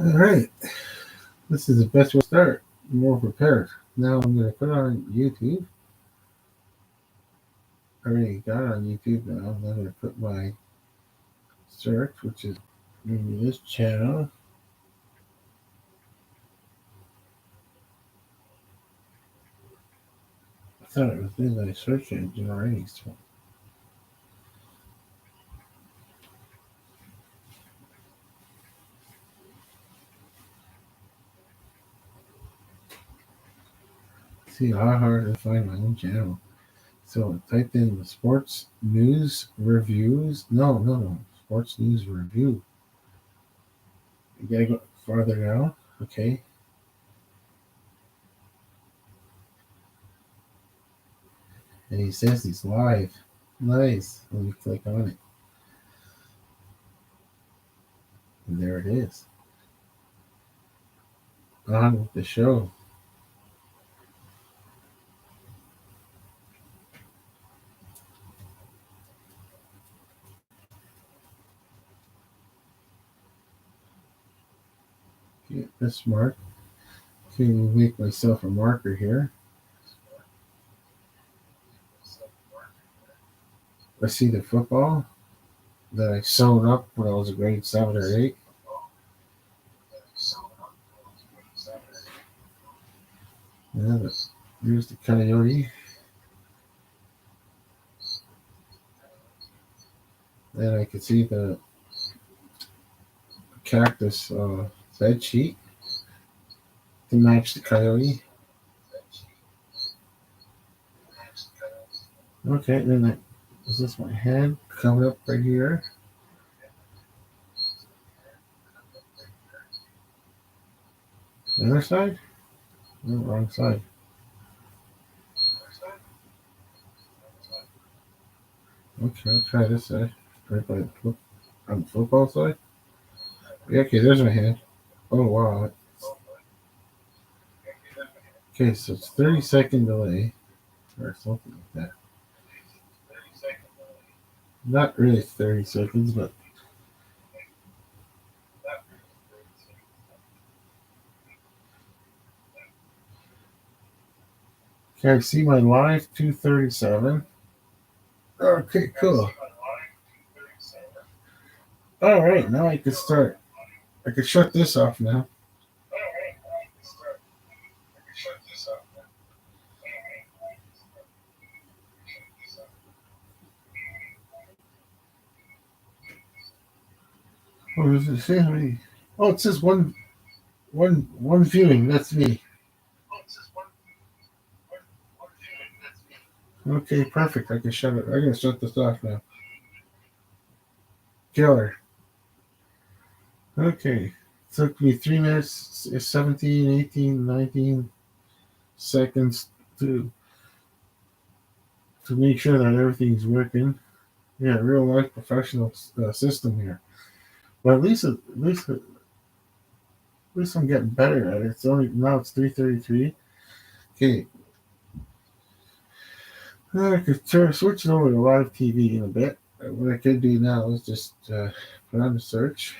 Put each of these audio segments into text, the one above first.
All right, this is the best way to start. More prepared. Now I'm going to put it on YouTube. I already got it on YouTube now. I'm going to put my search, which is maybe this channel. I thought it was in my search engine already. So see how hard to find my own channel. So I typed in the sports news reviews. No. Sports news review. You gotta go farther down. Okay. And he says he's live. Nice. Let me click on it. And there it is. On with the show. Get this mark. Okay, make myself a marker here. I see the football that I sewn up when I was a grade 7 or 8. Yeah, here's the coyote. Then I can see the cactus bed sheet to match the coyote. Okay, then is this my head coming up right here? The other side? No, wrong side. Okay, I'll try this side. Right by on the football side. Yeah, okay, there's my head. Oh wow. Okay, so it's 30-second delay or something like that. Not really 30 seconds, but can I see my live 237? Okay, cool. All right, now I can start. I can shut this off now. What does it say? Oh, it says one viewing. That's me. Okay, perfect. I can shut it. I can shut this off now. Killer. Okay. Took me 3 minutes, 17, 18, 19 seconds to make sure that everything's working. Yeah, real life professional system here. But at least I'm getting better at it. It's only now it's 3:33. Okay, I could switch it over to live TV in a bit. What I could do now is just put on the search.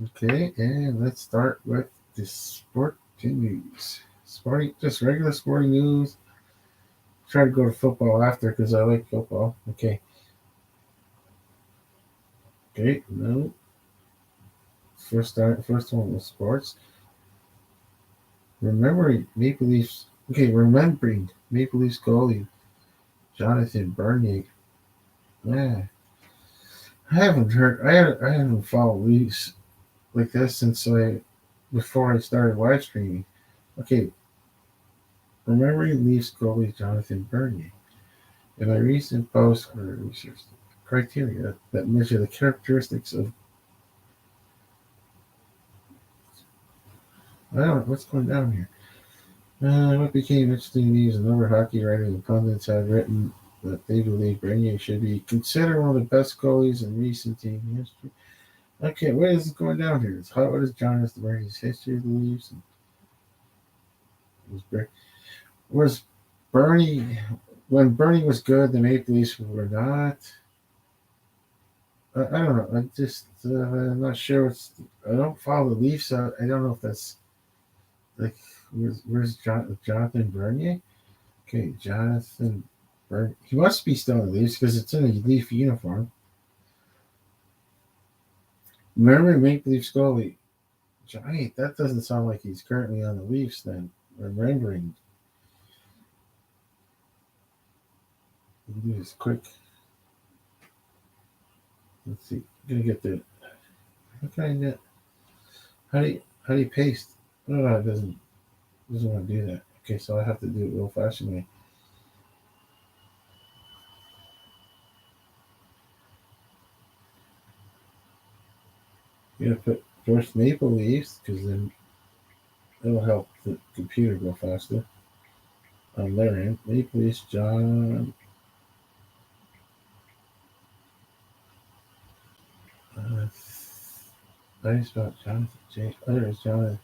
Okay, and let's start with the sport news. Sporting, just regular sporting news. Try to go to football after because I like football. Okay, okay, no. First one was sports. Remembering Maple Leafs goalie Jonathan Bernier. Yeah, I haven't followed Leafs like this since before I started live streaming. Okay, remembering Leafs goalie Jonathan Bernier. In a recent post for research criteria that measure the characteristics of I don't know what's going down here. What became interesting to me is a number of hockey writers and pundits have written that they believe Bernier should be considered one of the best goalies in recent team history. Okay, what is going down here? What is Jonathan Bernier's history of the Leafs? Was Bernie when Bernie was good, the Maple Leafs were not I don't know. I'm not sure. I don't follow the Leafs. So I don't know if that's like where's Jonathan Bernier? Okay, Jonathan Bernier. He must be still in the Leafs because it's in a Leaf uniform. Remember Maple Leafs goalie. Johnny, that doesn't sound like he's currently on the Leafs. Then remembering, do this quick. Let's see. I'm gonna get the. How can I get? How do you paste? No, it doesn't want to do that. Okay, so I have to do it real fashioned way. You gotta put first Maple Leafs because then it'll help the computer go faster. On their end, Maple Leafs, John. Uh, I just about Jonathan J. There's John.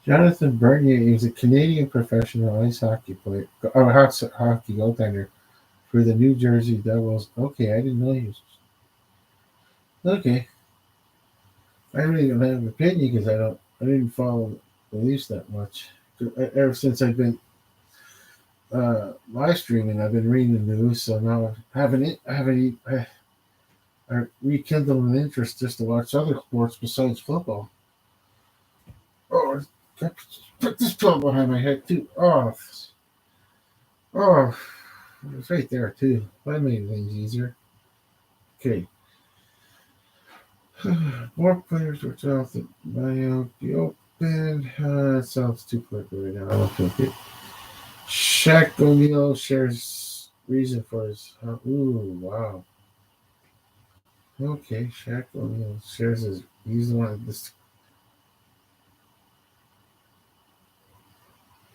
Jonathan Bernier is a Canadian professional ice hockey player, hockey goaltender for the New Jersey Devils. Okay, I didn't know he was. Okay, I don't even have an opinion because I didn't follow the Leafs that much. Ever since I've been live streaming, I've been reading the news, so now I rekindled an interest just to watch other sports besides football. Oh, put this pillow behind my head too. Oh, it's right there too. That made things easier. Okay, more players were off the bio. Be open. It sounds too quick right now. I don't feel good. Shaq O'Neal shares reason for his. Ooh, wow. Okay, Shaq O'Neal shares his. He's the one. This.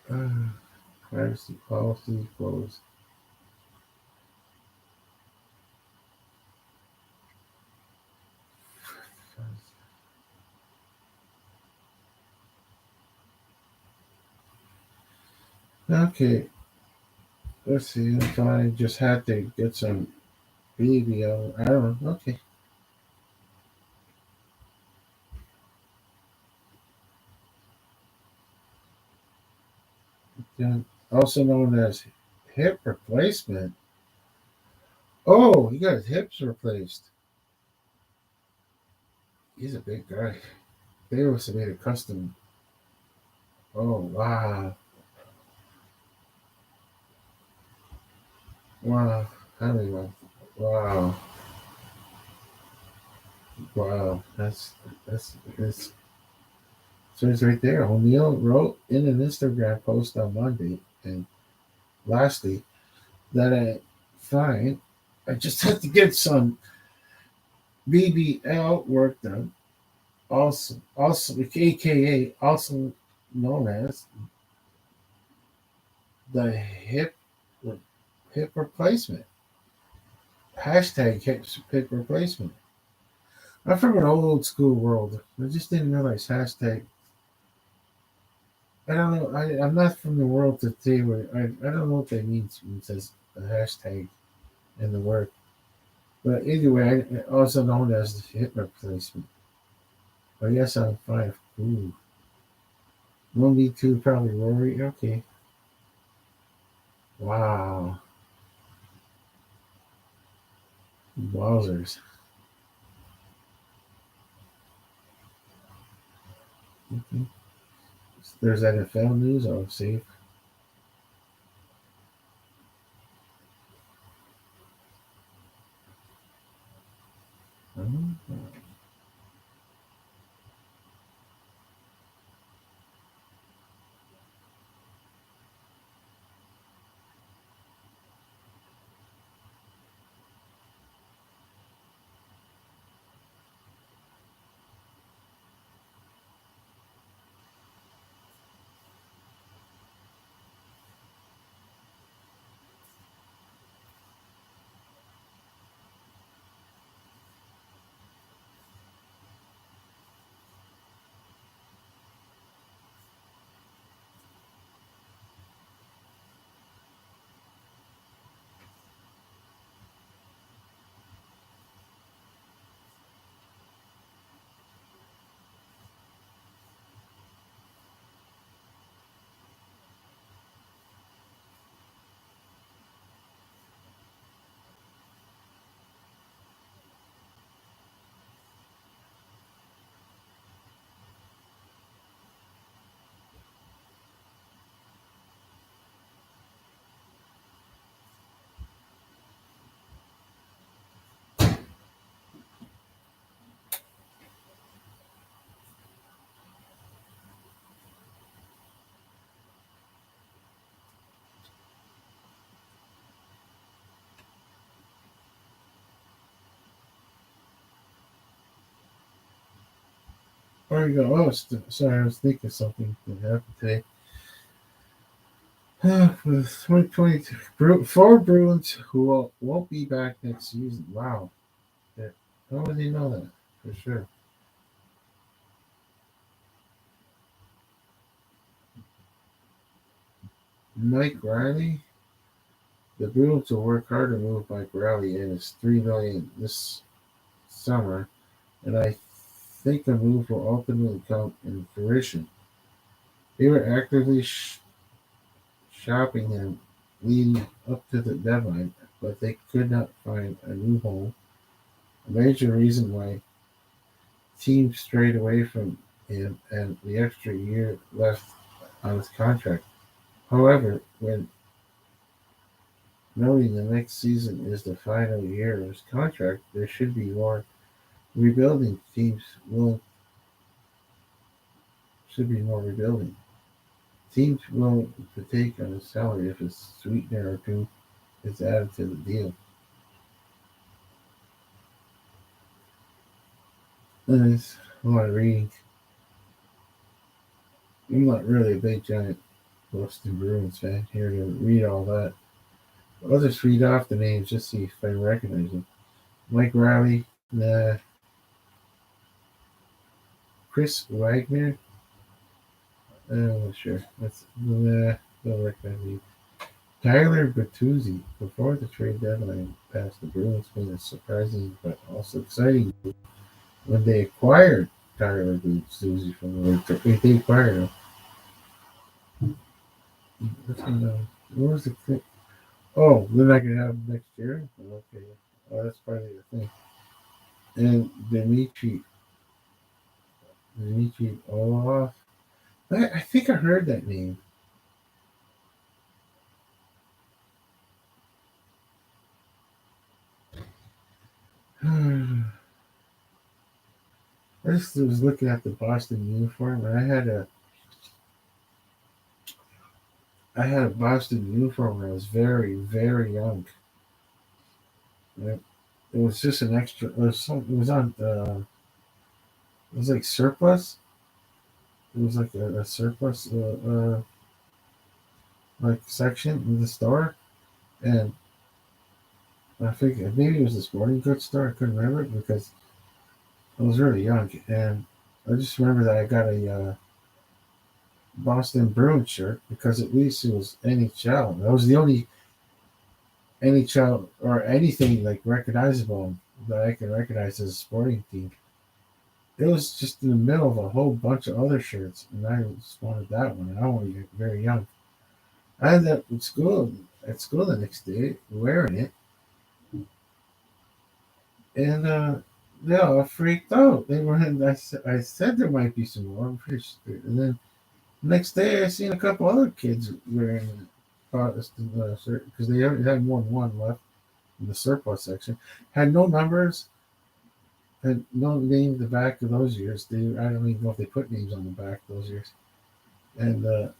Uh, privacy policy closed. Okay, let's see. If I just had to get some BBL. I don't know. Okay. Then also known as hip replacement. Oh, he got his hips replaced. He's a big guy. They also made a custom. Oh wow, wow. How many? Wow, wow. That's so it's right there. O'Neill wrote in an Instagram post on Monday, and lastly, that I fine. I just had to get some BBL work done. Also, AKA, also known as the hip replacement. Hashtag hip replacement. I'm from an old school world. I just didn't realize hashtag. I don't know. I'm not from the world today where I don't know what that means when it says a hashtag in the word. But either way, also known as the hip replacement. But yes, I'm five. Ooh. 1v2 probably Rory. Okay. Wow. Wowzers. Okay. There's NFL news. I'll see. There you go. Oh, sorry, I was thinking something that happened today. With 2022, four Bruins who won't be back next season. Wow. Yeah. How would they know that? For sure. Mike Riley. The Bruins will work hard to move Mike Riley and his $3 million this summer, and I think the move will ultimately come in fruition. They were actively shopping him leading up to the deadline, but they could not find a new home. A major reason why teams strayed away from him and the extra year left on his contract. However, when knowing the next season is the final year of his contract, there should be more rebuilding teams will should be more rebuilding. Teams willing to take on his salary if a sweetener or two is added to the deal. And it's a lot of reading. I'm not really a big giant Boston Bruins fan here to read all that. I'll just read off the names just see if I recognize them. Mike Riley, Chris Wagner. I'm not sure. That's don't recognize me. Tyler Bertuzzi. Before the trade deadline passed, the Bruins made a surprising but also exciting move when they acquired Tyler Bertuzzi from the Lakers. They acquired him. What was the thing? Oh, they're not gonna have him next year. Okay, oh, that's part of the thing. And Dimitri Olaf. I think I heard that name. I just was looking at the Boston uniform, and I had a Boston uniform when I was very very young. It, it was just an extra. It was on. It was like surplus. It was like a surplus like section in the store, and I think maybe it was a sporting goods store. I couldn't remember it because I was really young, and I just remember that I got a Boston Bruins shirt because at least it was NHL. That was the only NHL or anything like recognizable that I can recognize as a sporting team. It was just in the middle of a whole bunch of other shirts, and I just wanted that one. And I was very young. I ended up at school the next day wearing it, and they all freaked out. They were. I said there might be some more. I'm pretty sure. And then next day, I seen a couple other kids wearing the shirt because they only had more than one left in the surplus section. Had no numbers, had no name in the back of those years. I don't even know if they put names on the back those years. And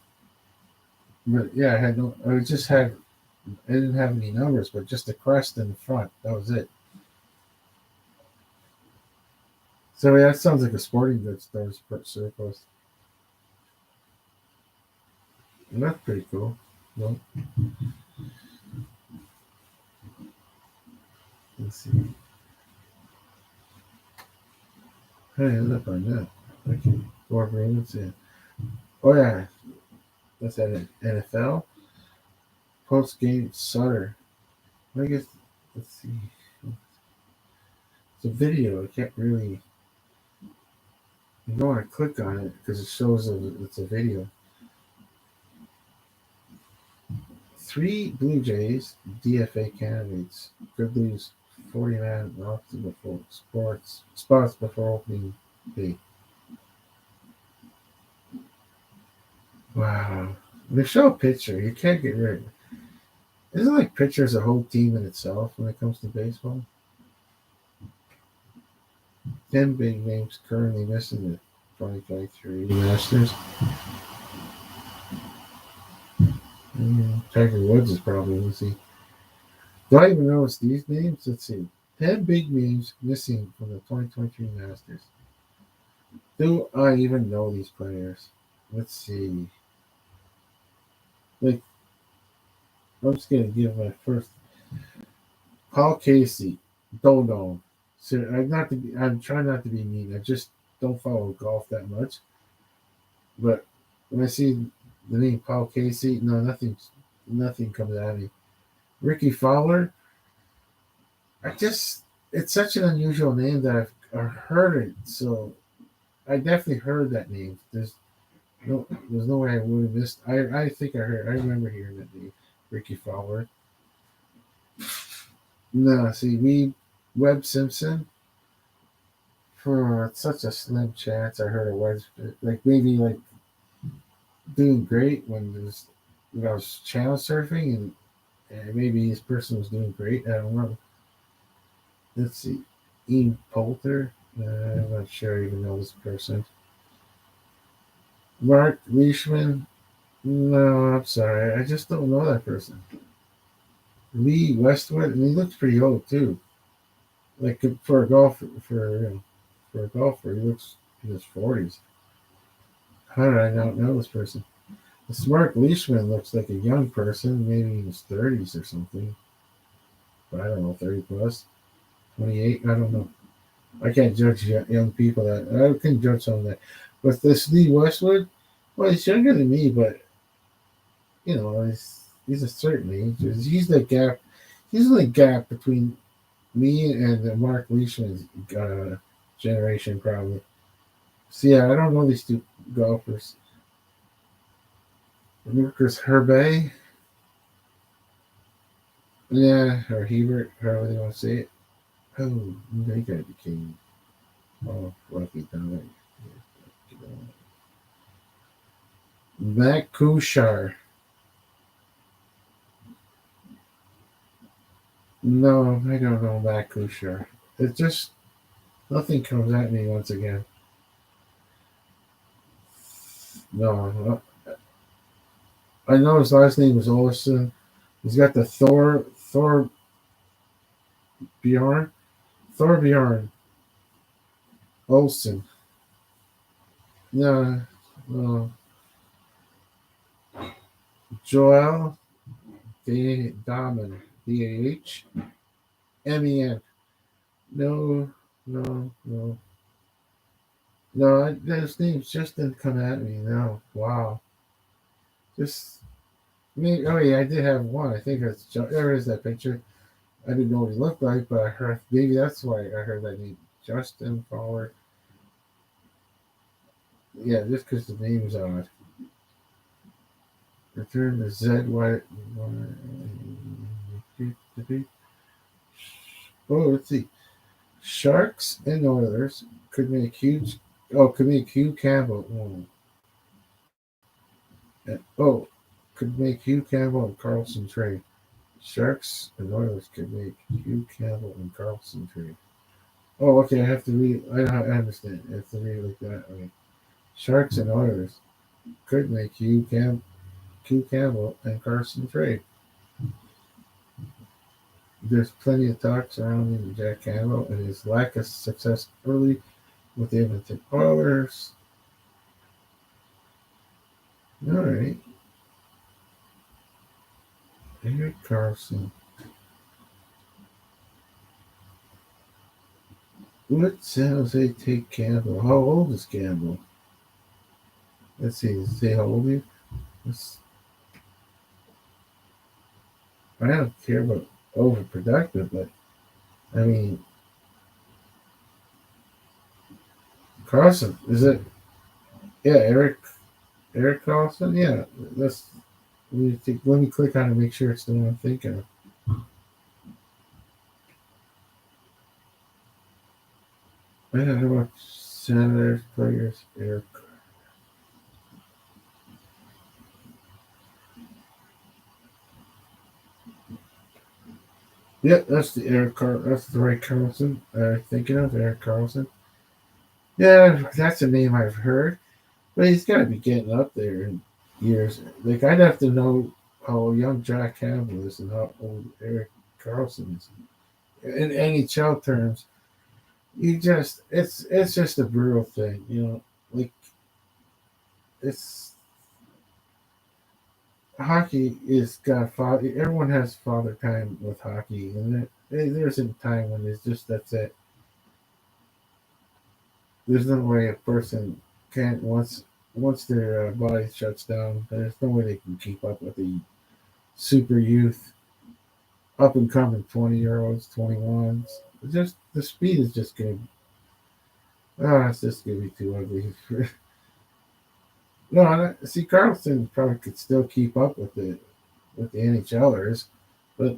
but yeah, I had no. I just had. I didn't have any numbers, but just the crest in the front. That was it. So yeah, that sounds like a sporting goods store surplus. And that's pretty cool. Well, let's see. How did I end up on that? Okay, four Bruins. Yeah. Oh yeah, that's at an NFL post game Sutter. I guess let's see. It's a video. I can't really. You don't want to click on it because it shows that it's a video. Three Blue Jays DFA candidates could lose 49 roster before sports spots before opening day. Wow. They show a picture. You can't get rid of it. Isn't like pitchers a whole team in itself when it comes to baseball? 10 big names currently missing the 2023 Masters. Tiger Woods is probably, let's see. Do I even know it's these names? Let's see. 10 big names missing from the 2023 Masters. Do I even know these players? Let's see. Like, I'm just gonna give my first. Paul Casey. Don't know. So I'm not to be. I'm trying not to be mean. I just don't follow golf that much. But when I see the name Paul Casey, no, nothing comes at me. Ricky Fowler. I just. It's such an unusual name that I've heard it. So I definitely heard that name. There's no way I would have missed. I think I remember hearing that name, Ricky Fowler. No, see, we Webb Simpson. For such a slim chance, I heard it was like maybe like doing great when I was channel surfing and maybe this person was doing great. I don't know. Let's see, Ian Poulter. I'm not sure I even know this person. Mark Leishman. No, I'm sorry. I just don't know that person. Lee Westwood, and he looks pretty old too. Like for a golfer, for a golfer, he looks in his 40s. How did I not know this person? This Mark Leishman looks like a young person, maybe in his 30s or something. But I don't know, 30 plus, 28. I don't know. I can't judge young people that I can judge some of that. But this Lee Westwood, well, he's younger than me, but he's a certain age. He's the gap. He's the gap between me and the Mark Leishman's generation, probably. So yeah, I don't know these two golfers. Lucas Herbey, yeah, or Hebert, however they want to say it. Oh, they gotta be king. Oh, lucky time. Matt Kushar. No, I don't know Matt Kushar. It just nothing comes at me once again. No, I know his last name is Olson. He's got the Bjorn Thorbjorn Olsen. No, no. Joel Dahmen. DAHMEN. No, no, no. No, those names just didn't come at me. No. Wow. Just me. Oh, yeah, I did have one. I think it's there is that picture. I didn't know what he looked like, but I heard maybe that's why I heard that name. Justin Fowler. Yeah, just because the name is odd. Return to Z White. Oh, let's see. Sharks and Oilers could make huge. Oh, could make Hugh Campbell. Oh, could make Hugh Campbell and Carlson trade. Sharks and Oilers could make Hugh Campbell and Carlson trade. Oh, okay. I have to read. I understand. I have to read it like that. Okay. Sharks and Oilers could make Hugh Campbell and Carson trade. There's plenty of talk surrounding Jack Campbell and his lack of success early with the Edmonton Oilers. All right. Eric Carlson. Let San Jose take Campbell. How old is Campbell? Let's see. Say how old he is. I don't care about overproductive, but I mean, Carlson. Is it? Yeah, Eric Carlson. Yeah, that's. Let me click on it and make sure it's the one I'm thinking of. I don't know about Senators players. Eric. Yeah, that's the That's the right Carlson. Thinking of Eric Carlson. Yeah, that's a name I've heard, but he's got to be getting up there in years. Like I'd have to know how young Jack Campbell is and how old Eric Carlson is. In NHL terms, you just it's just a brutal thing. Like it's hockey is got father. Everyone has father time with hockey, and there's a time when it's just that's it. There's no way a person can't once their body shuts down. There's no way they can keep up with the super youth, up and coming 20-year-olds, 21s. Just the speed is just going. Oh, it's just gonna be too ugly. No, see, Carlson probably could still keep up with the NHLers, but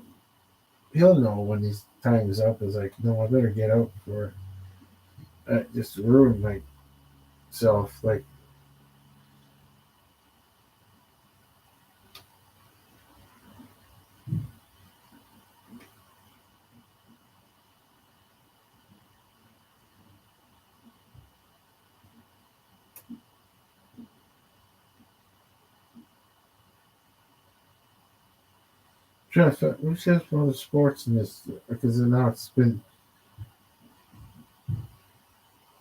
he'll know when his time is up. Is like, no, I better get out for just ruin myself. Like, Jeff, who's just one of the sports in this? Because now it's been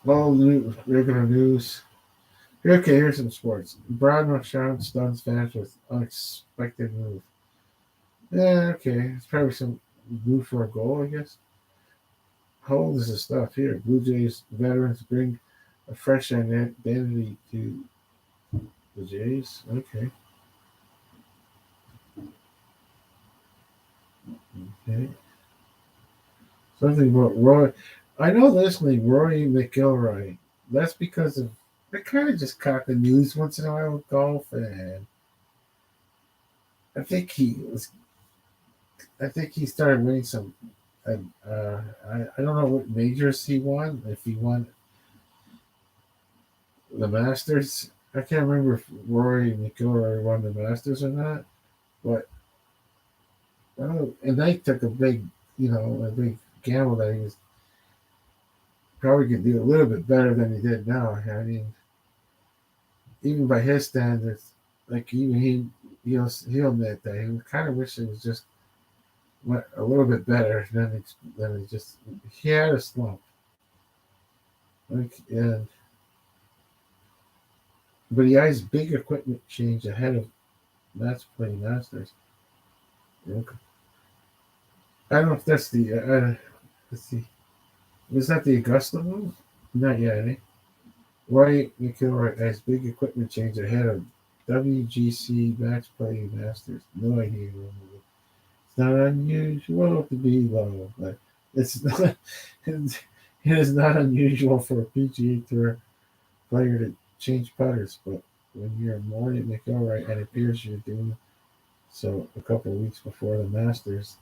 all regular news. Okay, here's some sports. Brad Marchand stuns fans with unexpected move. Yeah, okay, it's probably some move for a goal, I guess. How old is this stuff here? Blue Jays veterans bring a fresh identity to the Jays. Okay. Okay. Something about Roy. I know this name, Roy McIlroy. That's because of I kind of just caught the news once in a while with golf, and I think he was. I think he started winning some. I don't know what majors he won. If he won the Masters, I can't remember if Rory McIlroy won the Masters or not. But and they took a big, a big gamble that he was probably could do a little bit better than he did now. I mean, even by his standards, like even he'll admit that he kind of wish it was just went a little bit better than it just he had a slump. Like and but he has big equipment change ahead of match play Masters. Okay. I don't know if that's the let's see. Was that the Augusta move? Not yet, eh? Roy McIlroy has big equipment change ahead of WGC Match Play Masters. No idea. It's not unusual to be low, but it's not. It is not unusual for a PGA Tour player to change putters, but when you're Roy McIlroy and it appears you're doing so a couple of weeks before the Masters,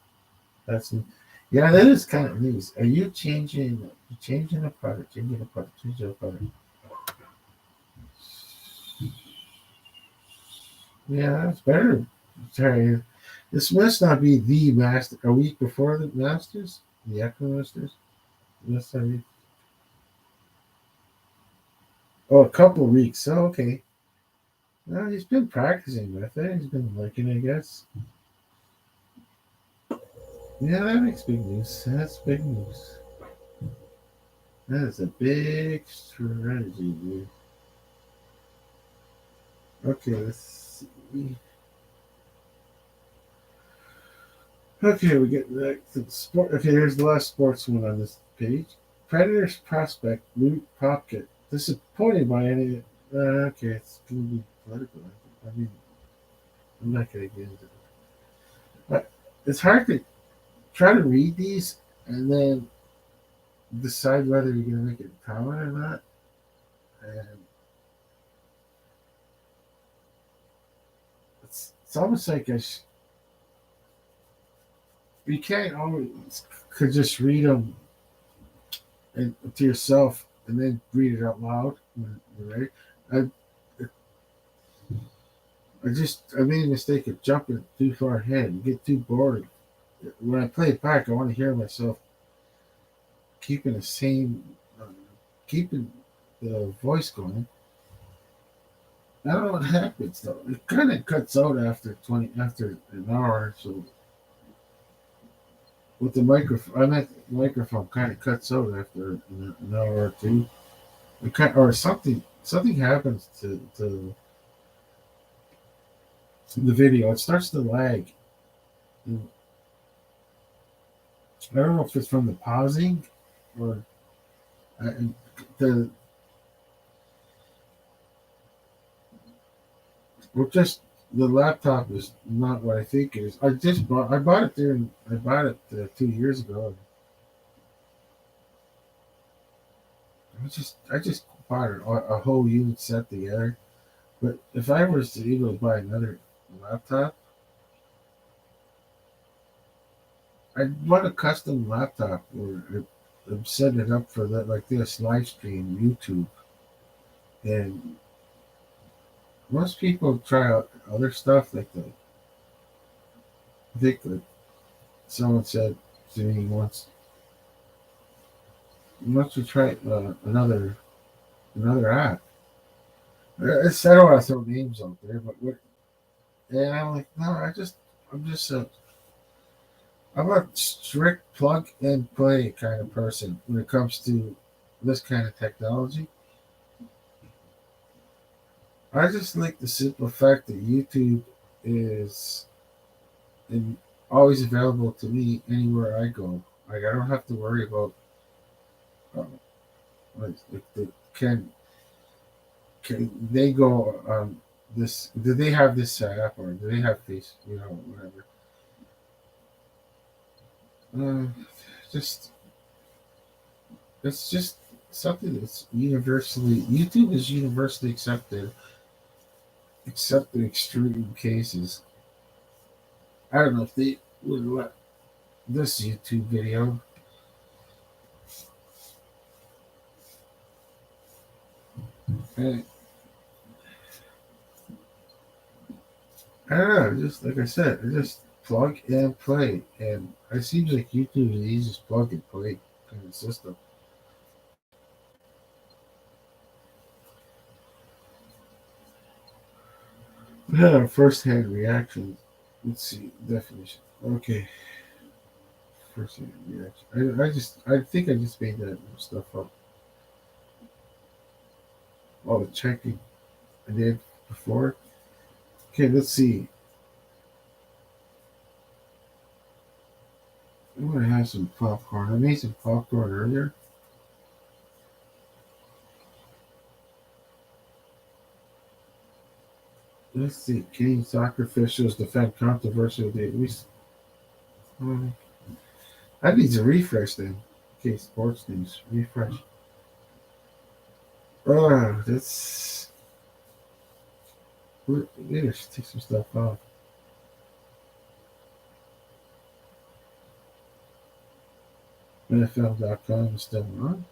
that's yeah, that is kind of news. Are you changing a putter, changing a putter? Yeah, that's better. Sorry, this must not be the master. A week before the Masters, the Echo Masters. Must not be. Oh, a couple of weeks. Oh, okay. Well, he's been practicing with it. He's been looking, I guess. Yeah, that makes big news. That's big news. That is a big strategy, dude. Okay, let's see. Okay, we get back to the sport. Okay, here's the last sports one on this page. Predators prospect Luke Popkett disappointed by any. Okay, it's going to be political. I mean, I'm not going to get into it. But it's hard to try to read these and then decide whether you're going to make it a comment or not. And it's almost like you can't always could just read them to yourself and then read it out loud when you're ready. I, I made a mistake of jumping too far ahead and get too bored. When I play it back, I want to hear myself keeping the same, keeping the voice going. I don't know what happens though. It kind of cuts out after an hour. So with the microphone, I meant the microphone kind of cuts out after an hour or two. Or something. something happens to the video. It starts to lag. And I don't know if it's from the pausing or and the or just the laptop is not what I think it is. I bought it there. I bought it 2 years ago. I just bought a whole unit set together. But if I was to able to buy another laptop, I'd want a custom laptop or I'm setting it up for that like this live stream YouTube. And most people try out other stuff like I think that someone said to me once, once you try another app. I don't want to throw names out there, but and I'm like, no, I'm just I'm a strict plug and play kind of person when it comes to this kind of technology. I just like the simple fact that YouTube is in, always available to me anywhere I go. Like I don't have to worry about like can they go this? Do they have this set up or do they have face? Whatever. Uh, just it's just something that's universally YouTube is universally accepted, except in extreme cases. I don't know if they would let this YouTube video. I, I don't know. Just like I said, I just plug and play, and it seems like YouTube is the easiest plug and play kind of system. Yeah, first hand reaction. Let's see definition. Okay, first hand reaction. I think I just made that stuff up. All the checking I did before. Okay, let's see. I'm gonna have some popcorn. I made some popcorn earlier. Let's see. Canadian soccer officials defend controversial date. Um, that needs a refresh then. Okay, sports news. Refresh. Oh, that's. Maybe I should take some stuff off. NFL.com is still on.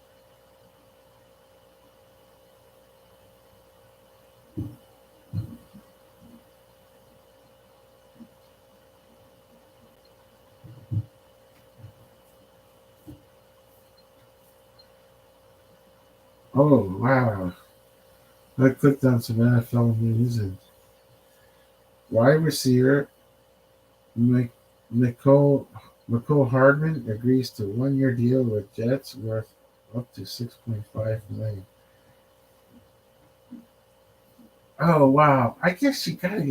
Oh, wow. I clicked on some NFL news and wide receiver Mc, Nicole Hardman agrees to 1 year deal with Jets worth up to 6.5 million. Oh wow! I guess you gotta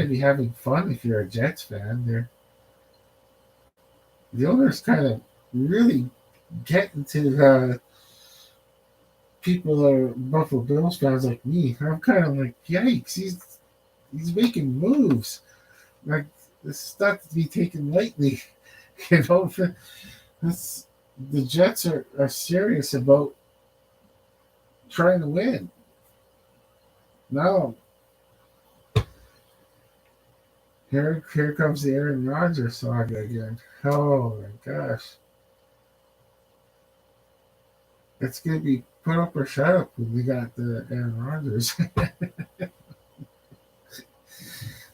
be having fun if you're a Jets fan. The owners kind of really getting to people that are Buffalo Bills fans like me. I'm kind of like, yikes! He's making moves like this is not to be taken lightly. You know, this, the Jets are serious about trying to win. Now, here comes the Aaron Rodgers saga again. Oh my gosh. It's going to be put up or shut up when we got the Aaron Rodgers.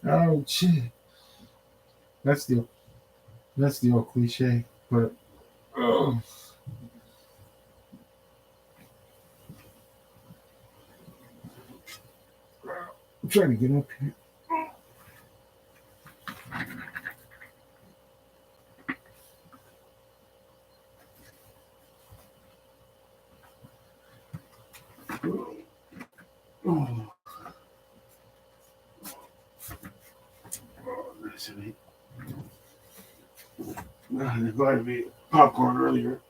Oh, shit. That's the that's the old cliche. But oh, I'm trying to get up here. Oh, nice and eat. They invited me popcorn earlier.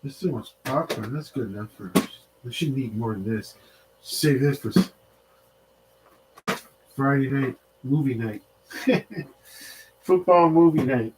There's so much popcorn. That's good enough for us. We shouldn't eat more than this. Save this for Friday night movie night. Football movie night.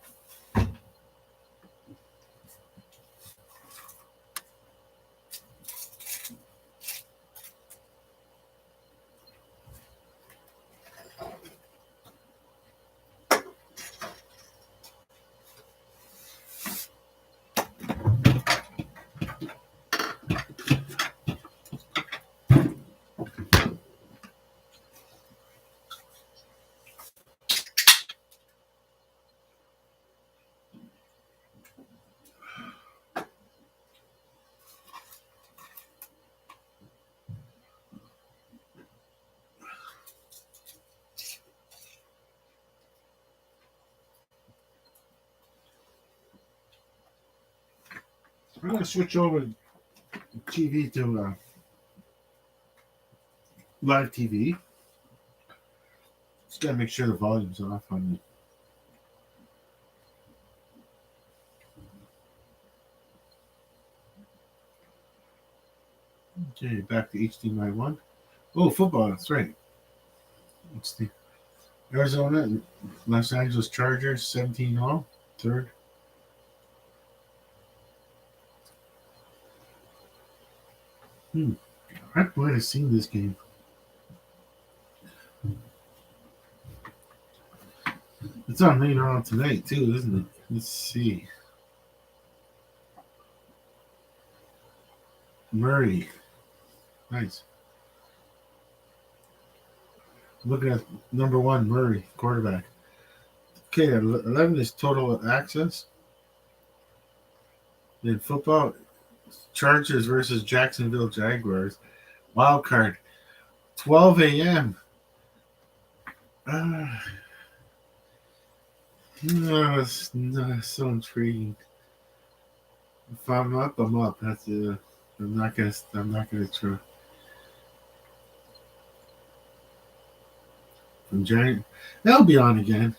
I'm gonna switch over the TV to live TV. Just gotta make sure the volume's off on the. Okay, back to HDMI 1. Oh, football, that's right. It's the Arizona and Los Angeles Chargers, 17 all, third. I might have seen this game. It's on later on tonight, too, isn't it? Let's see. Murray. Nice. Looking at number one, Murray, quarterback. Okay, 11 is total access. Then football, Chargers versus Jacksonville Jaguars. Wild card, 12 a.m. It's so intriguing. If I'm up, I'm up. That's I'm not gonna. I'm not gonna try. From January, they'll be on again.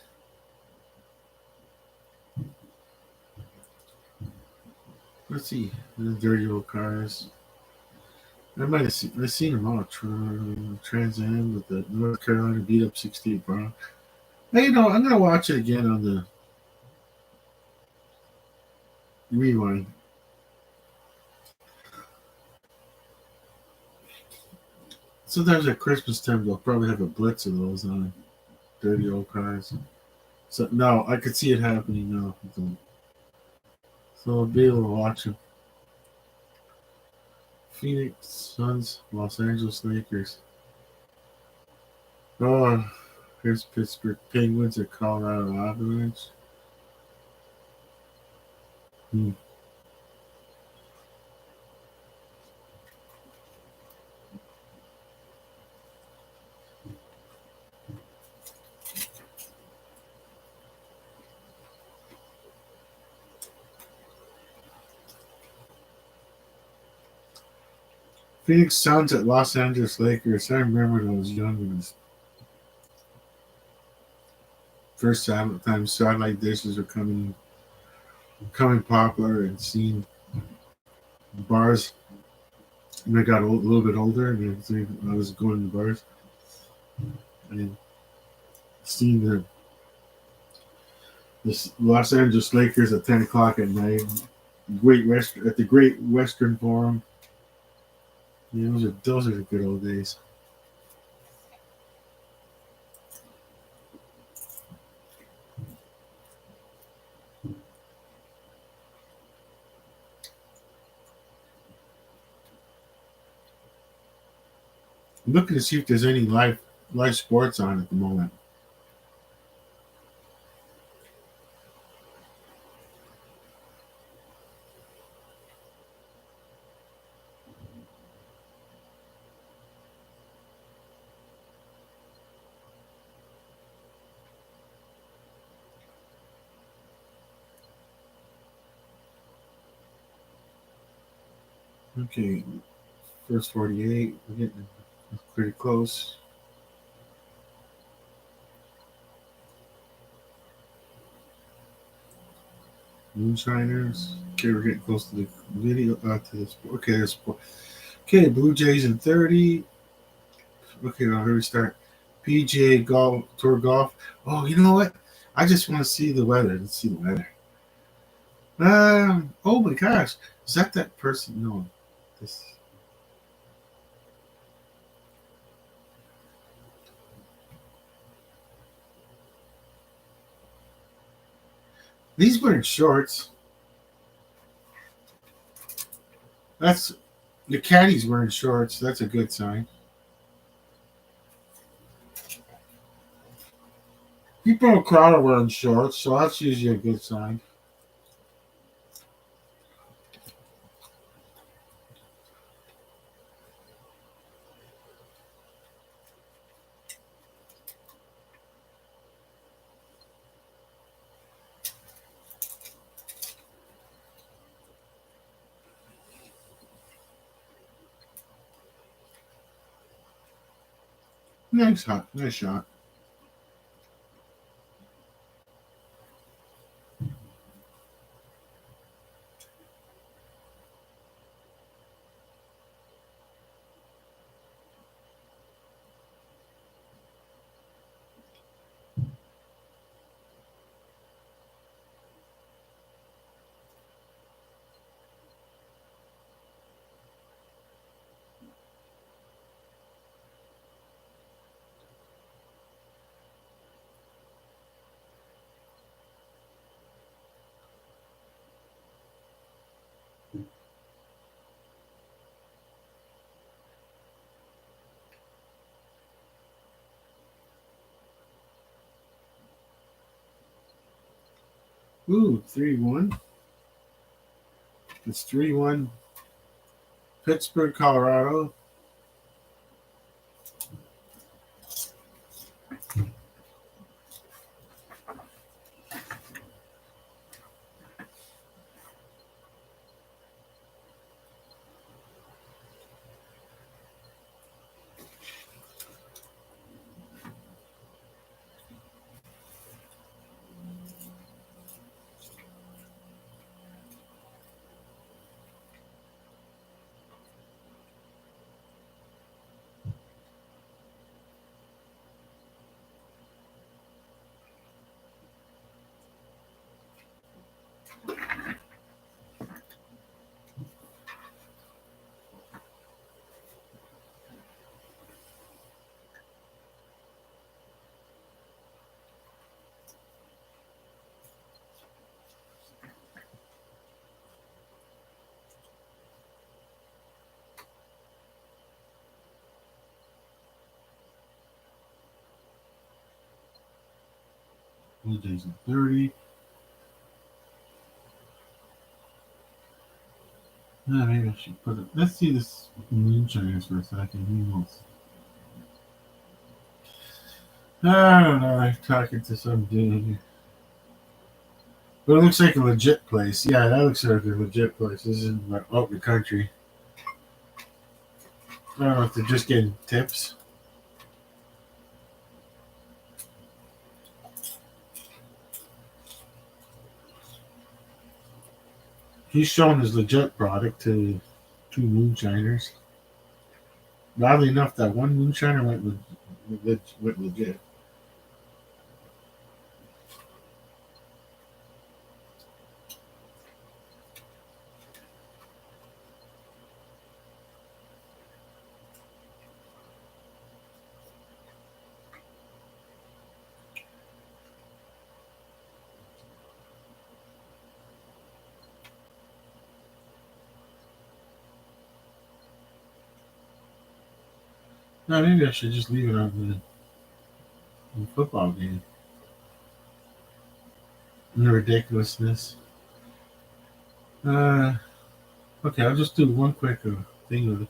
Let's see. The dirty old cars. I might have seen. I've seen them all. Trans Am with the North Carolina beat up 68 Brown. Hey, I'm gonna watch it again on the rewind. Sometimes at Christmas time they'll probably have a blitz of those on dirty old cars. So no, I could see it happening now. So I'll be able to watch them. Phoenix Suns, Los Angeles Lakers. Oh, here's Pittsburgh Penguins at Colorado Avalanche. Phoenix Suns at Los Angeles Lakers. I remember when I was young when this first time satellite dishes were coming popular and seeing bars. When I got a little bit older, and I was going to bars and seeing the Los Angeles Lakers at 10 o'clock at night. At the Great Western Forum. Yeah, those are the good old days. I'm looking to see if there's any live sports on at the moment. Okay, first 48. We're getting pretty close. Moonshiners. Okay, we're getting close to the video. To this. Okay, there's. Okay, Blue Jays in 30. Okay, now here we start. PGA Golf Tour Golf. Oh, you know what? I just want to see the weather. Let's see the weather. Oh my gosh, is that person? No, this. These wearing shorts. That's the caddies wearing shorts. That's a good sign. People in the crowd are wearing shorts, so that's usually a good sign. Nice shot. Ooh, 3-1. It's 3-1. Pittsburgh, Colorado. Blue Jays in 30. Maybe I should put it. Let's see this Moonshiners for a second. Who knows? I don't know. I'm talking to some dude. But it looks like a legit place. Yeah, that looks like a legit place. This is out in the country. I don't know if they're just getting tips. He's showing his legit product to two moonshiners. Oddly enough, that one moonshiner went legit. No, maybe I should just leave it on the football game. And the ridiculousness. Uh, okay, I'll just do one quick thing with it.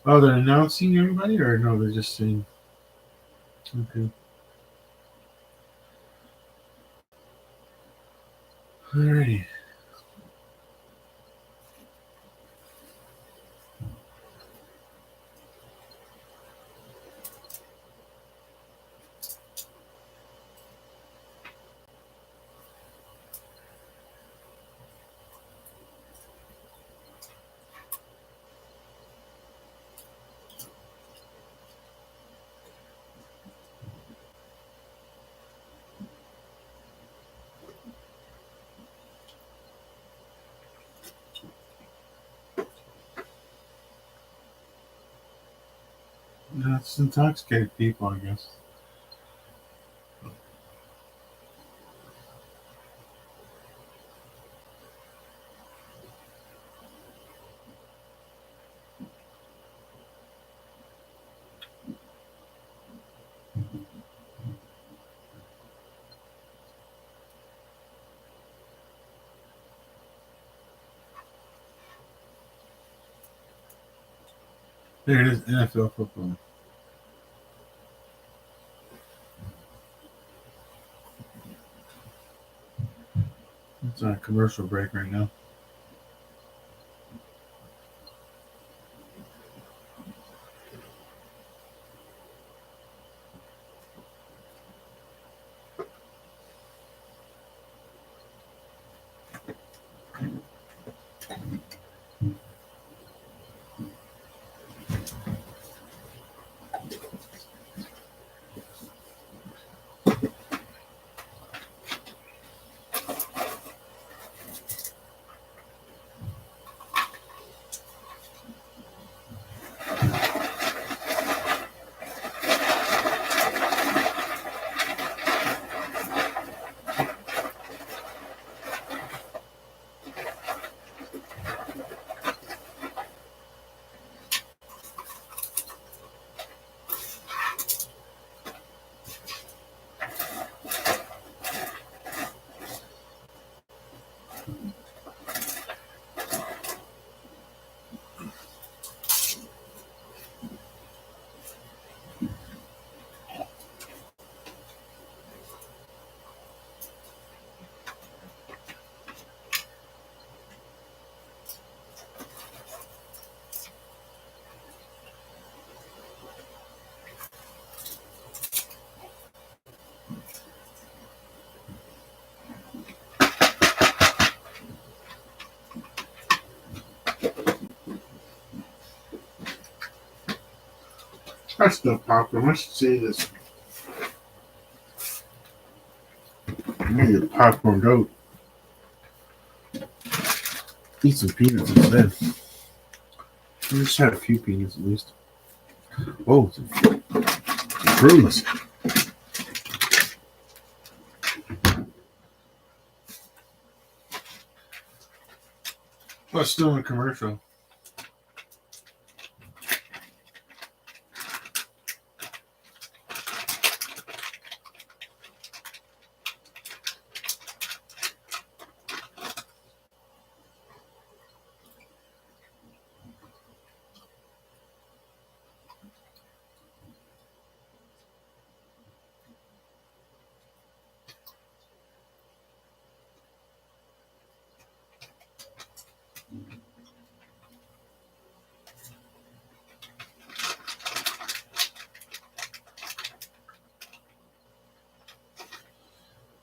Oh, they're announcing everybody, or no? They're just saying. Okay. Alrighty. That's intoxicated people, I guess. There it is, NFL football. It's on a commercial break right now. That's still popcorn. I should see this. I need a popcorn goat. Eat some peanuts instead. I just had a few peanuts at least. Oh, some fruits. Oh, it's still in a commercial.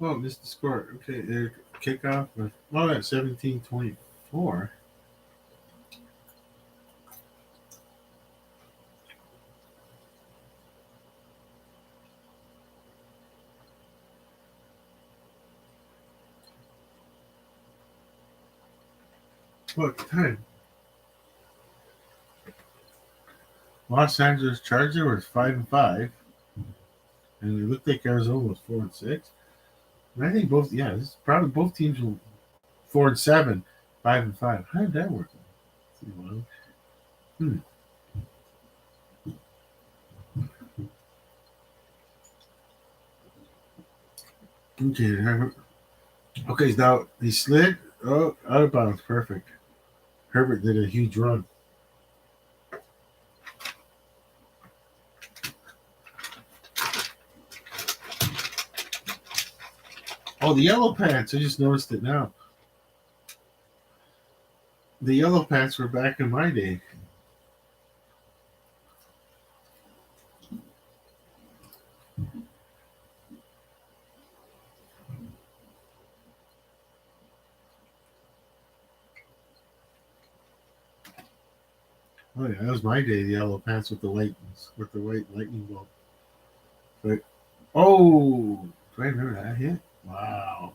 Oh, missed the score. Okay, kickoff. Oh, at 17-24. What time? Los Angeles Charger was 5-5, and it looked like Arizona was 4-6. And I think both. Yeah, this is probably both teams were 4-7, 5-5. How did that work? Hmm. Okay. Okay. Now he slid. Oh, out of bounds. Perfect. Herbert did a huge run. Oh, the yellow pants. I just noticed it now. The yellow pants were back in my day. Oh yeah, that was my day. The yellow pants with the white lightning bolt. But oh, do I remember that hit? Wow.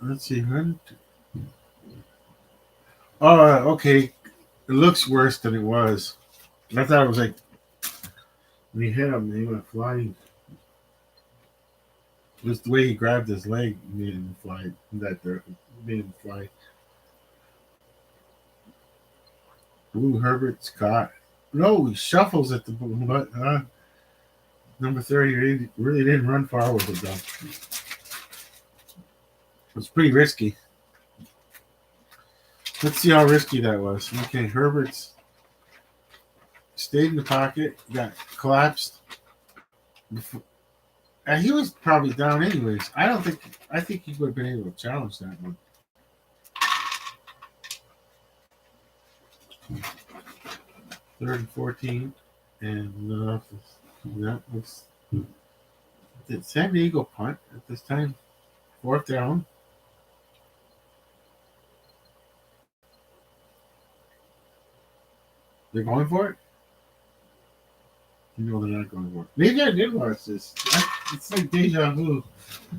Let's see. Oh, okay. It looks worse than it was. I thought it was like when he hit him, he went flying. Just the way he grabbed his leg made him fly. Made him fly. Blue Herbert's caught. No, he shuffles at the but number 30 really didn't run far with it though. It was pretty risky. Let's see how risky that was. Okay, Herbert's stayed in the pocket, got collapsed. And he was probably down anyways. I think he would have been able to challenge that one. Third and 14. And that was did San Diego punt at this time? Fourth down. They're going for it? You know they're not going for it. Maybe I did watch this. It's like deja vu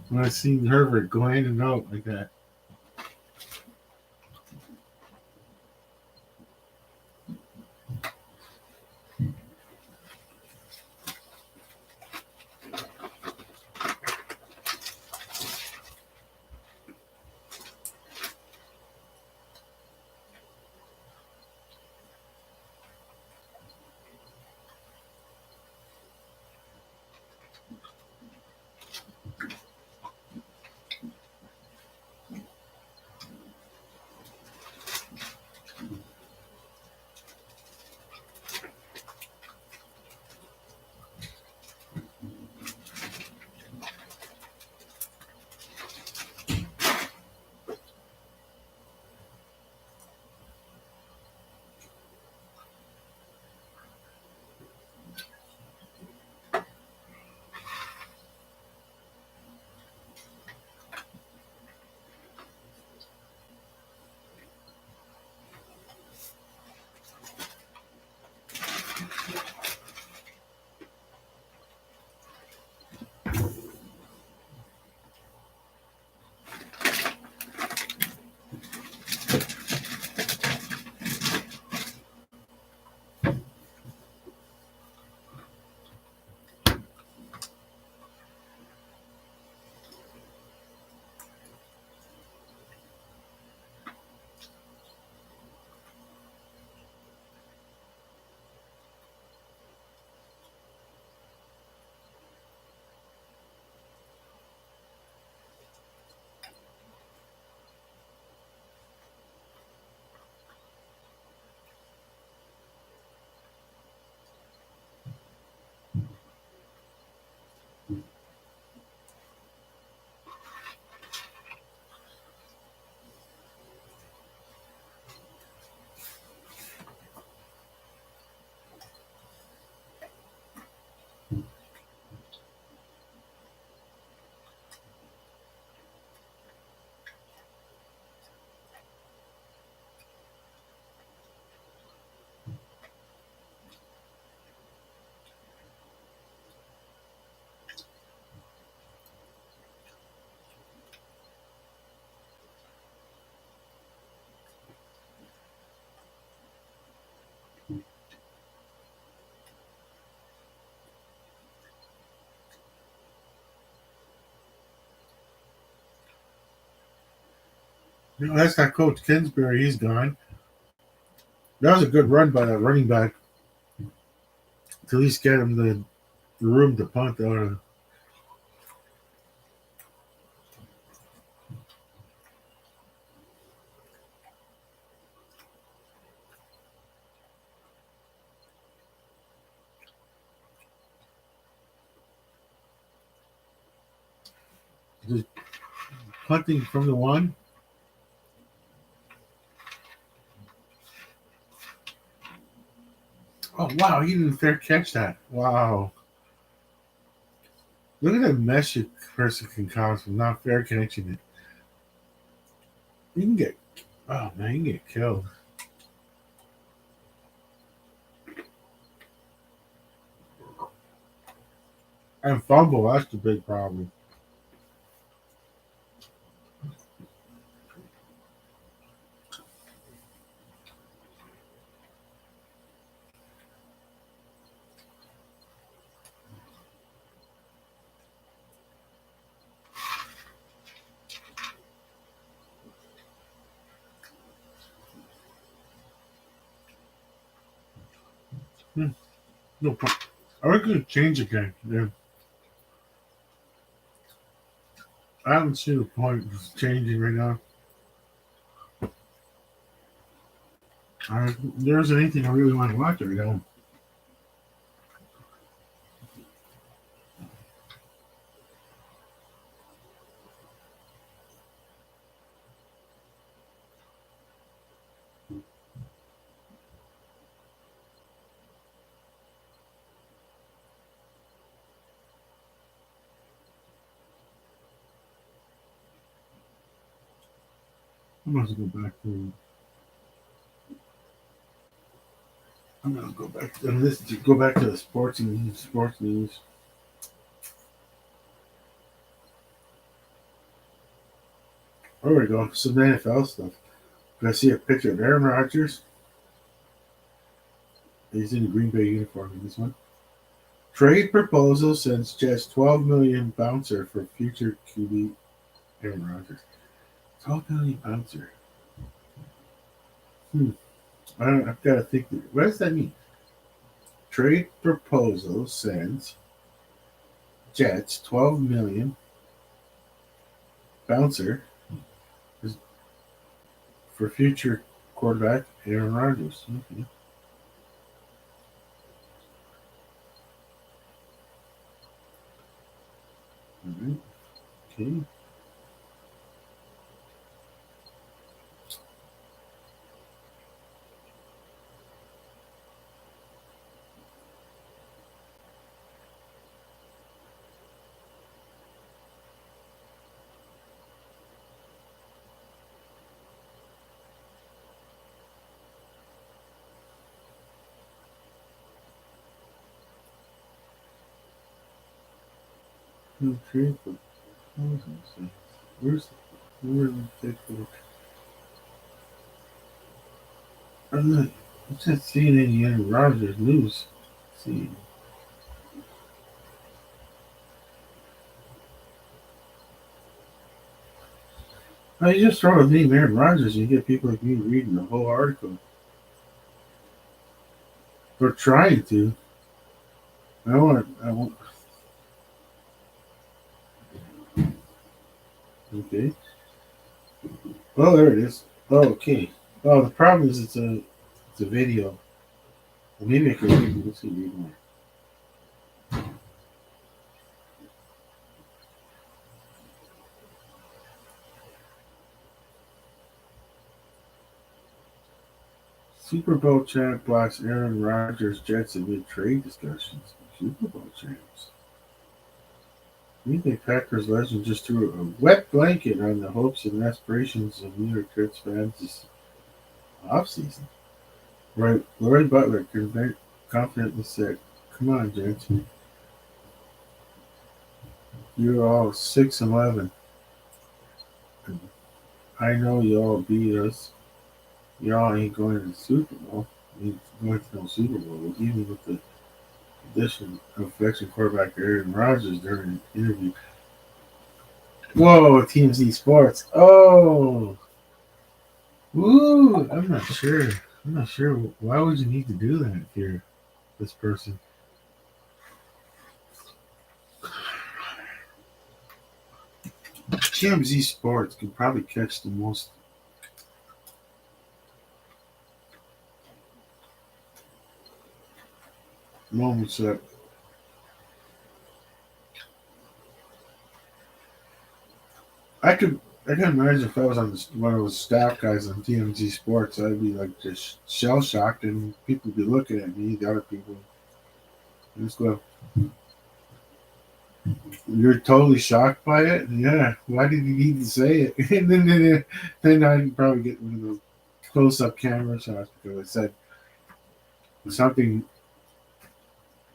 when I seen Herbert go in and out like that. You know, that's not Coach Kingsbury. He's gone. That was a good run by that running back to at least get him the room to punt out of. Just punting from the one. Oh wow, he didn't fair catch that. Wow. Look at the mess a person can cause from not fair catching it. You can get oh man, you can get killed. And fumble, that's the big problem. Hmm, no point. I reckon it change again. Yeah. I haven't seen the point of changing right now. There isn't anything I really want to watch right now. I must go back to. I'm gonna go back to this. Go back to the sports news. Sports news. There we go. Some NFL stuff. I see a picture of Aaron Rodgers. He's in a Green Bay uniform in this one. Trade proposal sends Jets 12 million bouncer for future QB Aaron Rodgers. 12 million bouncer. Hmm. I've got to think. What does that mean? Trade proposal sends Jets 12 million bouncer for future quarterback Aaron Rodgers. Okay. All right. Okay. Trade proposal. Where's where's the paperwork? I'm not seeing any Aaron Rodgers news. Let's see. I just throw a name Aaron Rodgers and you get people like me reading the whole article. Or trying to. I want okay. Oh there it is. Oh okay. Oh the problem is it's a video. Well, maybe I can read let's see read more. Super Bowl champ blocks Aaron Rodgers Jets amid trade discussions. Super Bowl champs. Green Bay Packers legend just threw a wet blanket on the hopes and aspirations of New York Jets fans this offseason. Right, Lori Butler confidently said, "Come on, gents, you're all 6-11. I know y'all beat us. Y'all ain't going to the Super Bowl. Ain't going to no Super Bowl, even with the addition of veteran quarterback Aaron Rodgers during an interview." Whoa, TMZ Sports. Oh, woo! I'm not sure. I'm not sure. Why would you need to do that if you're this person? TMZ Sports could probably catch the most moments that I could. I can imagine if I was on one of those staff guys on TMZ Sports, I'd be like just shell shocked, and people would be looking at me, the other people, and just go, "You're totally shocked by it." Yeah. Why did you need to say it? And then I'd probably get one of those close-up camera shots because I said something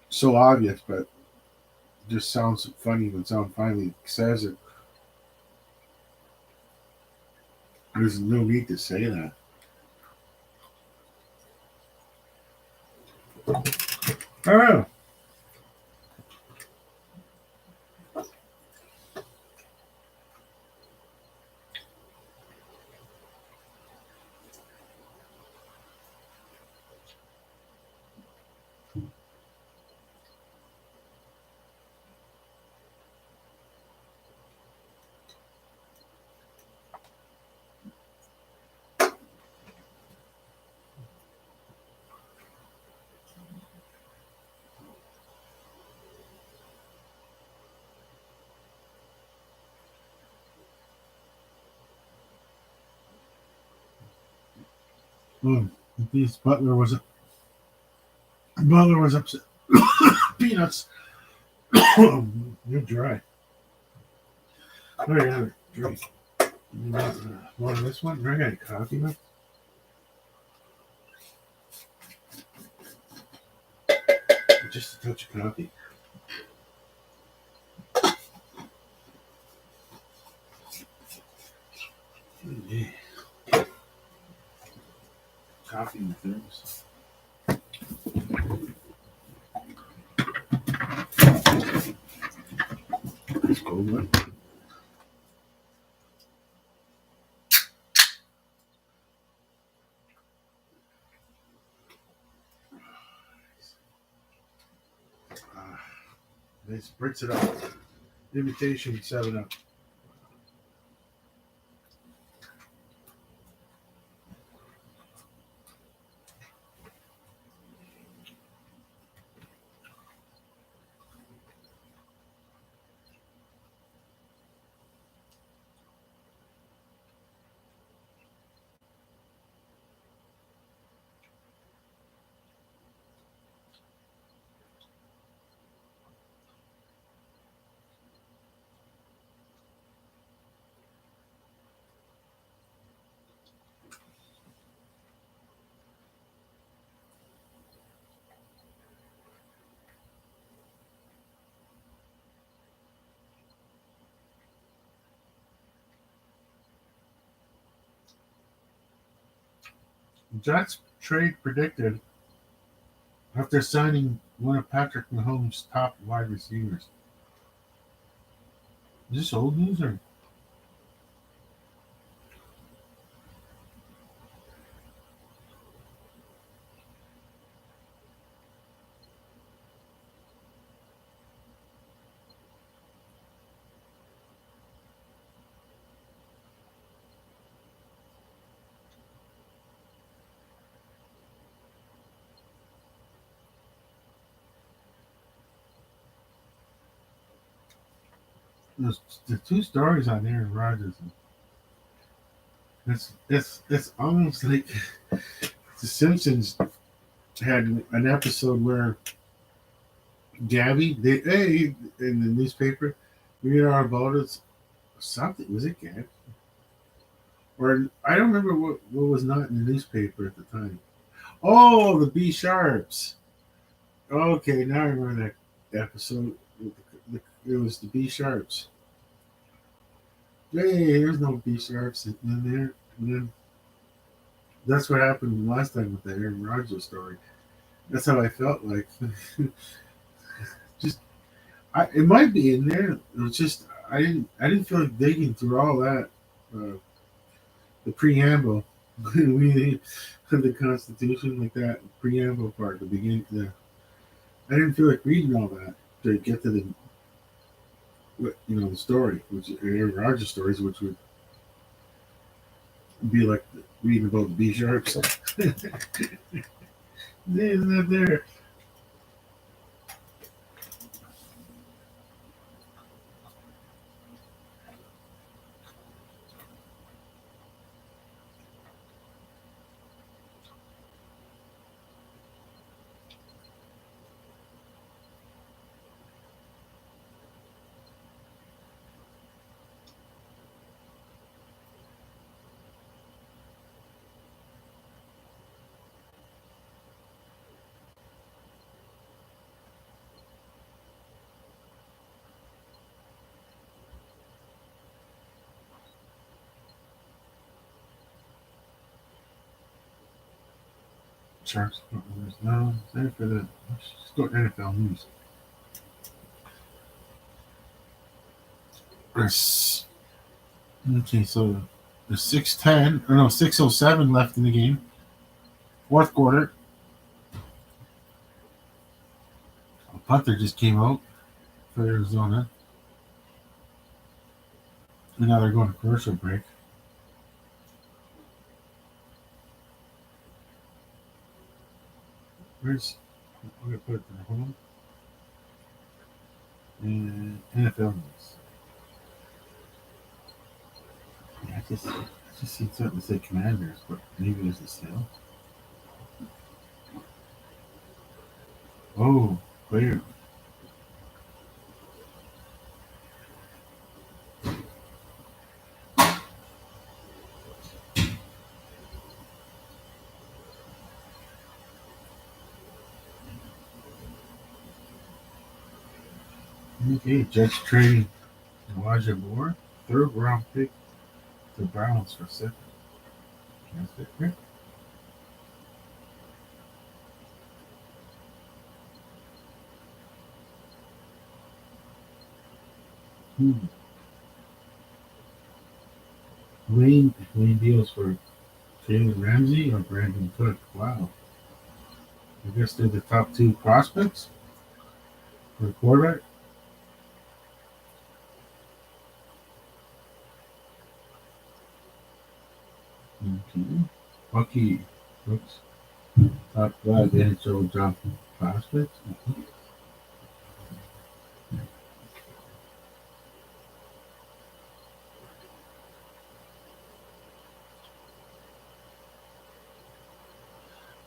so obvious, but just sounds funny when someone finally says it. There's no need to say that. I don't know. Oh, these Butler was upset. Peanuts. You're dry. Oh yeah, drink. Want this one? I got coffee left. Just a touch of coffee. Yeah. Coffee and things. That's cold one. They spritz it up. Imitation 7 Up. Jets trade predicted after signing one of Patrick Mahomes' top wide receivers. Is this old news or? There's the two stories on Aaron Rodgers. It's almost like the Simpsons had an episode where Gabby, hey, in the newspaper, we read all about it. Something was it Gabby? Or I don't remember what was not in the newspaper at the time. Oh, the B Sharps. Okay, now I remember that episode. It was the B Sharps. Hey, there's no B Sharps in there. And then that's what happened last time with the Aaron Rodgers story. That's how I felt like. Just it might be in there. It was just I didn't feel like digging through all that. The preamble, we the Constitution, like that preamble part, the beginning. I didn't feel like reading all that to get to the story, which Aaron Rodgers stories, which would be like reading about the B sharps. Isn't that there? Sharks. No, there for the. Let's just go to NFL news. Yes. Okay, so there's 6:10, or no, 6:07 left in the game. Fourth quarter. A punter just came out for Arizona. And now they're going to commercial break. Where's I'm gonna put it there. Hold on. And NFL news. Yeah, I just seen something that said Commanders, but maybe there's a sale. Oh, clear. Okay, Jets trading Elijah Moore, third round pick to Browns for second. That's it. Right? Hmm. Wayne deals for Jalen Ramsey or Brandon Cook. Wow. I guess they're the top two prospects for the quarterback. Okay. Bucky Brooks, top five NHL draft prospects.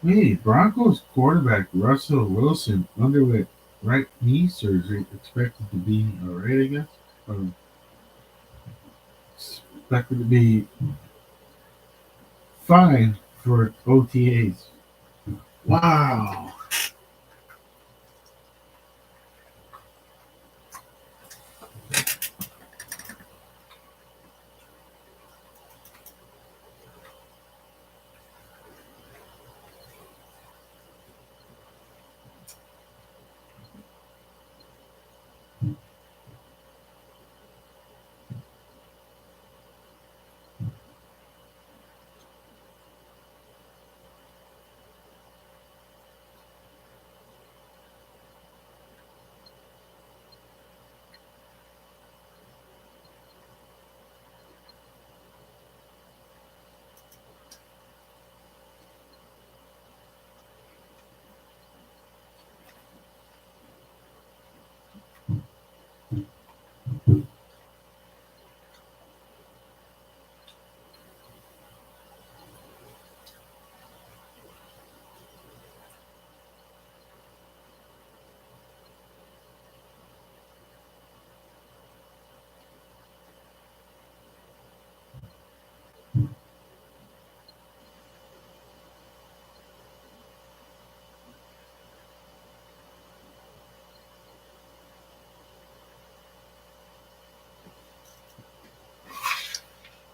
Hey, Broncos quarterback Russell Wilson underwent right knee surgery, expected to be all right, I guess. Or expected to be fine for OTAs. Wow.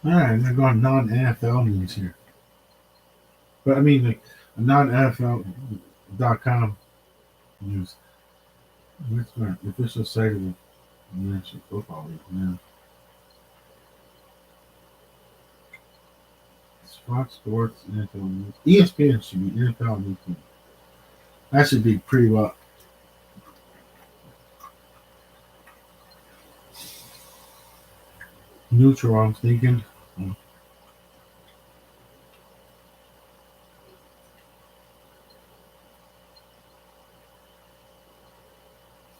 All right, they're going non-NFL news here. But I mean, like, non-NFL.com news. What's the official site of the National Football League? Yeah. It's Fox Sports, NFL News. ESPN should be NFL News. That should be pretty well neutral, I'm thinking.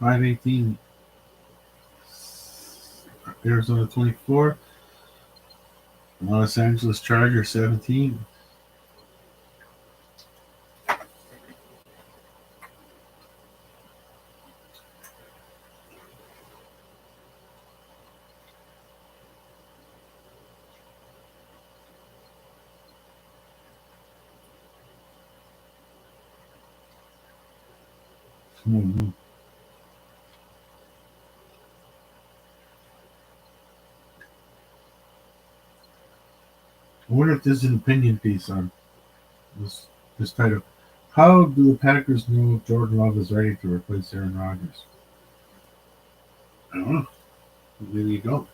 518, Arizona 24, Los Angeles Chargers 17. Mm-hmm. I wonder if there's an opinion piece on this this title. How do the Packers know Jordan Love is ready to replace Aaron Rodgers? I don't know. Maybe you don't.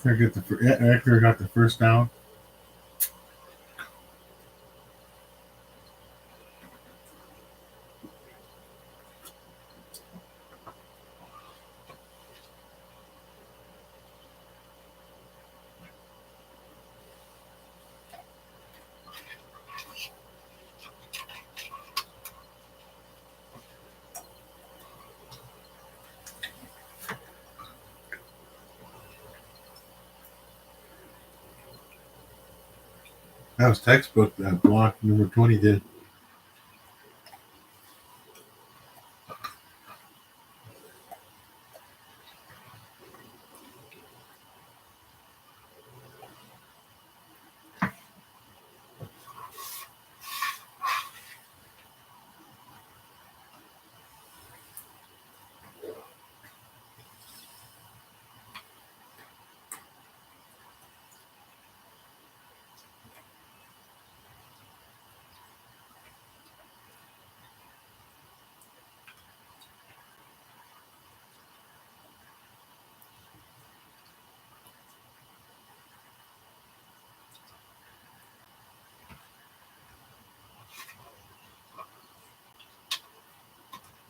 After I got the first down. That was textbook. That block number 20 did.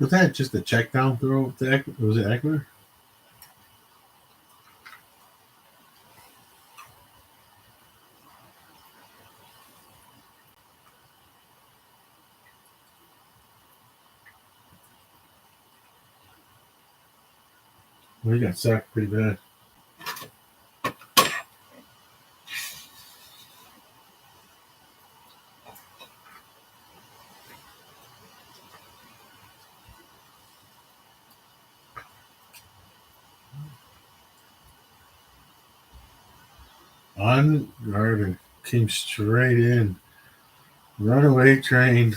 Was that just a check down throw? Was it Eckler? Well, he got sacked pretty bad. Unguarded. Came straight in. Runaway train.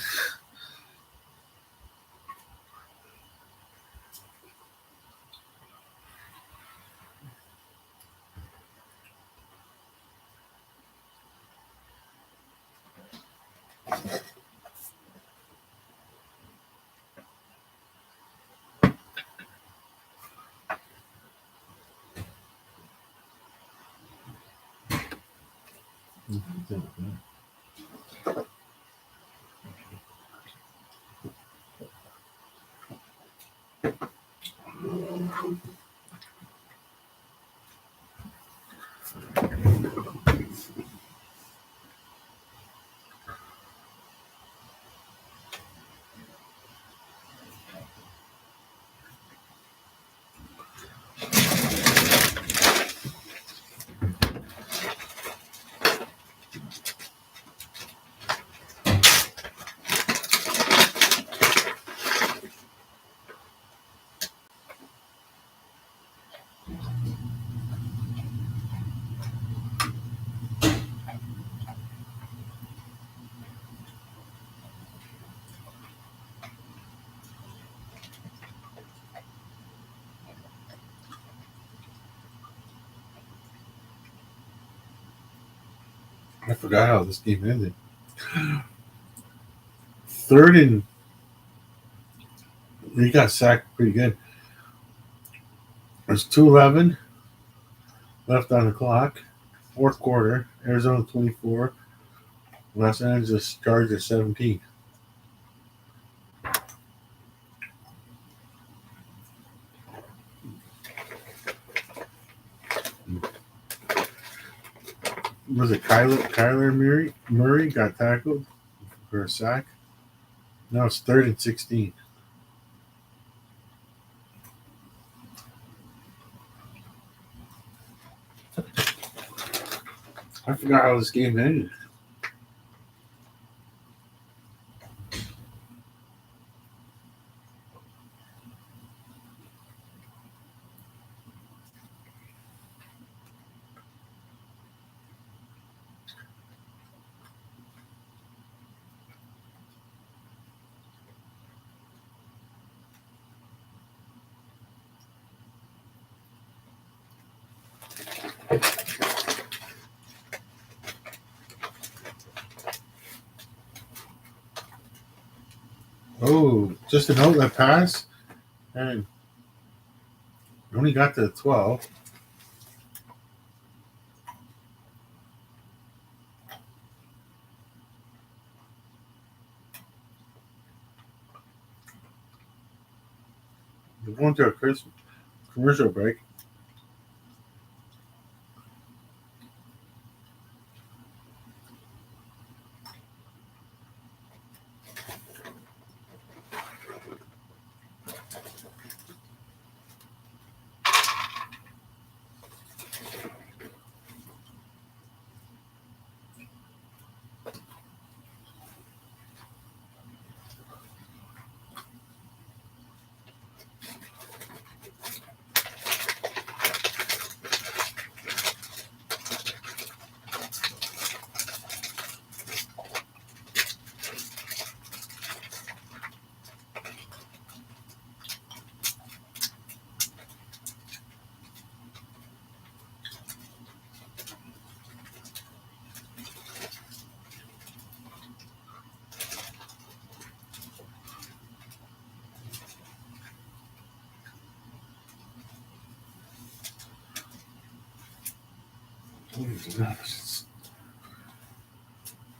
I forgot how this game ended. Third and he got sacked pretty good. There's 2:11 left on the clock. Fourth quarter. Arizona 24. Los Angeles Chargers 17. Was it Kyler Murray got tackled for a sack? No, it's third and 16. I forgot how this game ended. Oh, just an outlet pass, and only got to 12. We're going to a Christmas commercial break.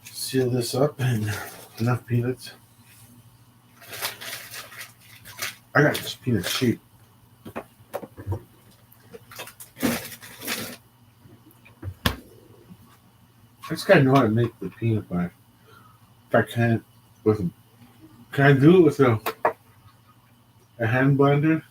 Seal this up and enough peanuts. I got this peanut cheap. I just gotta know how to make the peanut butter. If I can't with can I do it with a hand blender?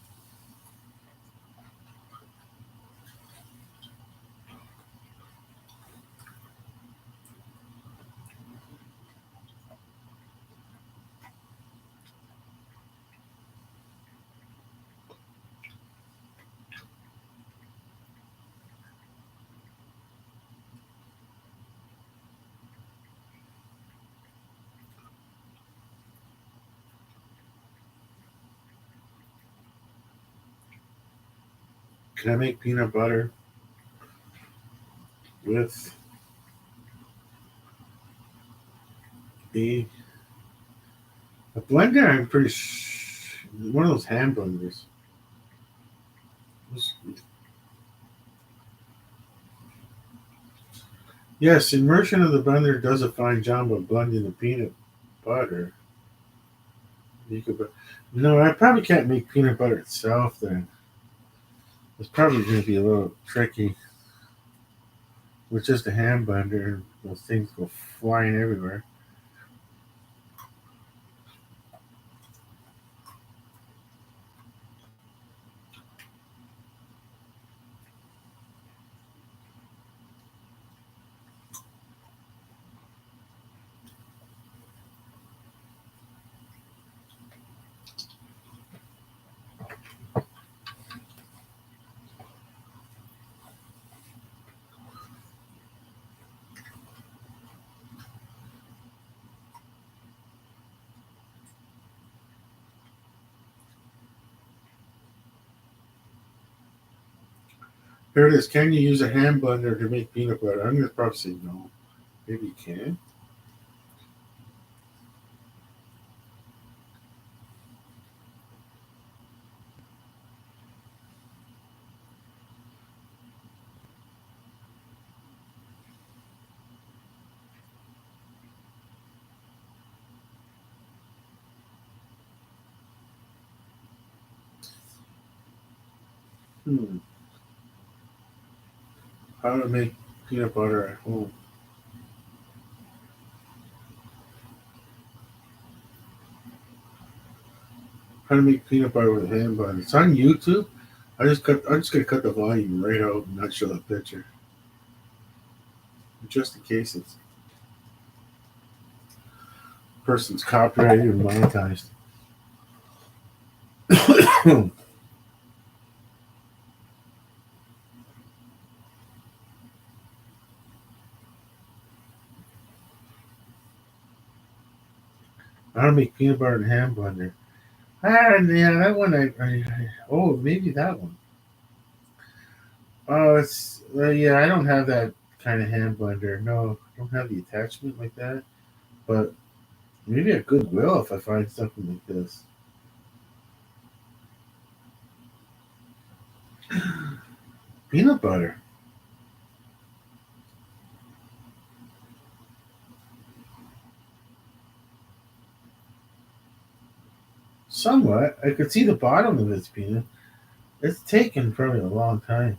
Can I make peanut butter with a a blender? I'm pretty one of those hand blenders. Yes, immersion of the blender does a fine job of blending the peanut butter. You could, no, I probably can't make peanut butter itself. Then it's probably going to be a little tricky with just a hand blender. Those things go flying everywhere. Here it is. Can you use a hand blender to make peanut butter? I'm going to probably say no. Maybe you can. Hmm. How to make peanut butter at home? How to make peanut butter with a hand blender? It's on YouTube. I'm just gonna cut the volume right out and not show the picture, just in case it's person's copyrighted or monetized. How to make peanut butter in a hand blender? Ah, yeah, that one. Oh, maybe that one. Oh, it's yeah. I don't have that kind of hand blender. No, I don't have the attachment like that. But maybe at Goodwill if I find something like this. Peanut butter. Somewhat. I could see the bottom of this peanut. It's taken probably a long time.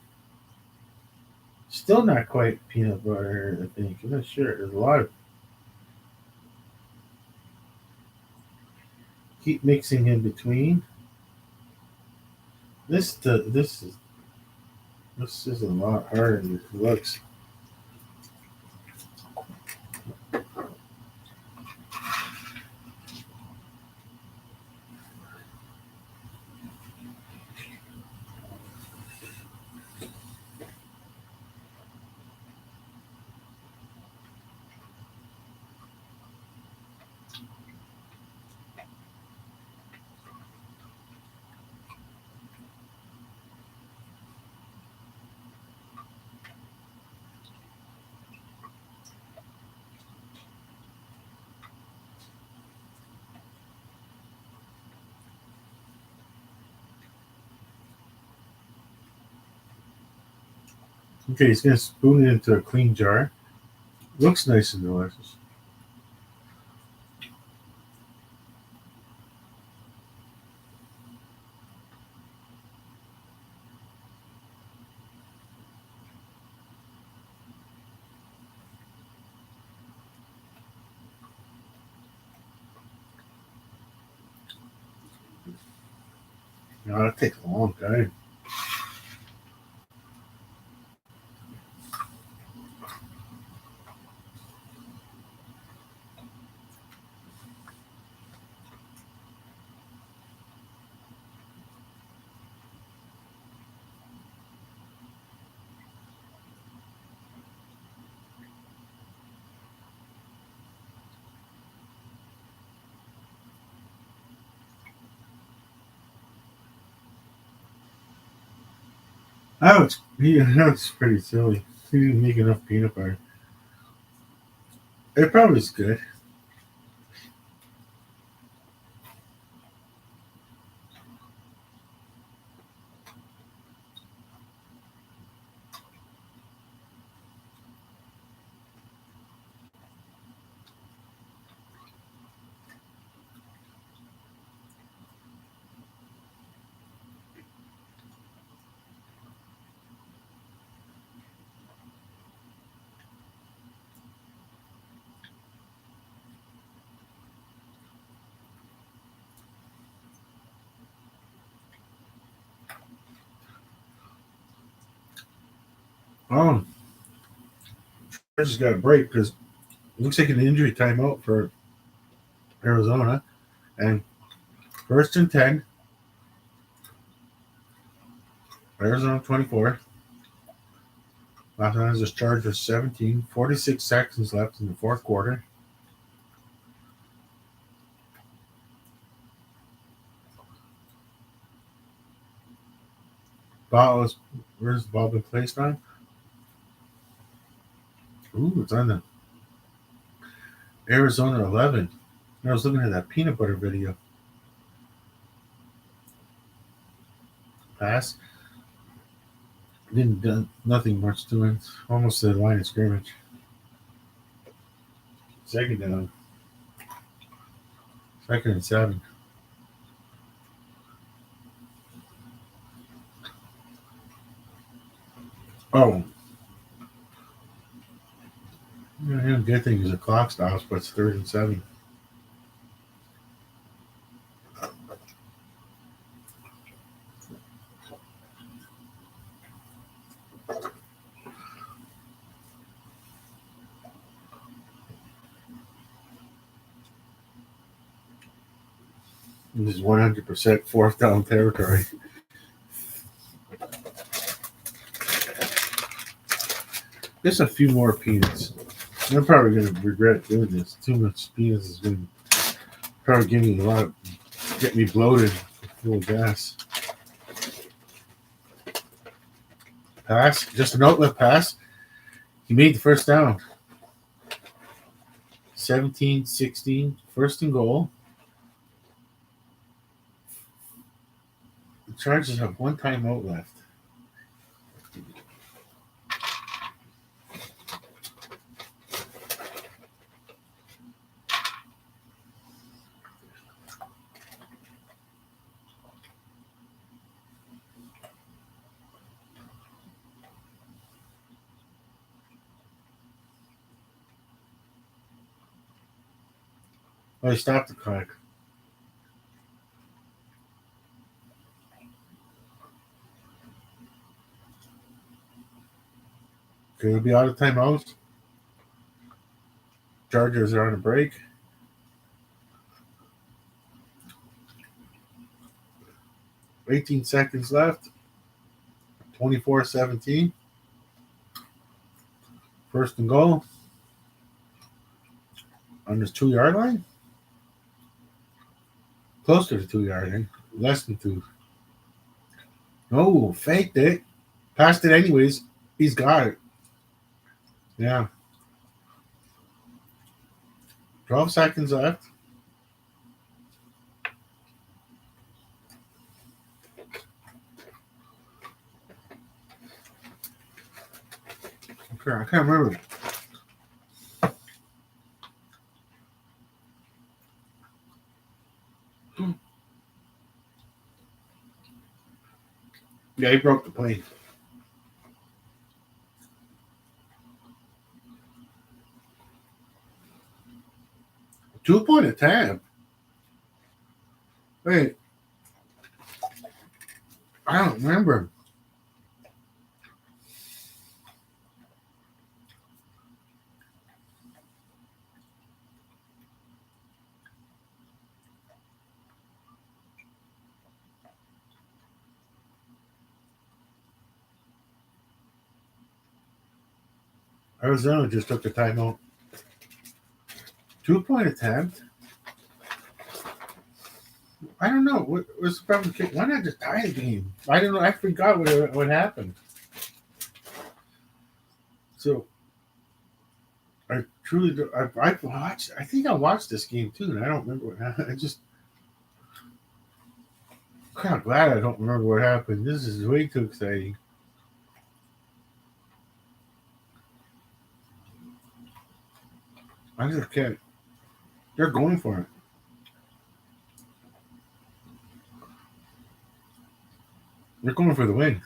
Still not quite peanut butter, I think. I'm not sure. There's a lot of keep mixing in between. This this is a lot harder than it looks. Okay, he's gonna spoon it into a clean jar. Looks nice and delicious. Now that takes a long time. That's pretty silly. He didn't make enough peanut butter. It probably is good. Oh, I just got a break because it looks like an injury timeout for Arizona. And first and 10, Arizona 24. Los Angeles Chargers 17. 46 seconds left in the fourth quarter. Where's the ball been placed on? Ooh, it's on the Arizona 11. I was looking at that peanut butter video. Pass. Didn't do nothing much to it. Almost to the line of scrimmage. Second down. Second and 7. Oh. Yeah, good thing is the clock stops, but it's third and 7. This is 100% fourth down territory. Just a few more peanuts. I'm probably going to regret doing this. Too much peanuts is going to probably give me a lot of, get me bloated, full of gas. Pass, just an outlet pass. He made the first down. 17-16, first and goal. The Chargers have one timeout left. Oh, he stopped the clock. Could it be out of timeouts? Chargers are on a break. 18 seconds left. 24-17. First and goal. On this 2 yard line? Close to the 2 yard line. Less than 2. No, faked it. Passed it anyways. He's got it. Yeah. 12 seconds left. I can't remember. Yeah, he broke the plane. 2 point attempt. Wait, I don't remember. Arizona just took the timeout. 2 point attempt. I don't know. What was the problem? Why not just tie the game? I don't know. I forgot what happened. So I truly do, I watched. I think I watched this game too, and I don't remember what happened. I just kind of glad I don't remember what happened. This is way too exciting. I just can't. They're going for it. They're going for the win.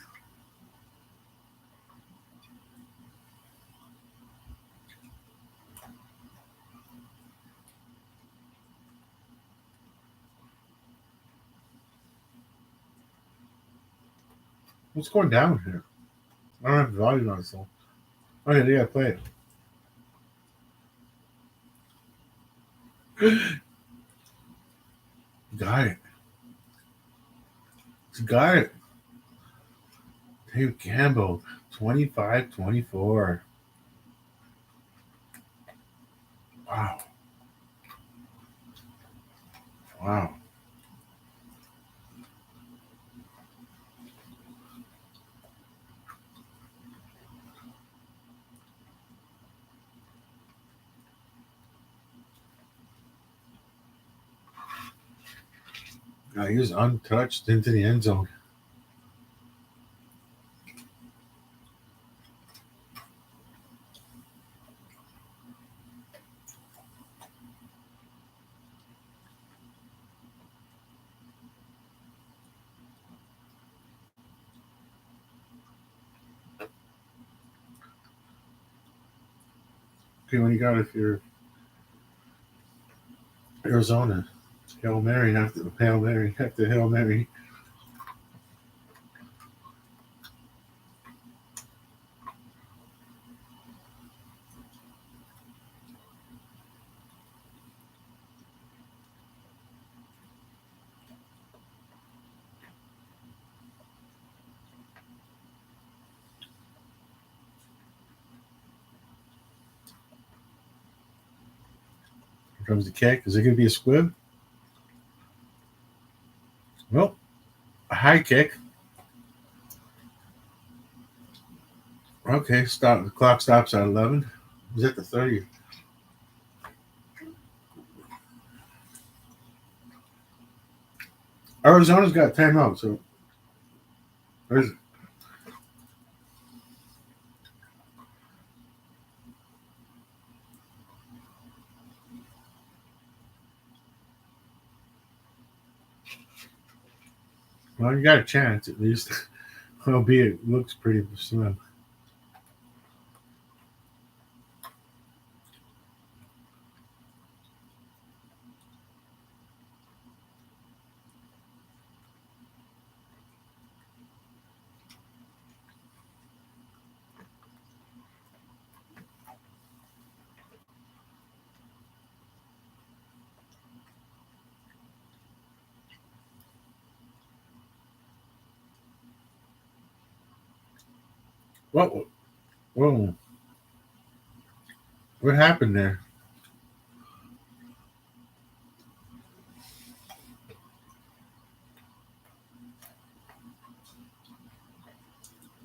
What's going down here? I don't have the volume on, so. Oh yeah, they gotta play it. Got it. Got it. Dave Campbell, 25-24. Wow. Wow. He was untouched into the end zone. Okay, when you got if you're Arizona, Hail Mary after Hail Mary after Hail Mary. Here comes the kick. Is it going to be a squib? Nope. A high kick. Okay, stop. The clock stops at 11. Is it the 30? Arizona's got timeout, so there's. Well, you got a chance at least, albeit it looks pretty slim. What? Whoa! What happened there?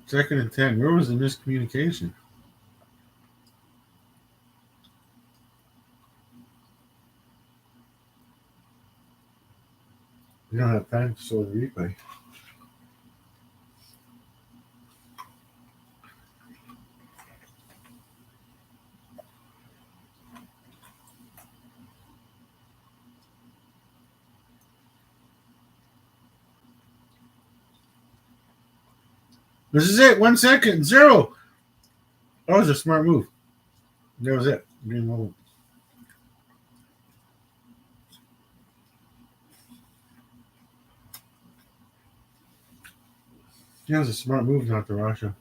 Second and 10. Where was the miscommunication? We don't have time to show the replay. This is it. 1 second. Zero. That was a smart move. That was it. Game over. That was a smart move not to Russia.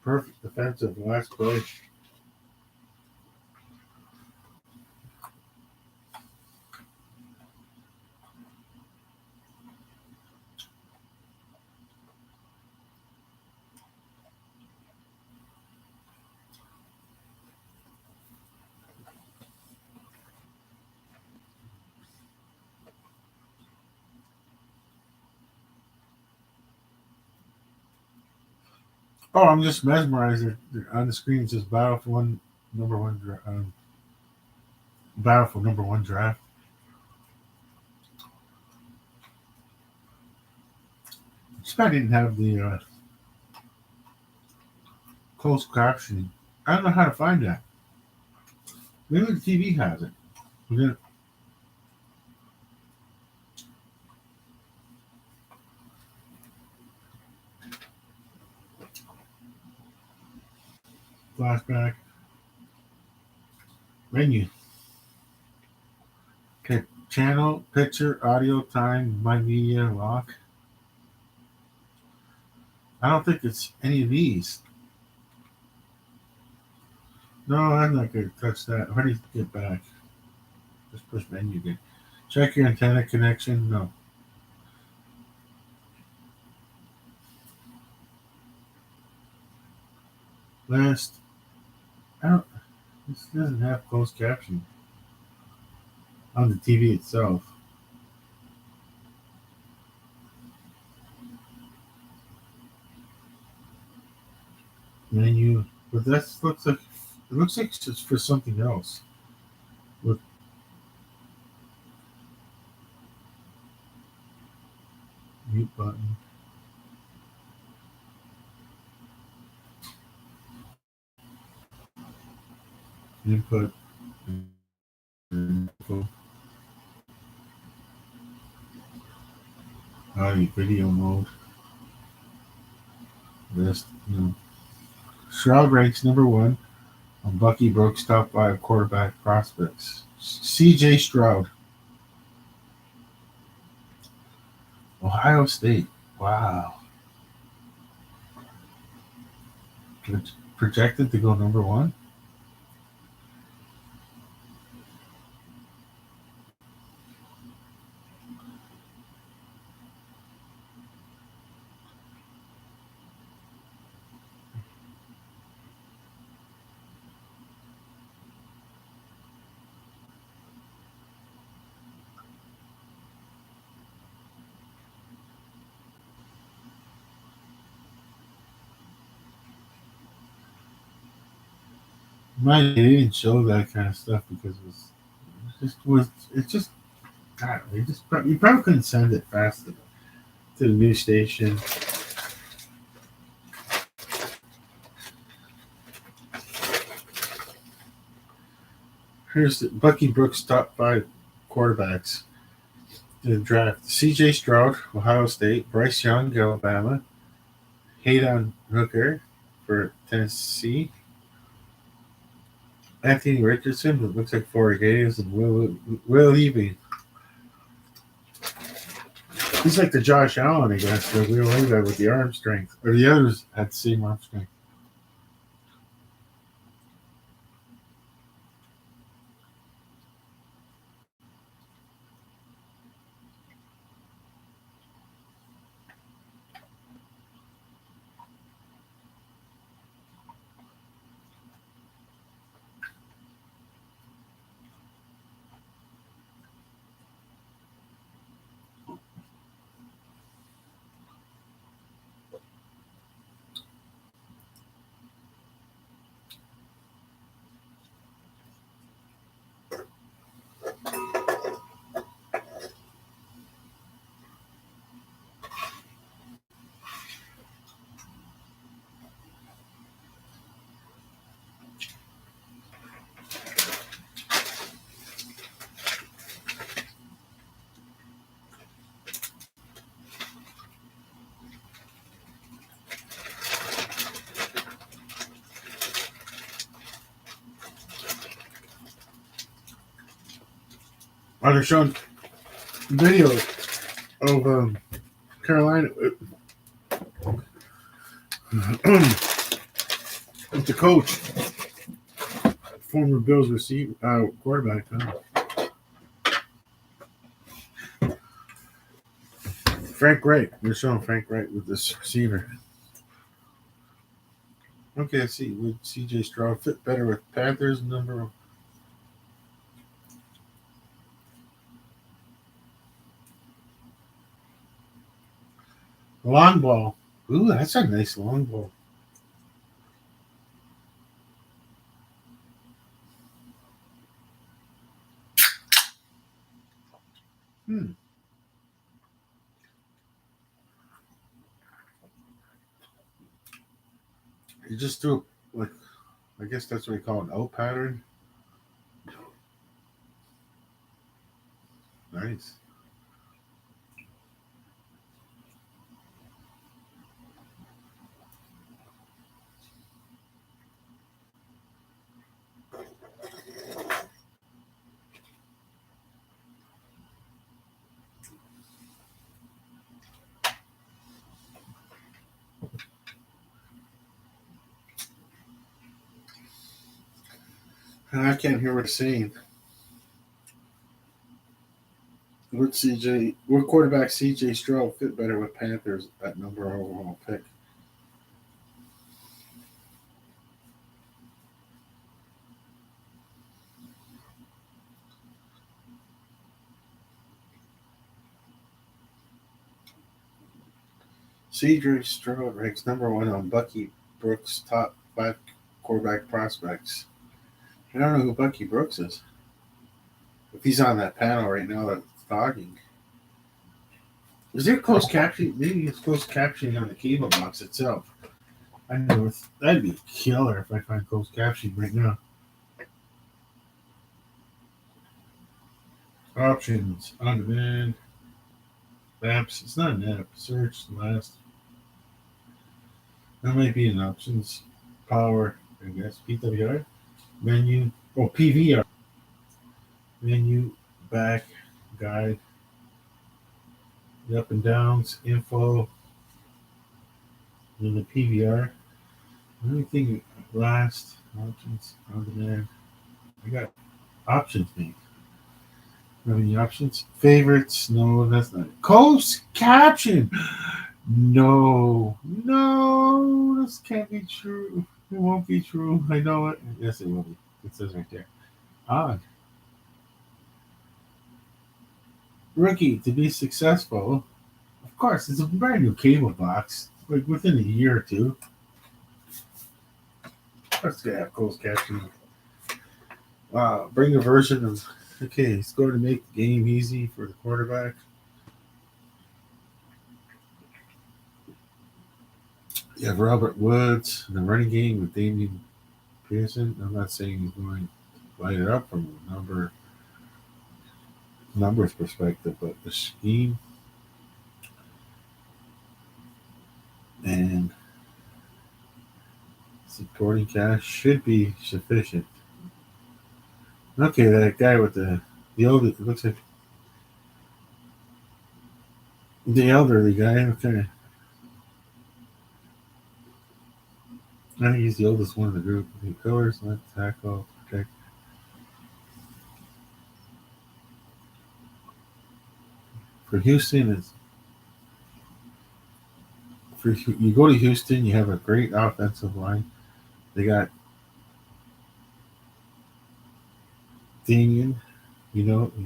Perfect defensive last play. Oh, I'm just mesmerized. On the screen it says Battlefield One, number one, Battlefield number one draft. This guy didn't have the closed captioning. I don't know how to find that. Maybe the TV has it. We didn't flashback menu. Okay, channel, picture, audio, time, my media, lock. I don't think it's any of these. No, I'm not going to touch that. How do you get back? Just push menu again. Check your antenna connection. No. Last. I don't. This doesn't have closed caption on the TV itself. Menu, but that looks like it's for something else. With mute button, input, info, audio, video mode. List. No. Shroud ranks number one on Bucky Brooks' top five quarterback prospects. C.J. Stroud, Ohio State. Wow. Projected to go number one. They didn't show that kind of stuff because it just I don't know, you probably couldn't send it fast enough to the news station. Here's Bucky Brooks' top five quarterbacks in the draft: C.J. Stroud, Ohio State; Bryce Young, Alabama; Hayden Hooker for Tennessee; Anthony Richardson, who looks like Florida Gators; and Will Levy. He's like the Josh Allen, I guess, the Will Levy with the arm strength, or the others had the same arm strength. they're showing video of Carolina with the coach, former Bills quarterback. Frank Wright. They're showing Frank Wright with this receiver. Okay, let's see. Would CJ Stroud fit better with Panthers number? Long ball. Ooh, that's a nice long ball. Hmm. You just do like, I guess that's what we call an O pattern. Nice. I can't hear what it's saying. Would quarterback CJ Stroud fit better with Panthers at number overall pick? CJ Stroud ranks number one on Bucky Brooks' top 5 quarterback prospects. I don't know who Bucky Brooks is. If he's on that panel right now that's talking. Is there closed captioning? Maybe it's closed captioning on the cable box itself. I know that'd be killer if I find closed captioning right now. Options on demand. Apps. It's not an app. Search last. That might be an options. Power. I guess PWR. Menu. Oh, PVR. Menu. Back. Guide. The up and downs. Info. And the PVR. Anything last. Options on demand. I got options, maybe. Any options? Favorites? No, that's not it. Closed caption. No, this can't be true. It won't be true. I know it. Yes, it will be. It says right there. Odd. Rookie to be successful. Of course, it's a brand new cable box. Like within a year or two. Of course, it's gonna have closed captioning. Bring a version of. Okay, it's going to make the game easy for the quarterback. You have Robert Woods in the running game with Damian Pearson. I'm not saying he's going to light it up from a numbers perspective, but the scheme and supporting cast should be sufficient. Okay, that guy with the older, it looks like the elderly guy. Okay, I think he's the oldest one in the group. The pillars, left tackle, protect. For Houston, you go to Houston, you have a great offensive line. They got Damian, you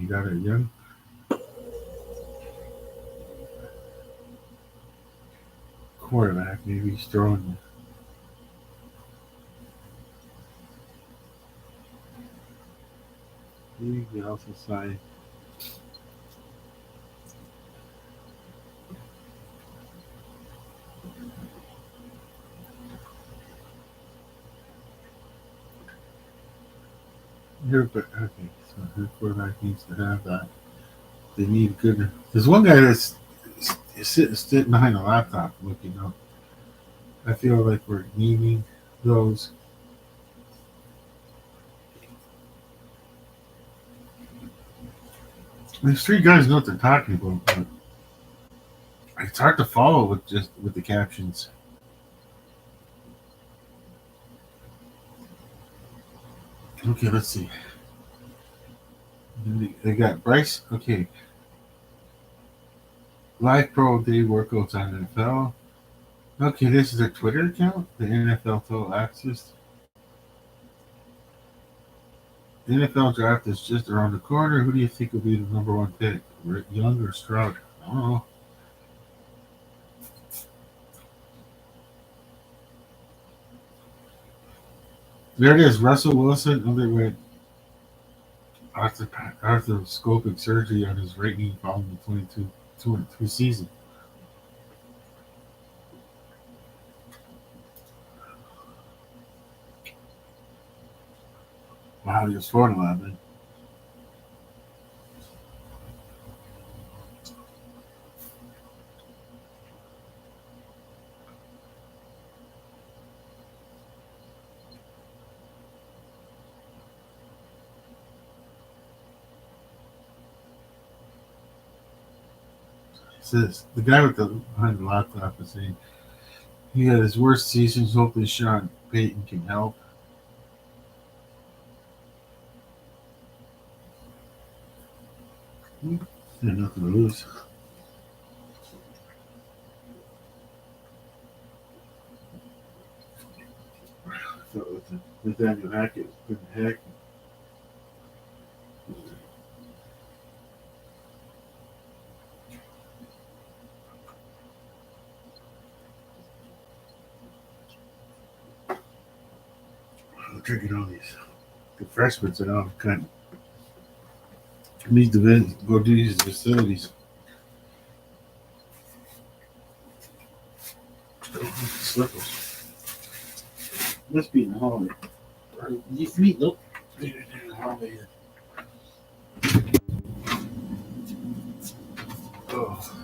got a young quarterback. Maybe he's throwing. Maybe you can also sign. Okay, so her quarterback needs to have that. They need good. There's one guy that's sitting behind a laptop looking up. I feel like we're needing those. These three guys know what they're talking about, but it's hard to follow with just with the captions. Okay, let's see. They got Bryce. Okay, live pro day workouts on NFL. Okay, this is their Twitter account. The NFL Total Access. The NFL draft is just around the corner. Who do you think will be the number one pick? Young or Stroud? I don't know. There it is. Russell Wilson underwent arthroscopic surgery on his right knee following the 22 season. Wow, he was 4-11. It says the guy with the behind the laptop is saying he had his worst seasons. Hopefully, Sean Payton can help. He had nothing to lose. I thought with Nathaniel Hackett couldn't hack. I'm drinking all these. The freshmen said, "Oh, kind of need to go do these facilities." Slippers. Must be in the hallway. These feet, nope. They're in the hallway. Oh.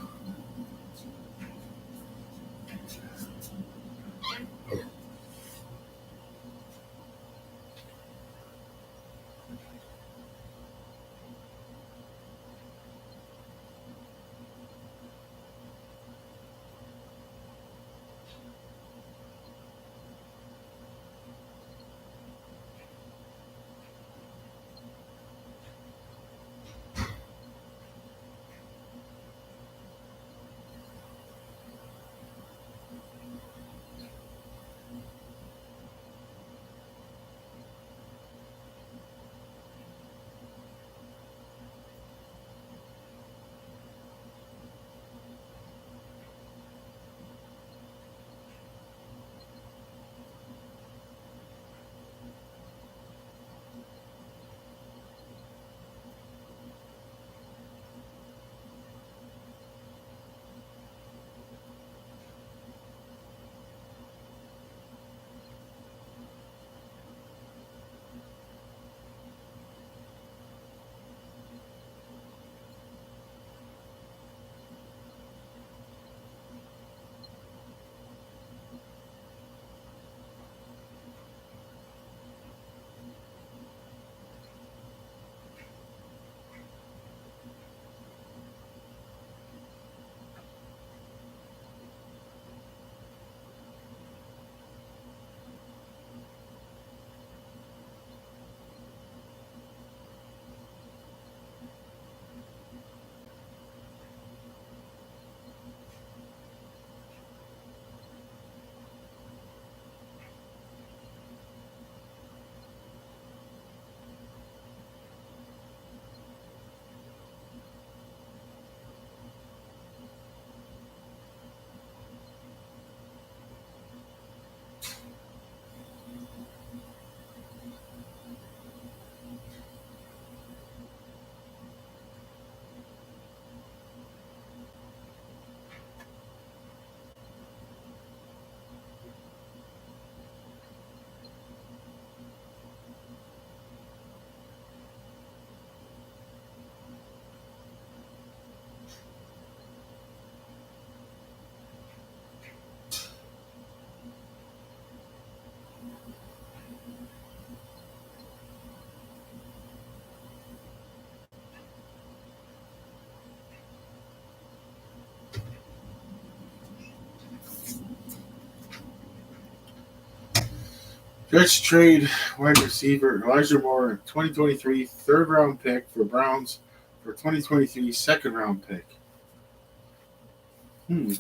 Jets trade wide receiver Elijah Moore, 2023 third round pick for Browns for 2023 second round pick.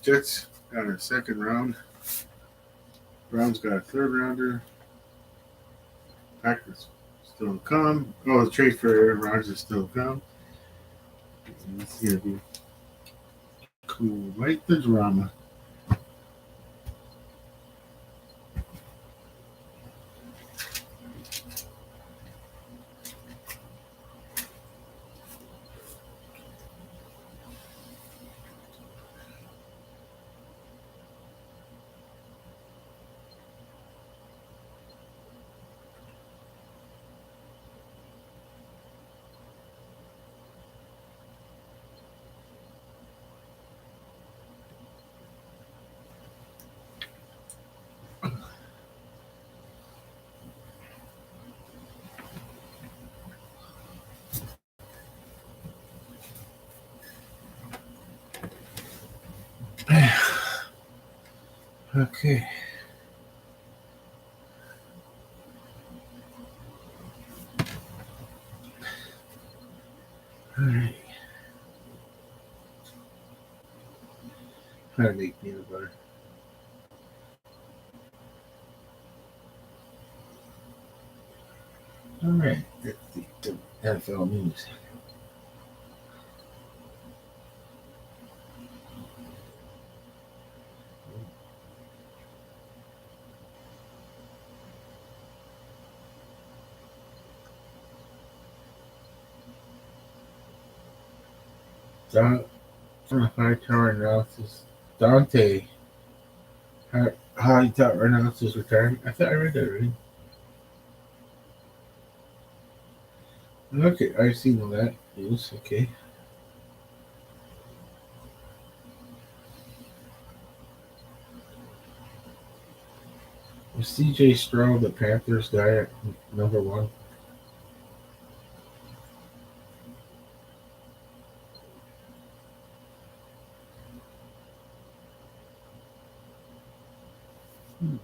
Jets got a second round. Browns got a third rounder. Packers still to come. Oh, the trade for Aaron Rodgers is still to come. It's gonna be cool. Like the drama. Okay. All right. How to make peanut butter. All right. That's the NFL news. Don, high tower analysis. Dante. High tower analysis retiring. I thought I read that already. Okay, I've seen all that news. Okay. Was CJ Stroud the Panthers guy at number one? Hmm.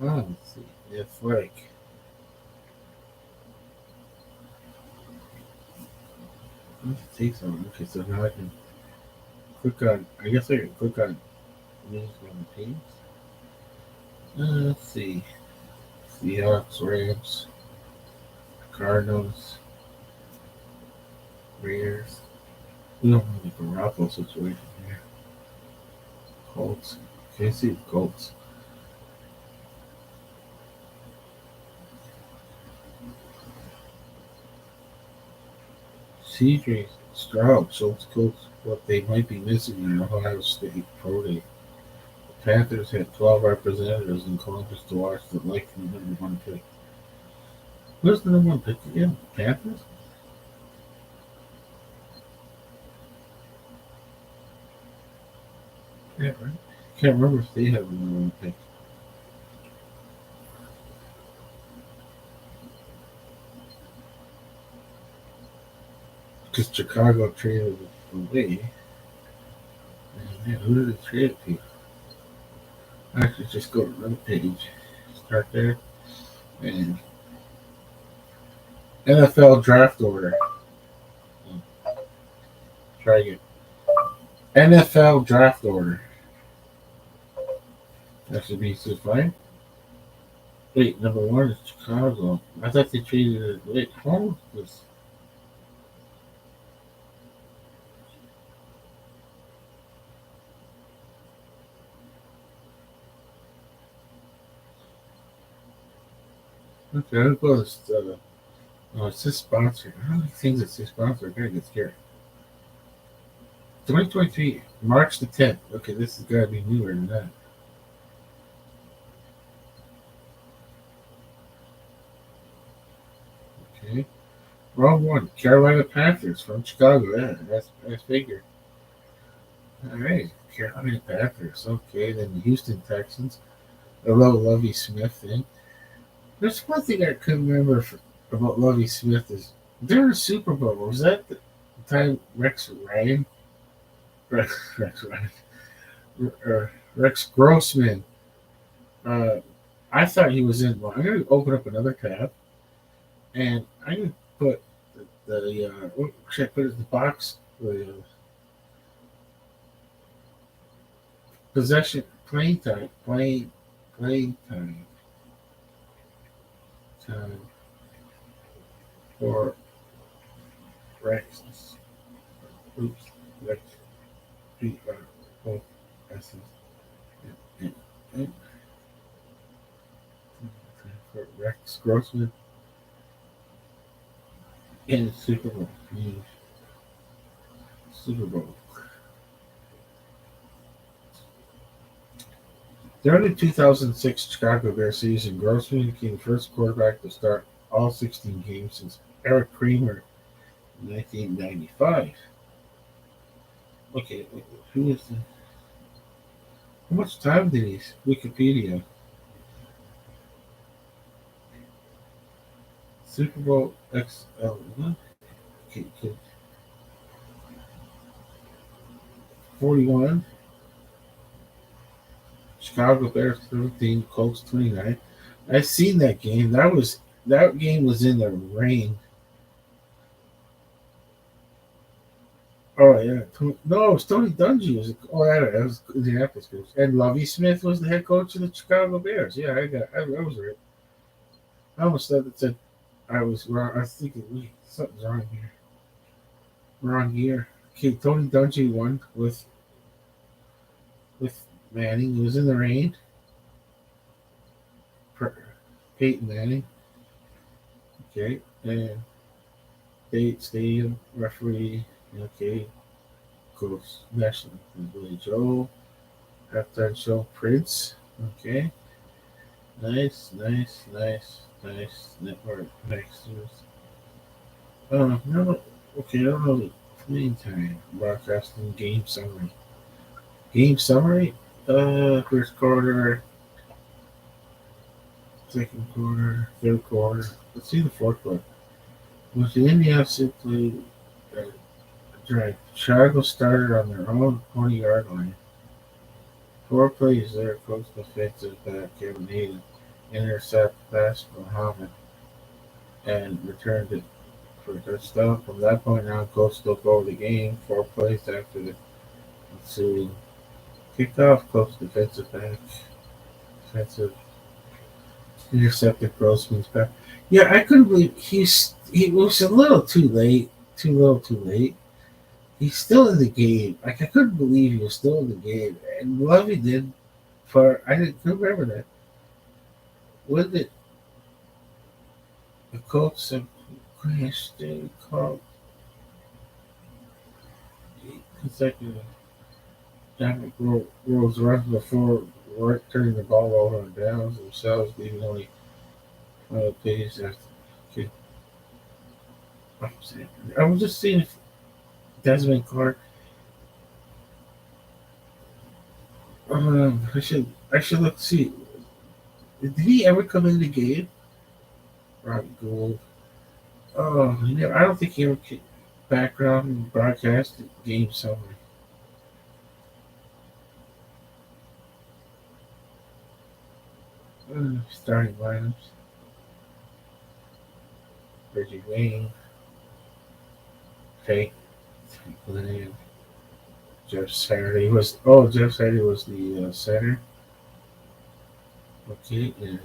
Oh, let's see. The Athletic. Let's take some. Okay, so now I can click on. I guess I can click on news on the teams. Let's see. Seahawks, Rams, Cardinals, Raiders. We don't have a Garoppolo situation here. Colts. Can't see the Colts. CJ Stroud shows Colts what they might be missing in Ohio State Pro Day. The Panthers had 12 representatives in Columbus to watch the likely number one pick. Where's the number one pick again? Panthers? Yeah, right. Can't remember if they have a number one pick. Because Chicago traded it away. And man, who did they trade it to? Actually, just go to the page. Start there. And NFL draft order. Try again. NFL draft order. That should be so fine. Wait, number one is Chicago. I thought they traded it. Wait, how was okay, I'll go with oh, it says sponsored. I don't like things that say sponsored. I gotta get scared. 2023, March the 10th. Okay, this has got to be newer than that. Okay. Wrong one. Carolina Panthers from Chicago. Yeah, that's figured. All right. Carolina Panthers. Okay, then the Houston Texans. The little Lovey Smith thing. There's one thing I couldn't remember about Lovey Smith is during the Super Bowl. Was that the time Rex Ryan, Rex Grossman? Uh, I thought he was in. Well, I'm gonna open up another tab, and I'm gonna put what should I put it in the box? The possession, playing time for Rex. Oops, Rex. Oh, S's. And, and, for Rex Grossman in the Super Bowl. Super Bowl. During the 2006 Chicago Bears season, Grossman became the first quarterback to start all 16 games since Eric Kramer in 1995. Okay, who is the? How much time did he? Wikipedia. Super Bowl XL. Okay, 41. Chicago Bears 13. Colts 29. I seen that game. That game was in the rain. Oh yeah, no, it was Tony Dungy. Oh yeah, that was Indianapolis coach, and Lovie Smith was the head coach of the Chicago Bears. Yeah, I was right. I almost thought it said I was wrong. I was thinking, wait, something's wrong here. Wrong year. Okay, Tony Dungy won with Manning. He was in the rain. Peyton Manning. Okay, and State Stadium referee. Okay, coach National Billy Joel. Halftime show Prince. Okay, nice. Network next year's. No, okay, I don't know the meantime. Broadcasting game summary. Game summary. First quarter, second quarter, third quarter. Let's see the fourth quarter. Was the Indians simply drive? Chicago started on their own 20-yard line. Four plays there, coach defensive back Kevin Hayden intercept pass from Muhammad and returned it for a touchdown. From that point on, coach took over the game. Four plays after the ensuing kickoff, coach defensive intercepted Grossman's back. Yeah, I couldn't believe he was a little too late. Too late. He's still in the game. Like I couldn't believe he was still in the game. And Lovey did for I didn't remember that. When did the Colts have crashed they called consecutive down rules runs before turning the ball over and downs themselves, leaving only 12 days after. Okay. I was just seeing if Desmond Clark. I should look see. Did he ever come in the game? Robbie Gould. Oh, I don't think he ever came background broadcast game summary. Starting lineups. Reggie Wayne. Fake. Glenn. Jeff Saturday was the center. Okay, and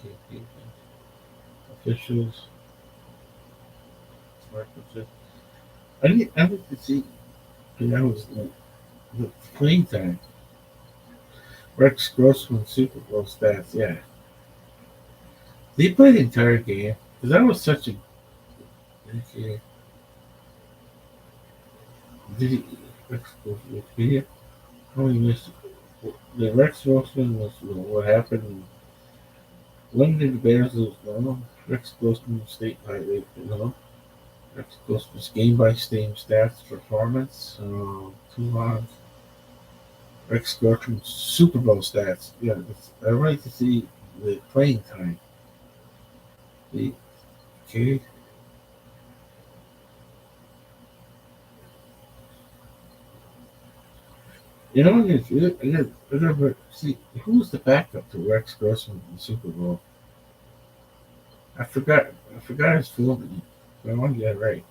okay, officials. I didn't see that was the playing time. Rex Grossman Super Bowl stats. Yeah, they played the entire game because that was such a. Okay, did he Rex Grossman Wikipedia? How many missed? The Rex Grossman was what happened. When did the Bears lose? No, Rex Grossman state highway. No, Rex Grossman's game by game stats performance. Too long. Rex Grossman's Super Bowl stats. Yeah, I would like to see the playing time. The, okay. You know, see who's the backup to Rex Grossman in the Super Bowl. I forgot. I forgot his full name. I want to get it right.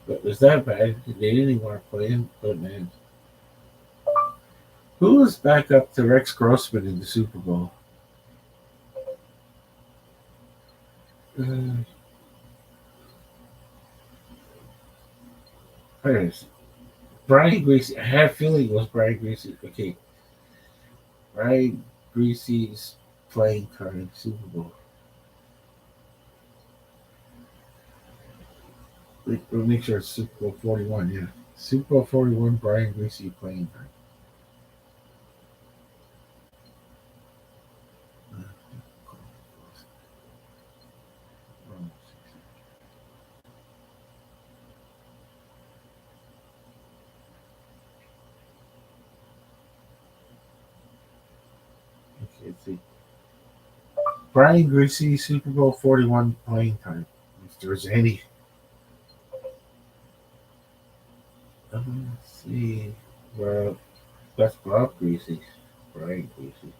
But was that bad? They didn't even want to play him. But man, who was backup to Rex Grossman in the Super Bowl? Uh, where is it? Brian Greasy. I had a feeling it was Brian Greasy. Okay, Brian Greasy's playing card in the Super Bowl. We'll make sure it's Super Bowl 41. Yeah, Super Bowl 41. Brian Greasy playing card. Uh, Okay, let's see. Brian Greasy, Super Bowl 41 playing time. If there's any. Let's see. Well, that's Bob Greasy. Brian Greasy.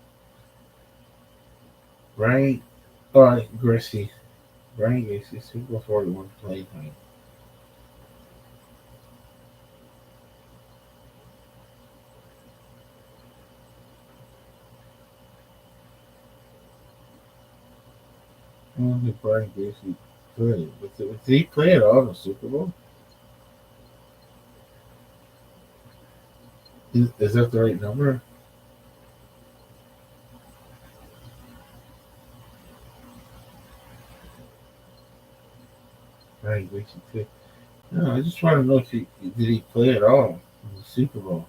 Brian Greasy. Brian Greasy, Super Bowl 41 playing time. When did Brian Greasy play? Did he play at all in the Super Bowl? Is that the right number? Brian Greasy too. No, I just want to know if he did he play at all in the Super Bowl.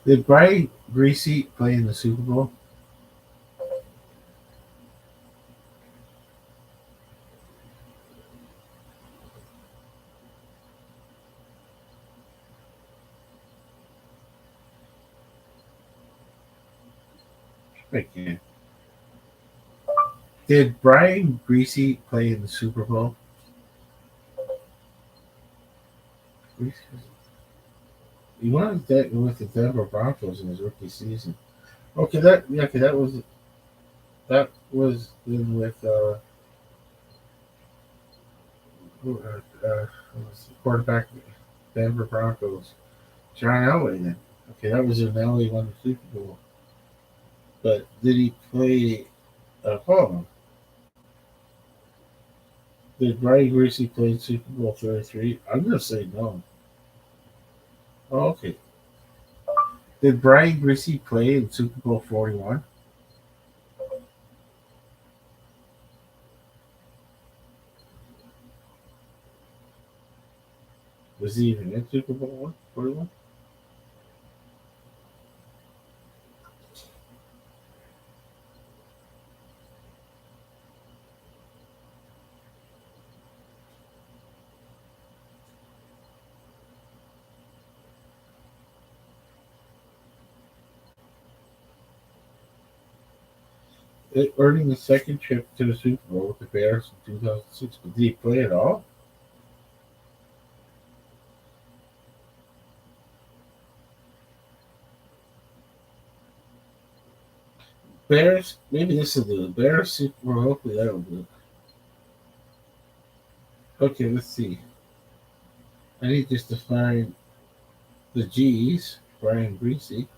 Did Brian Greasy play in the Super Bowl? I can't. Did Brian Greasy play in the Super Bowl? He won that with the Denver Broncos in his rookie season. Okay, that was in with who was the quarterback Denver Broncos, John Elway. Then okay, that was when Elway won the Super Bowl. But did he play? Hold on. Did Brian Greasy play Super Bowl 33? I'm gonna say no. Oh, okay. Did Brian Greasy play in Super Bowl 41? Was he even in Super Bowl 41? Earning the second trip to the Super Bowl with the Bears in 2006. But did he play at all? Bears? Maybe this will do it. Bears Super Bowl. Hopefully that'll do it. Okay, let's see. I need just to find the G's. Brian Greasy.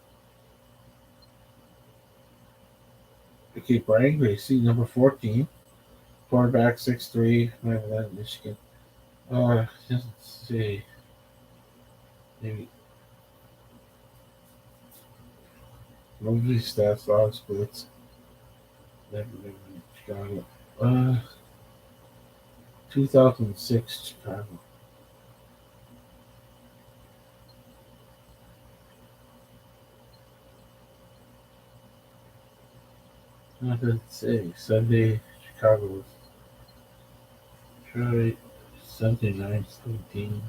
Okay, Brian Greasy, number 14. Quarterback, 6'3", 9'11", Michigan. Let's see. Maybe movie stats, log splits. Never lived in Chicago. 2006 Chicago. Let's say Sunday Chicago. Detroit, Sunday night, 17.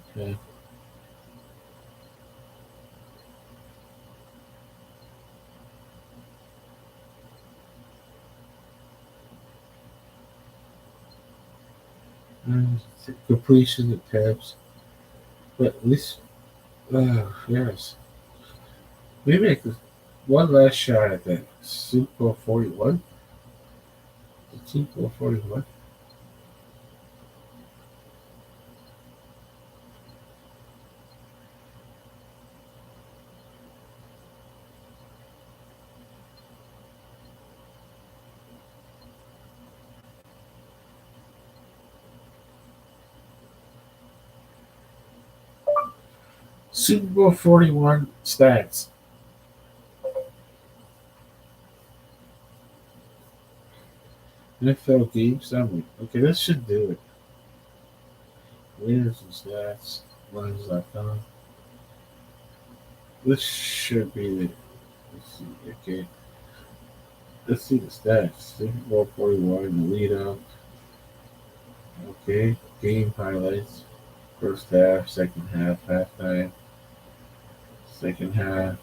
Completion attempts. But at least, yes. We make one last shot at that Super Bowl 41. The Super Bowl 41. Super Bowl 41 stats. NFL game summary. Okay, this should do it. Winners and stats. Runs.com. This should be the. Let's see. Okay. Let's see the stats. Super Bowl 41, the lead up. Okay. Game highlights. First half, second half, halftime, second half,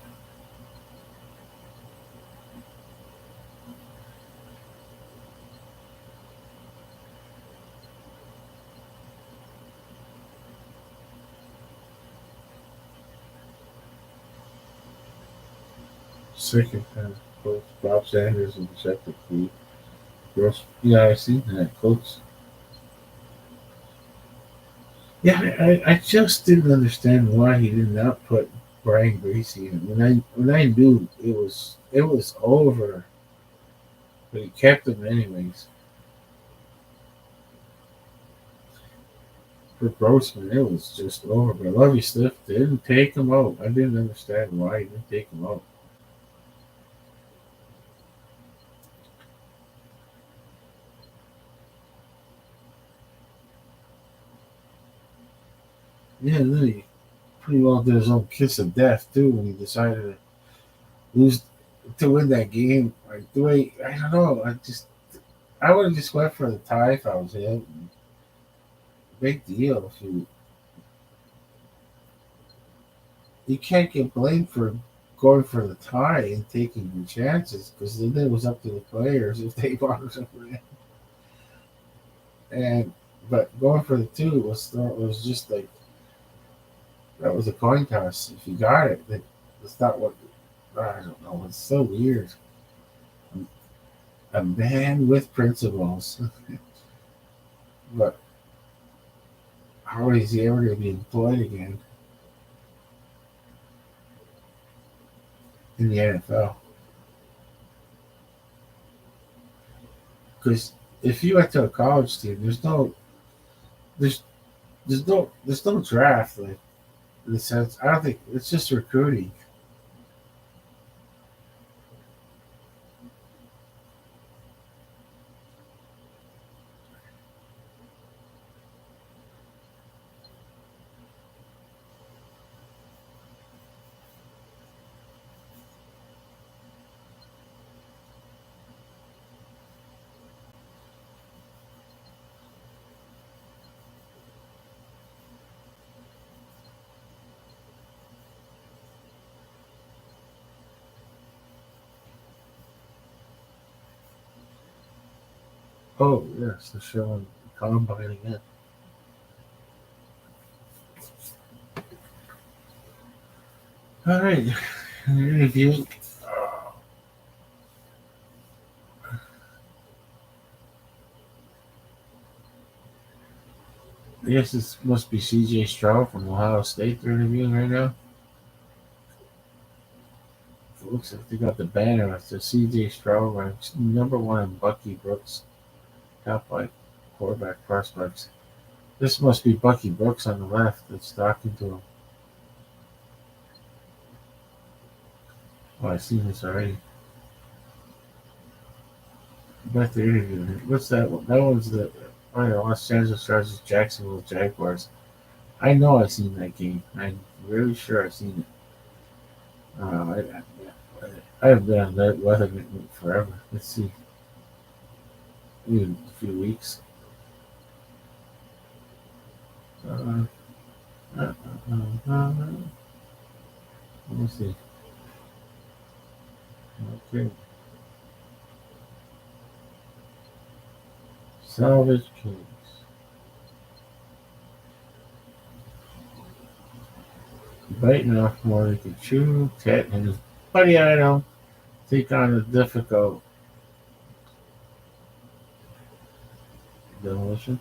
second half. Coach Bob Sanders and Shepard Creek. Gross. Yeah, I seen that, Coach. Yeah, I just didn't understand why he did not put Brian Gracie in. When I knew it was over, but he kept him anyways. For Grossman, it was just over. But Lovey Smith didn't take him out. I didn't understand why he didn't take him out. Yeah, and then he pretty well did his own kiss of death too when he decided to lose to win that game. Like the way I don't know, I would have just went for the tie if I was him. Big deal if you can't get blamed for going for the tie and taking your chances because then it was up to the players if they wanted to win. And but going for the two was just like that was a coin toss. If you got it, that's not what I don't know. It's so weird. A man with principles, but how is he ever going to be employed again in the NFL? Because if you went to a college team, there's there's no draft like in the sense. I don't think it's just recruiting. Oh yes, the show on combine again. All right, review. I guess this must be C.J. Stroud from Ohio State they're interviewing right now. It looks like they got the banner with the C.J. Stroud ranks number one in Bucky Brooks top five quarterback prospects. This must be Bucky Brooks on the left that's talking to him. Oh, I've seen this already. But they're interviewing him. What's that one? That one's the Los Angeles Chargers, Jacksonville Jaguars. I know I've seen that game. I'm really sure I've seen it. I haven't been on that weather forever. Let's see. Even a few weeks. Uh, uh, uh, let me see. Okay. Salvage case. Biting off more than you can chew. Cat and his buddy item take on the difficult demolition.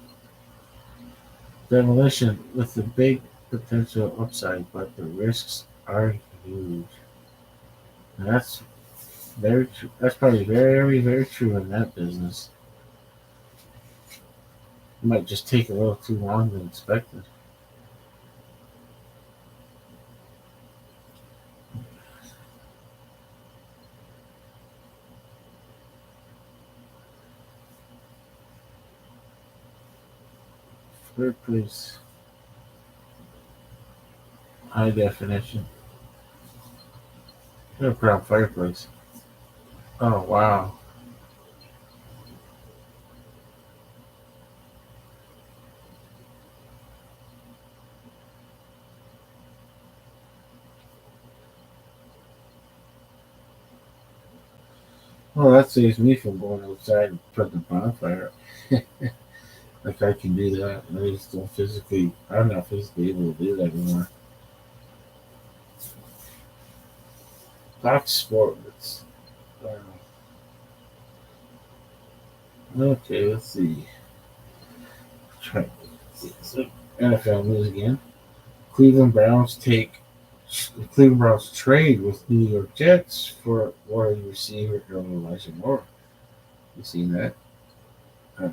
Demolition with the big potential upside, but the risks are huge. And that's very true. That's probably very, very true in that business. It might just take a little too long than expected. Fireplace, high definition. No problem, fireplace. Oh wow. Well, that saves me from going outside and putting the bonfire. Like I can do that. I just don't physically. I'm not physically able to do that anymore. Box sports. Okay, let's see. Try. So, NFL news again. Cleveland Browns take the Cleveland Browns trade with New York Jets for wide receiver Elijah Moore. You seen that? Uh,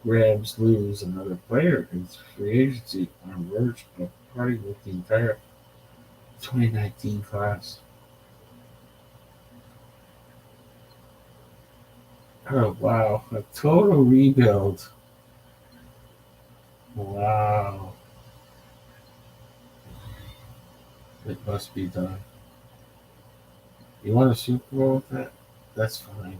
Rams lose another player in free agency on verge of parting with the entire 2019 class. Oh wow, a total rebuild. Wow, it must be done. You want a Super Bowl with that? That's fine.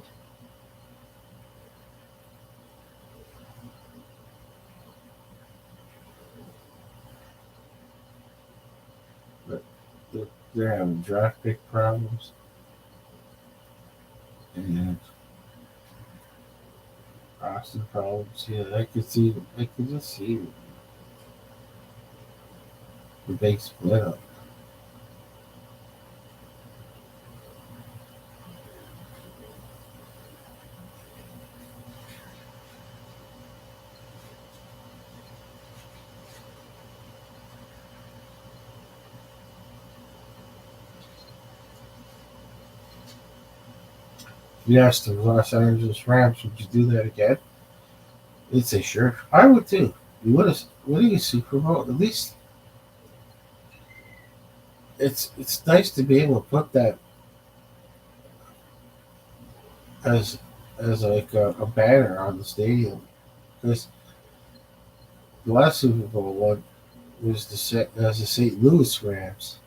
But they're having draft pick problems and Austin problems. Yeah, I could see. I could just see the big split up. Yes, the Los Angeles Rams. Would you do that again? They'd say sure. I would too. You want to winning a Super Bowl? At least it's nice to be able to put that as like a banner on the stadium because the last Super Bowl one was the St. Louis Rams.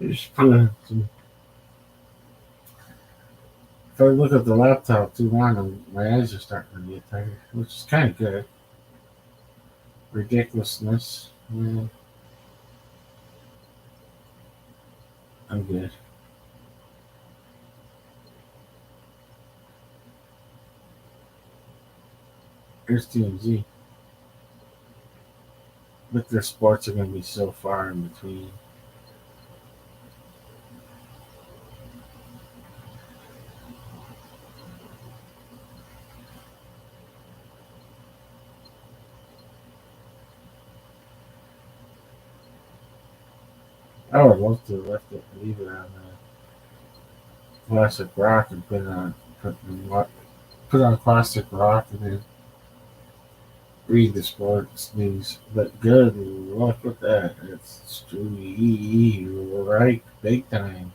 Just put some, if I look at the laptop too long, my eyes are starting to get tired, which is kind of good. Ridiculousness. Yeah, I'm good. Here's TMZ, but their sports are going to be so far in between. I would love to leave it on classic rock and put on classic rock and then read the sports news. But good luck with that. It's right big time.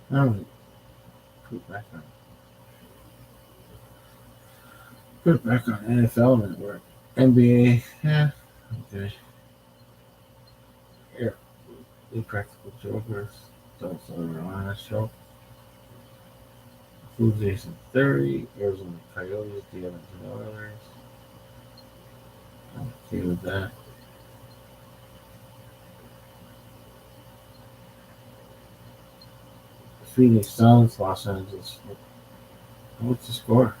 All right, put it back on. Put it back on NFL Network. NBA, yeah, okay. Here, Impractical Jokers. South Carolina show. Blue Jays in 30. Arizona Coyotes, the Edmonton Oilers. I'm okay with that. Phoenix Suns, Los Angeles. What's the score?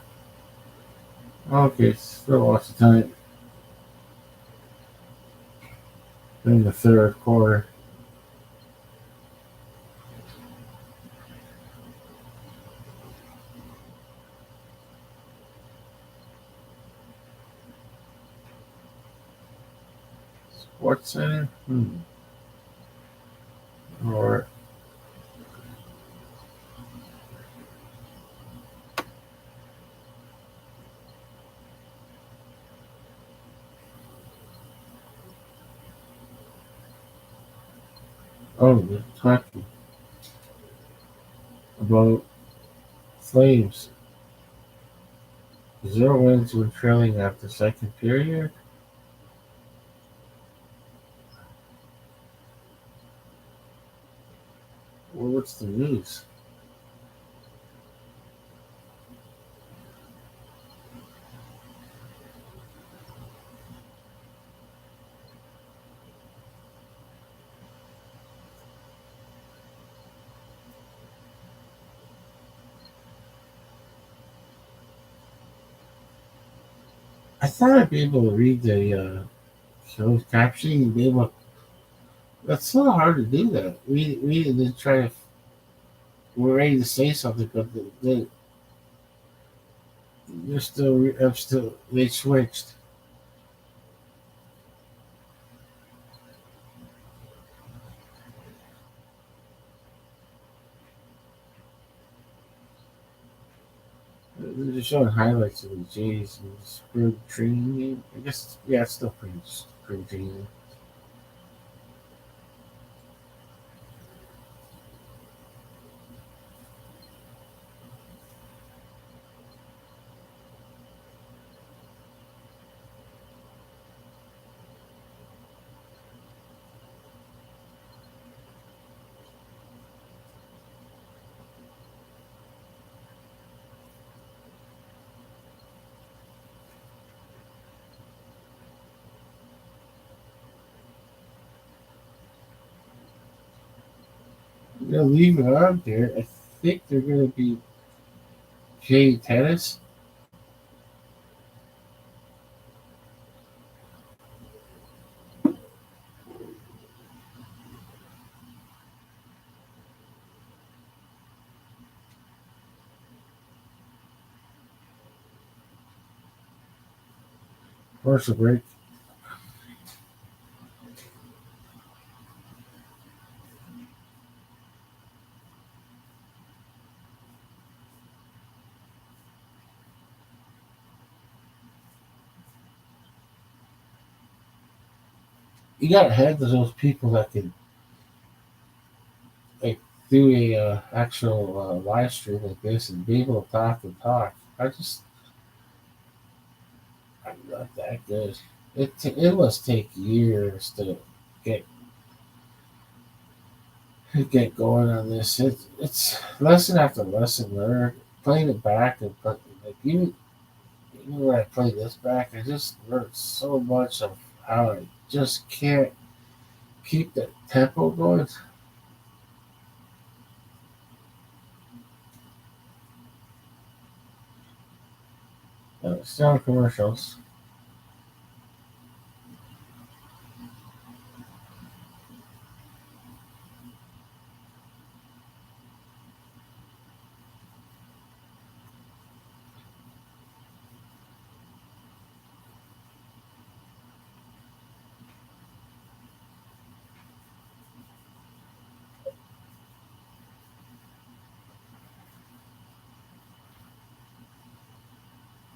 Okay, still lots of time in the third quarter. Sports Center? Or, oh, they're talking about Flames. Zero wins when trailing after second period. Well, what's the news? I thought I'd be able to read the closed captioning and be able. That's so hard to do that. We did try to. We're ready to say something, but they're still. I'm still. They switched. They're just showing highlights of the Jays and spring training. I guess yeah, it's still pretty spring training. They'll leave it on there. I think they're going to be Jay tennis. Commercial break. You got to have those people that can like do a actual live stream like this and be able to talk and talk. I'm not that good. It must take years to get get going on this. It's lesson after lesson learned. Playing it back and like even when I play this back, I just learned so much of how I just can't keep the tempo going. Still commercials.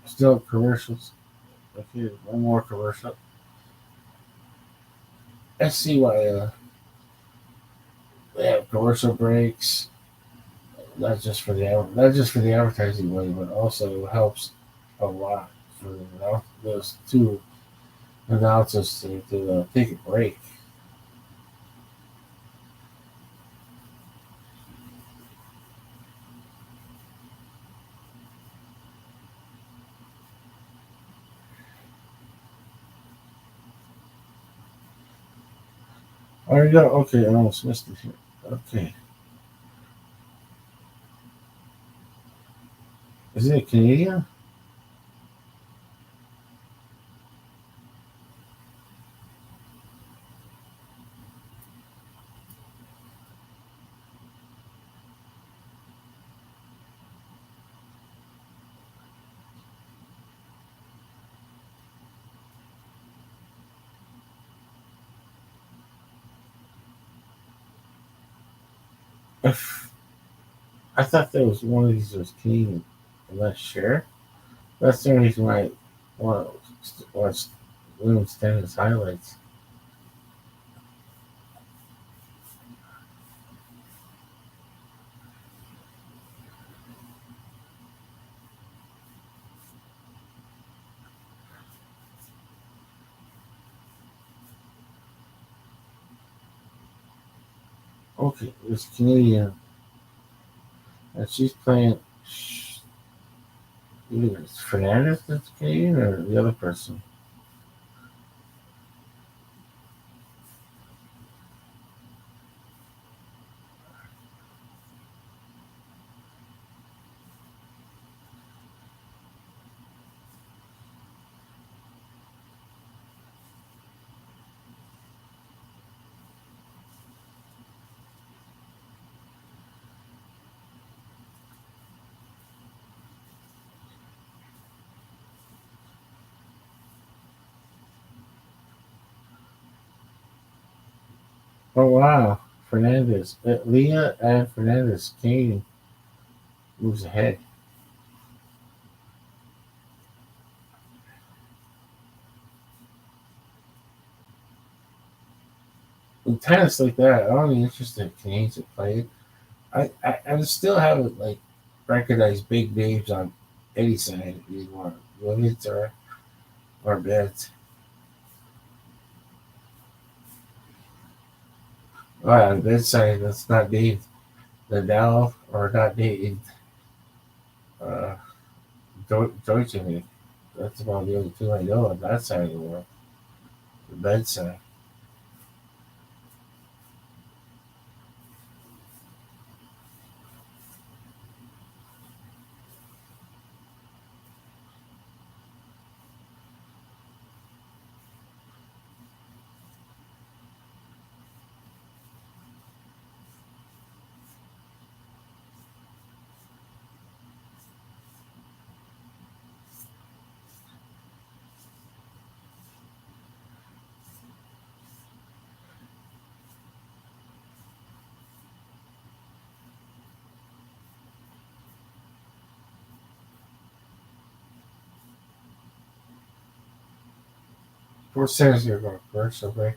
Still commercials. Okay, one more commercial. I see why they have commercial breaks, not just for the advertising money, but also helps a lot for those two announcers to take a break. Oh, yeah, okay, I almost missed it here. Okay, is it Canadian? If I thought there was one of these was Canadian, I'm not sure. That's the only reason why I want to watch women's tennis highlights. Okay, it's Canadian, and she's playing. Either it's Fernandez that's Canadian or the other person. Oh wow, Fernandez, Leah and Fernandez Canadian moves ahead. In tennis like that, I'm only interested in Canadians that play it. I still haven't like recognized big names on any side anymore, women's or men's. On the men's side, that's not named Nadal or not named uh, Deutsche. That's about the only two I know on that side of the world, the men's side. Four seconds here, going commercial break.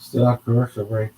Still on commercial break.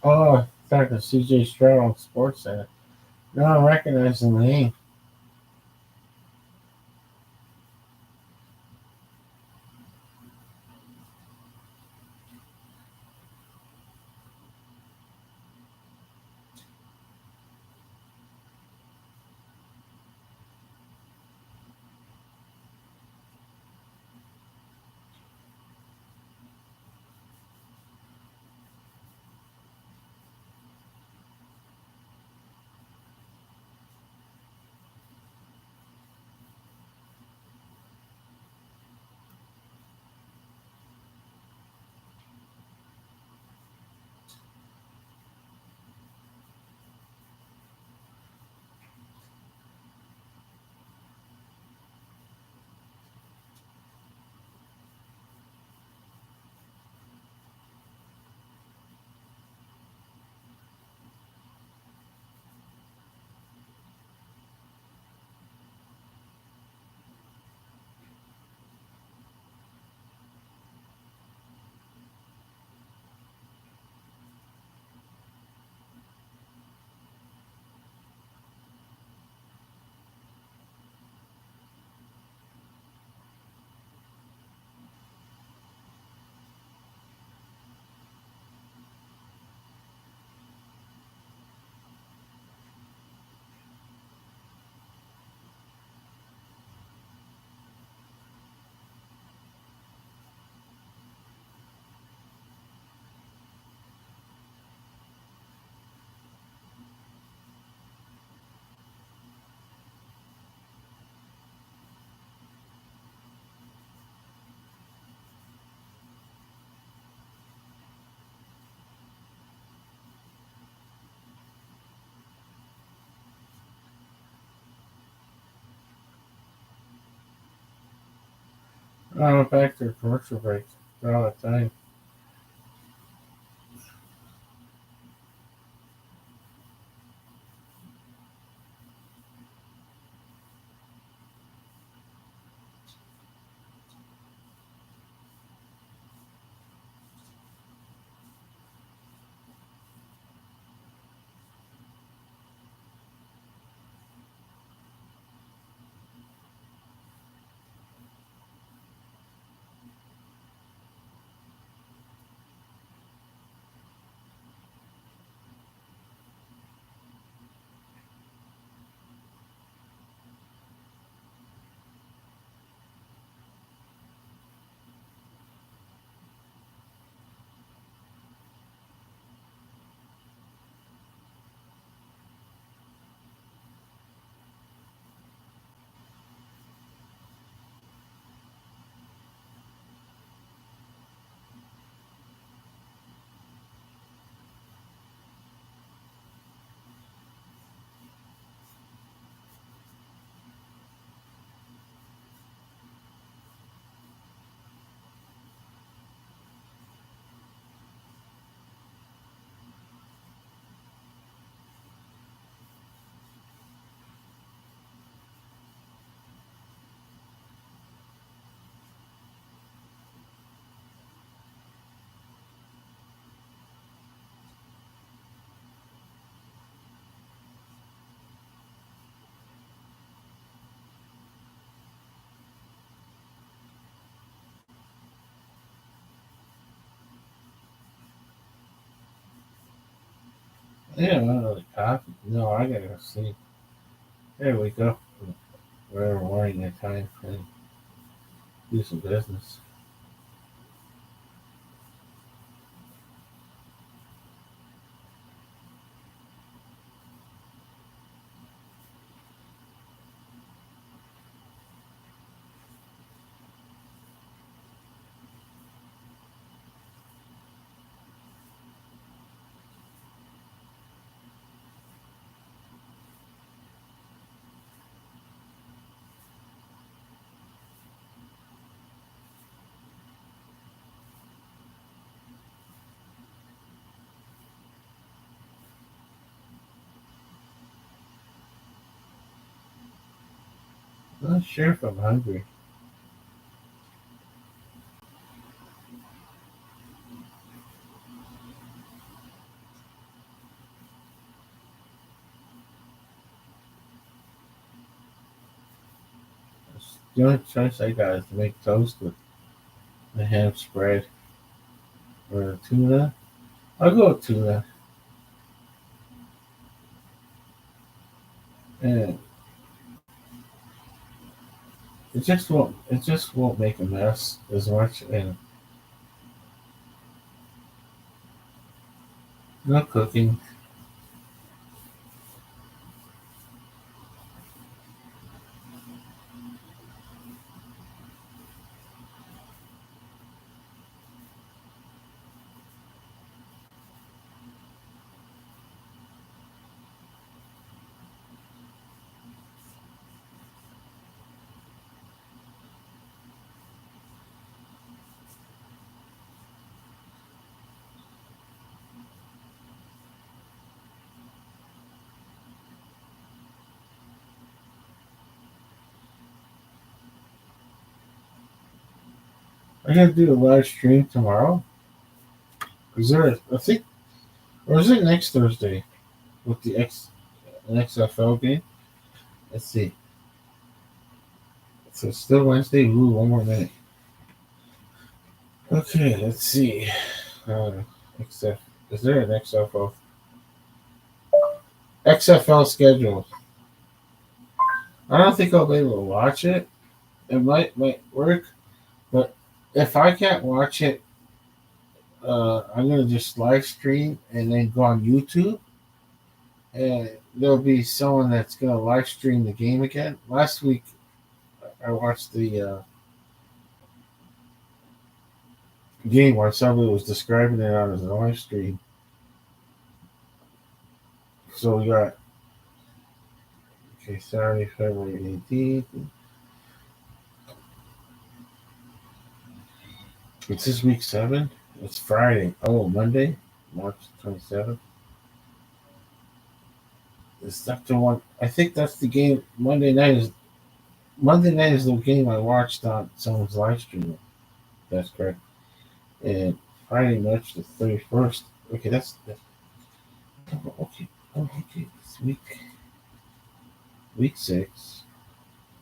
Oh, I thought it was CJ Stroud on Sports Center. Now I'm recognizing the name. I went back to commercial break all the time. Yeah, well, coffee. No, I gotta go sleep. There we go. Whatever morning that time and do some business. I'm not sure if I'm hungry. The only choice I got is to make toast with the ham spread or tuna. I'll go with tuna. And it just won't make a mess as much and no cooking. I gotta do a live stream tomorrow. Is there I think or is it next Thursday with the XFL game? Let's see. So it's still Wednesday. Ooh, one more minute. Okay, let's see. Uh, XF, is there an XFL schedule? I don't think I'll be able to watch it. It might work, but if I can't watch it, I'm gonna just live stream and then go on YouTube, and there'll be someone that's gonna live stream the game again. Last week, I watched the game where somebody was describing it on his live stream. So we got okay, Saturday, February 18th. It's this week 7. It's Friday. Oh, Monday, March 27th. It's Doctor One. I think that's the game. Monday night is the game I watched on someone's live stream. That's correct. And Friday, March the 31st. Okay, that's okay. Oh, okay. It's week 6.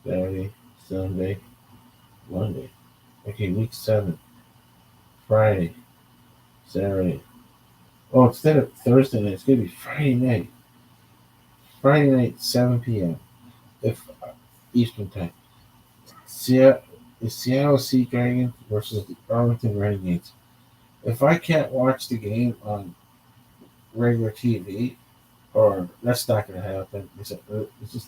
Saturday, Sunday, Monday. Okay, week 7. Friday, Saturday. Oh, instead of Thursday night, it's gonna be Friday night. Friday night, 7 p.m. If Eastern time. Seattle, the Seattle Sea Dragons versus the Arlington Renegades. If I can't watch the game on regular TV, or that's not going to happen, it's just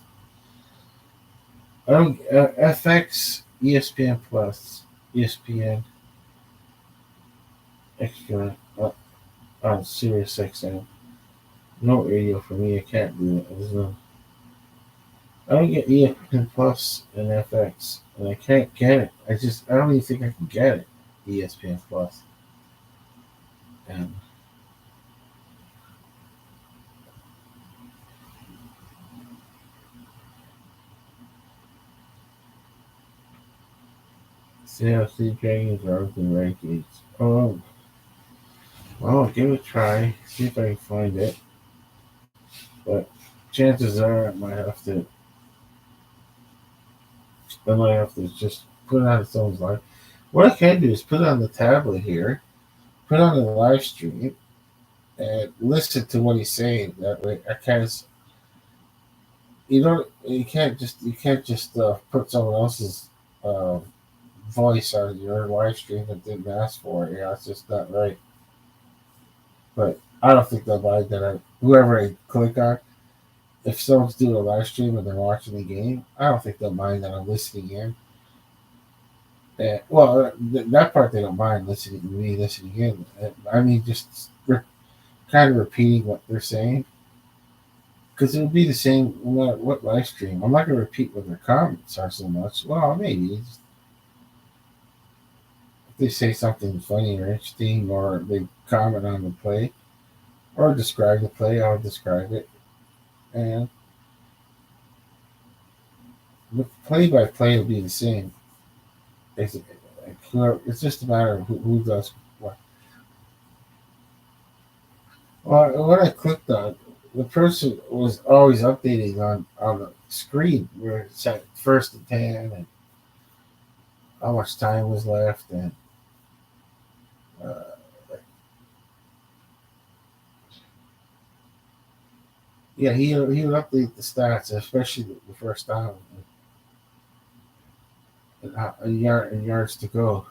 I don't FX, ESPN Plus, ESPN Extra on Sirius XM. No radio for me. I can't do it. There's no. I don't get ESPN Plus and FX, and I can't get it. I don't even think I can get it. ESPN Plus. And CLC Dragons are the Renegades. Oh, well, I'll give it a try. See if I can find it. But chances are I might have to just put it on its own live. What I can do is put it on the tablet here, put it on the live stream, and listen to what he's saying. That way, because you can't just put someone else's uh, voice on your live stream that didn't ask for it. It's just not right. But I don't think they'll mind that whoever I click on, if someone's doing a live stream and they're watching the game, I don't think they'll mind that I'm listening in. That part they don't mind listening in. I mean, just kind of repeating what they're saying because it would be the same no matter what live stream. I'm not going to repeat what their comments are so much. Well, maybe if they say something funny or interesting, or they comment on the play or describe the play, I'll describe it. And the play by play will be the same. It's, it's just a matter of who does what. Well, when I clicked on, the person was always updating on the screen where it said first and 10 and how much time was left. And uh, yeah, he would update the stats, especially the first down and and yards to go.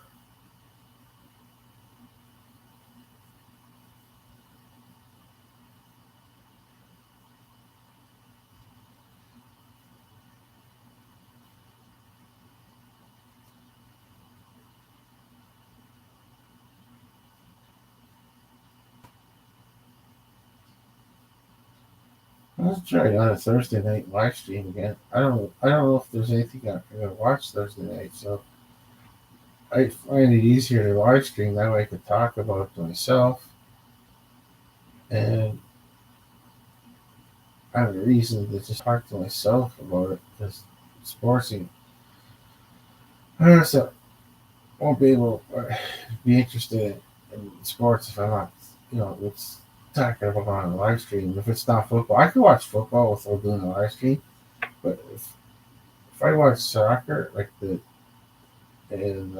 Let's try it on a Thursday night live stream again. I don't know if there's anything I'm gonna watch Thursday night, so I find it easier to live stream. That way I could talk about it myself, and I have a reason to just talk to myself about it because sports. So I won't be able to be interested in sports if I'm not, it's talking about on a live stream. If it's not football, I can watch football without doing a live stream. But if I watch soccer, like in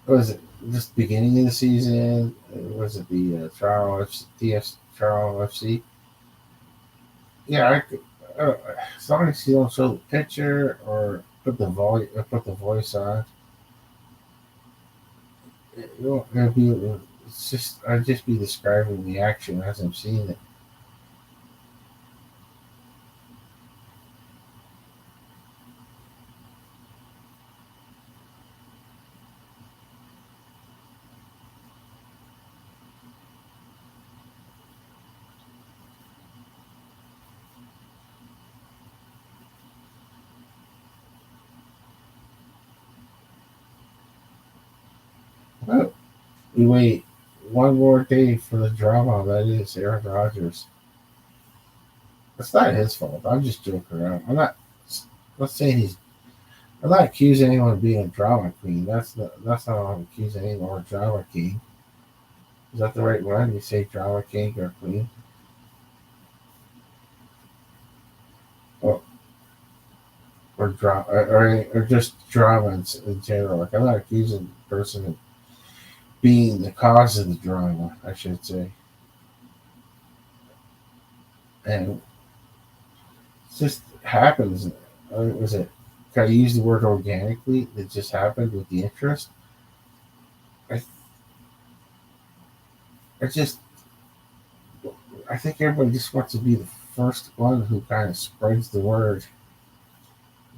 was it just beginning of the season? Was it the Toronto FC, TS Toronto FC? Yeah, I could. As long as you don't show the picture or put the voice on, it'll be. It's just I'd just be describing the action as I'm seeing it. Oh, we wait one more day for the drama that is Aaron Rodgers. It's not his fault. I'm just joking around. I'm not saying he's. I'm not accusing anyone of being a drama queen. That's not what I'm accusing anyone of drama king. Is that the right one? You say drama king or queen? Or or just drama in general. Like I'm not accusing the person of being the cause of the drama, I should say. And it just happens. Was it? Can I use the word organically? It just happened with the interest. I, I just, I think everybody just wants to be the first one who kind of spreads the word.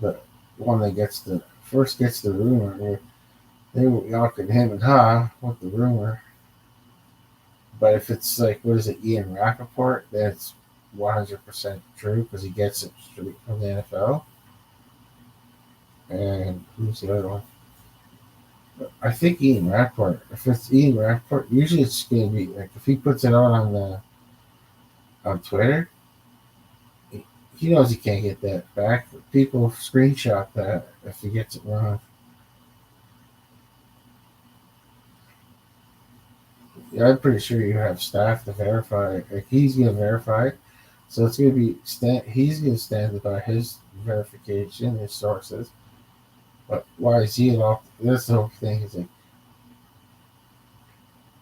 The one that gets the rumor. They y'all can him and ha with the rumor. But if it's like, what is it, Ian Rappaport, that's 100% true because he gets it straight from the NFL. And who's the other one? I think Ian Rappaport. If it's Ian Rappaport, usually it's going to be like if he puts it out on Twitter, he knows he can't get that back. People screenshot that if he gets it wrong. Yeah, I'm pretty sure you have staff to verify. Like he's going to verify it, so it's going to be he's going to stand by his verification, his sources. But why is he all? That's the whole thing. Is like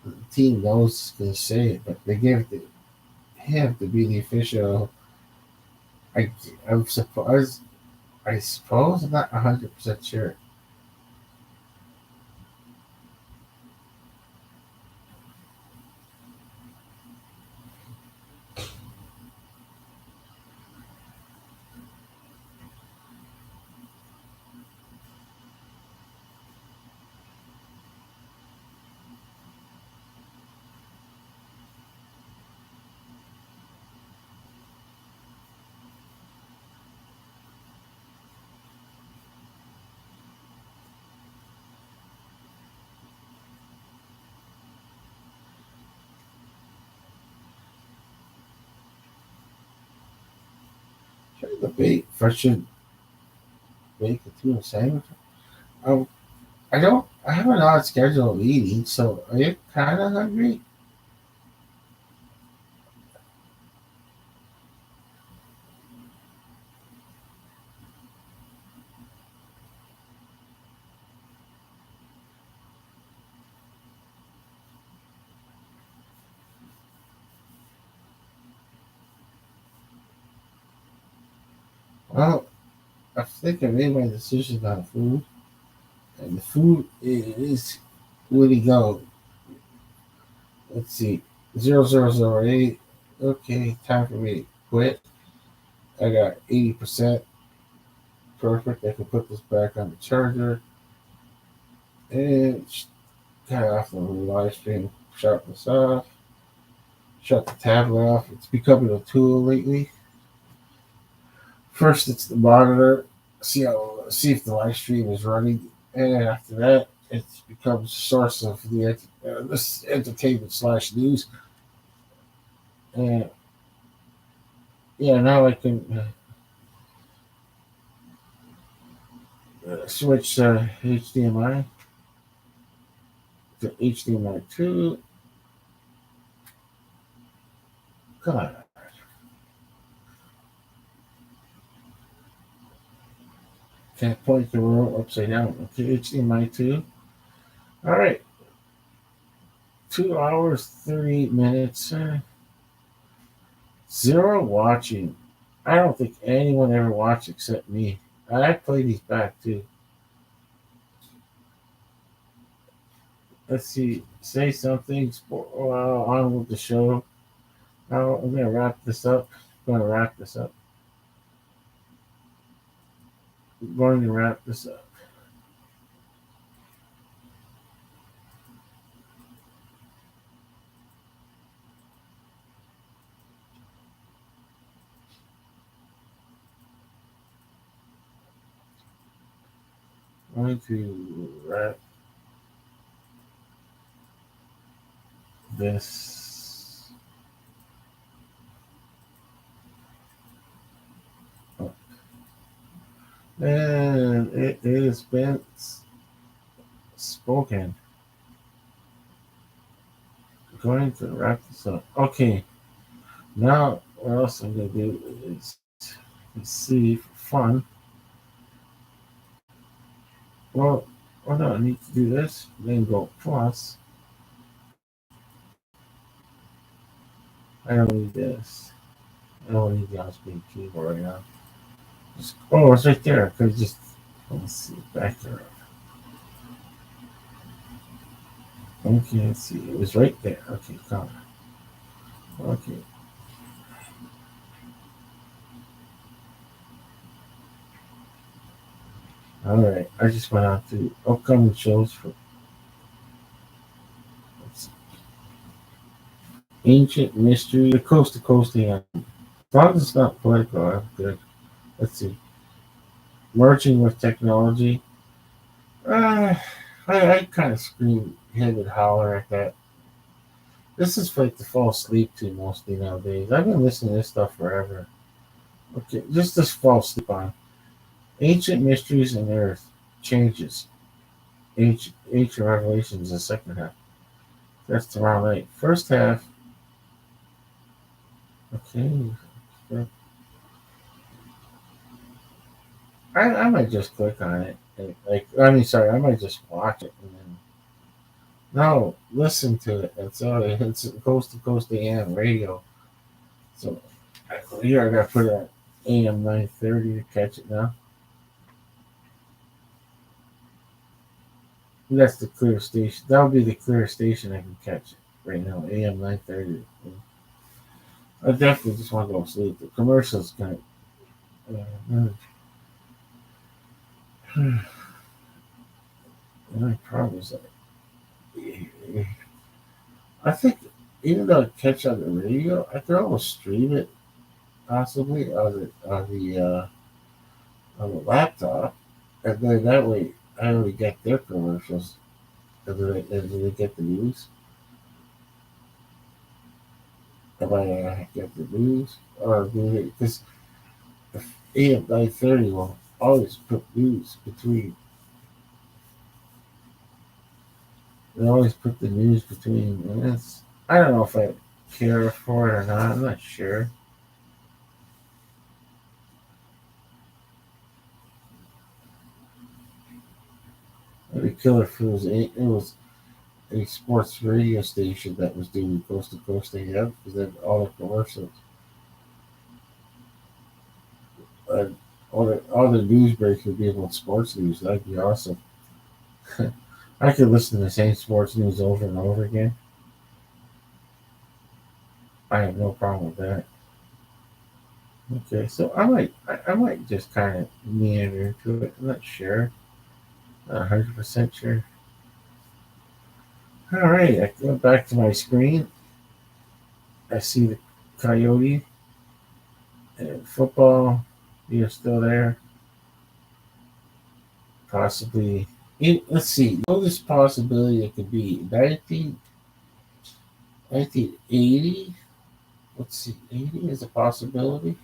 The team knows it's going to say it, but they give it to him to be the official. I, I'm surprised. I suppose I'm not 100% sure. Should I debate if I should make a tuna sandwich? Um, I don't. I have an odd schedule of eating, so are you kind of hungry? Well, I think I made my decision on food, and the food is where to go. Let's see, 0008. Okay, time for me to quit. I got 80%. Perfect. I can put this back on the charger and cut off the live stream. Shut this off. Shut the tablet off. It's becoming a tool lately. First, it's the monitor. See if the live stream is running, and after that, it becomes a source of this entertainment slash news. And yeah, now I can switch HDMI to HDMI two. Come on, can't point the remote upside down. Okay, HDMI two. All right, 2 hours 38 minutes. Zero watching. I don't think anyone ever watched except me. I play these back too. Let's see. Say something. On with the show. I'm gonna wrap this up. I'm gonna wrap this up. I'm going to wrap this up. I'm going to wrap this up. And it has been spoken. I'm going to wrap this up. Okay. Now, what else I'm going to do is let's see for fun. Well, oh no, I need to do this. Then go plus. I don't need this. I don't need the on-screen keyboard right now. Oh, it's right there. I could just let's see back there. Okay, let's see. It was right there. Okay, come on. Okay. All right. I just went out to upcoming shows for let's see, Ancient Mystery, the Coast to Coast thing. As long as it's not political, I'm good. Let's see. Merging with technology. Uh, I kind of scream, hit and holler at that. This is like to fall asleep to mostly nowadays. I've been listening to this stuff forever. Okay, just to fall asleep on. Ancient Mysteries and Earth changes. Ancient Revelations, the second half. That's tomorrow night. First half, okay. I might just click on it. Like, I mean, sorry, I might just watch it and then No, listen to it. It's it's coast to coast AM radio. So here I got to put it at AM 930 to catch it now. That's the clear station. That would be the clear station I can catch it right now. AM 930. I definitely just want to go to sleep. The commercials kind of. The only problem is that I think even though I catch on the radio, I could almost stream it possibly on the laptop, and then that way I only get their commercials, and then they get the news. If I get the news, or because AM 930 will always put news between. They always put the news between, and it's I don't know if I care for it or not. I'm not sure. It'd be killer if it was a sports radio station that was doing coast to coast AM because then all the commercials and all the news breaks would be about sports news. That'd be awesome. I could listen to the same sports news over and over again. I have no problem with that. Okay, so I might just kind of meander into it. I'm not sure, not 100% sure. All right, I go back to my screen. I see the Coyote and football. You're still there. Possibly. Let's see. Know this possibility it could be 1980. Let's see. 80 is a possibility.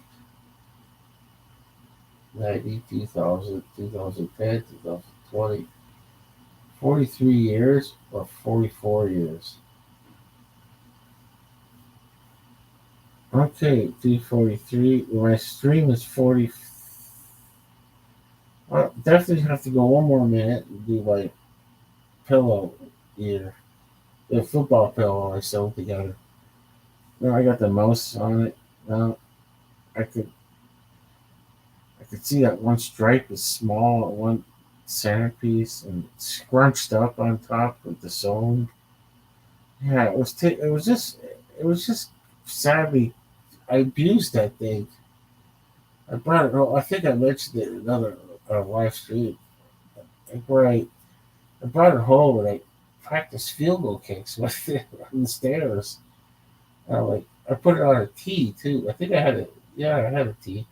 90, 2000, 2010, 2020. 43 years or 44 years. Okay, 243. My stream is 40. Well, definitely have to go one more minute and do my pillow here. The football pillow I sewed together. Now I got the mouse on it. Now I could I could see that one stripe is small, one centerpiece, and scrunched up on top with the sewing. Yeah, it was just sadly I abused that thing. I brought it home. I think I mentioned it in another live stream. Where I brought it home and I practiced field goal kicks with it on the stairs. I put it on a tee too. I think I had it. Yeah, I had a tee.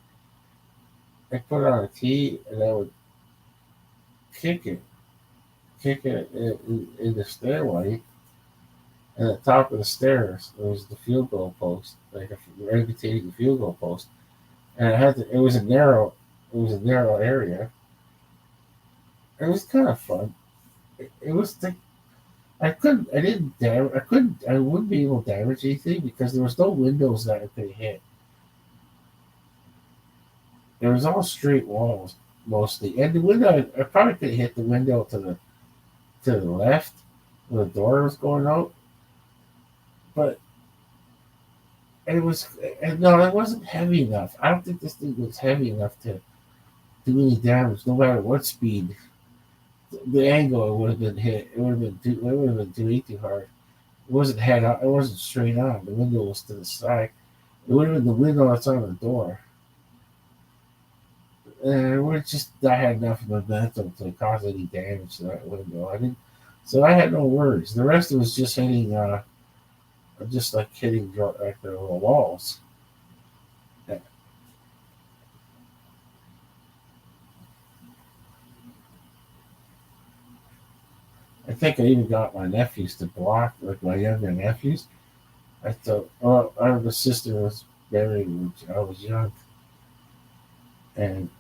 I put it on a tee and I would kick it, kick it in the stairway. And at the top of the stairs, there was the field goal post, like a rotating field goal post. And I had to. It was a narrow area. It was kind of fun. It was the I didn't damage, I wouldn't be able to damage anything because there was no windows that I could hit. There was all straight walls mostly, and the window I probably could hit the window to the left where the door was going out, but it was and no, it wasn't heavy enough. I don't think this thing was heavy enough to do any damage, no matter what speed. The angle it would have been hit, it would have been too hard. It wasn't head on, it wasn't straight on. The window was to the side. It would have been the window that's on the door. We're just I had enough momentum to cause any damage to that window. I didn't, so I had no worries. The rest of it was just hitting, just like hitting like the walls. I think I even got my nephews to block, like my younger nephews. I thought, well, I have a sister who was married when I was young, and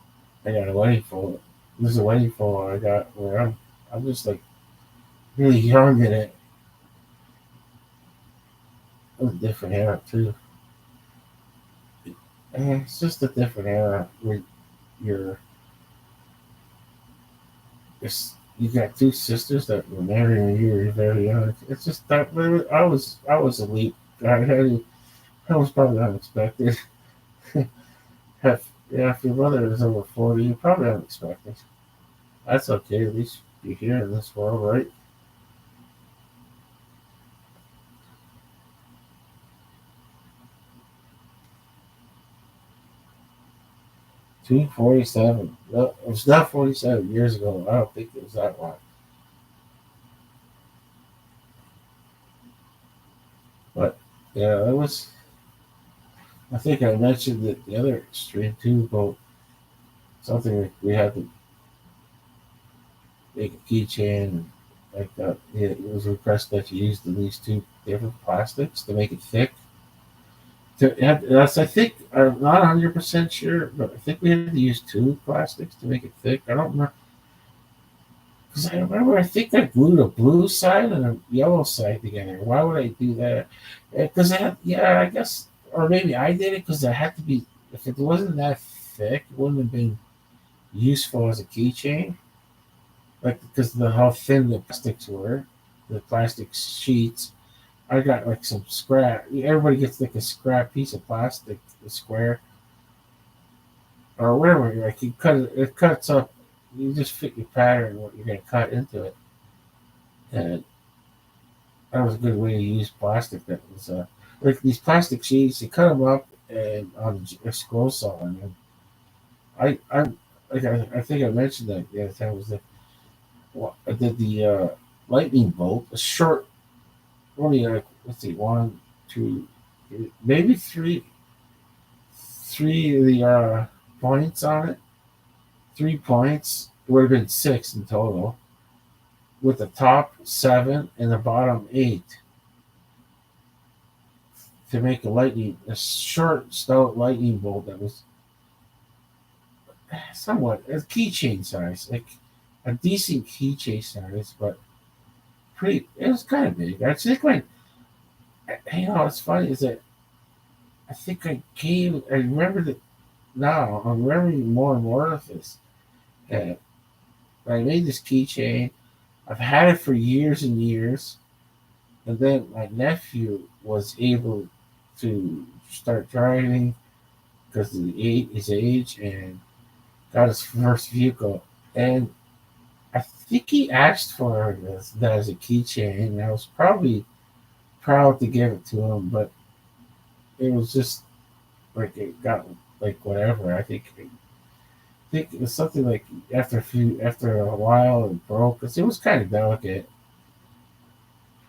I got a wedding photo. This is a wedding photo I got where I'm just like really young in it. It was a different era too. It's just a different era where you're You got two sisters that were married when you were very young. It's just that I was elite. That was probably unexpected. If, yeah, if your brother is over 40, you probably unexpected. That's okay. At least you're here in this world, right? 247. No, it was not 47 years ago. I don't think it was that long. But yeah, it was. I think I mentioned that the other extreme too about something like we had to make a keychain like that. Yeah, it was requested that you use at least two different plastics to make it thick. That's I think I'm not 100% sure, but I think we had to use two plastics to make it thick. I don't remember because I remember I think I glued a blue side and a yellow side together. Why would I do that? Because I had, yeah, I guess, or maybe I did it because it had to be. If it wasn't that thick, it wouldn't have been useful as a keychain. Like because of how thin the plastics were, the plastic sheets. I got like some scrap. Everybody gets like a scrap piece of plastic, a square or whatever. Like you cut it, it cuts up. You just fit your pattern what you're gonna cut into it, and that was a good way to use plastic. That was like these plastic sheets. You cut them up and on a scroll saw, and I like I think I mentioned that the other time was that I did the lightning bolt, a short, only like let's see, one, two, maybe three of the points on it. 3 points. It would have been six in total, with the top seven and the bottom eight to make a short, stout lightning bolt that was somewhat a keychain size, like a decent keychain size, but pretty. It was kind of big. I think when what's funny is that I think I gave. I remember that now. I'm remembering more and more of this. Uh, I made this keychain. I've had it for years and years. And then my nephew was able to start driving because of his age and got his first vehicle. And I think he asked for that as a keychain. And I was probably proud to give it to him, but it was just like it got like whatever. I think it was something like after a while it broke because it was kind of delicate.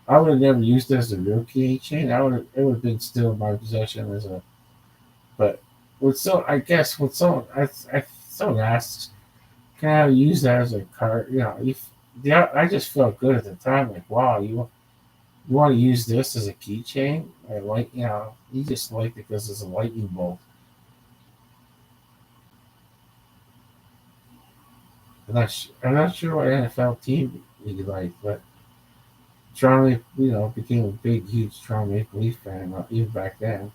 I would have never used it as a real keychain. It would have been still in my possession as a. But with so I guess with someone I someone asks, can I use that as a card? If yeah, I just felt good at the time. Like wow, you want to use this as a keychain? I like you just like it because it's a lightning bolt. I'm not sure what NFL team you like, but Toronto, became a big, huge Toronto Maple Leaf fan even back then.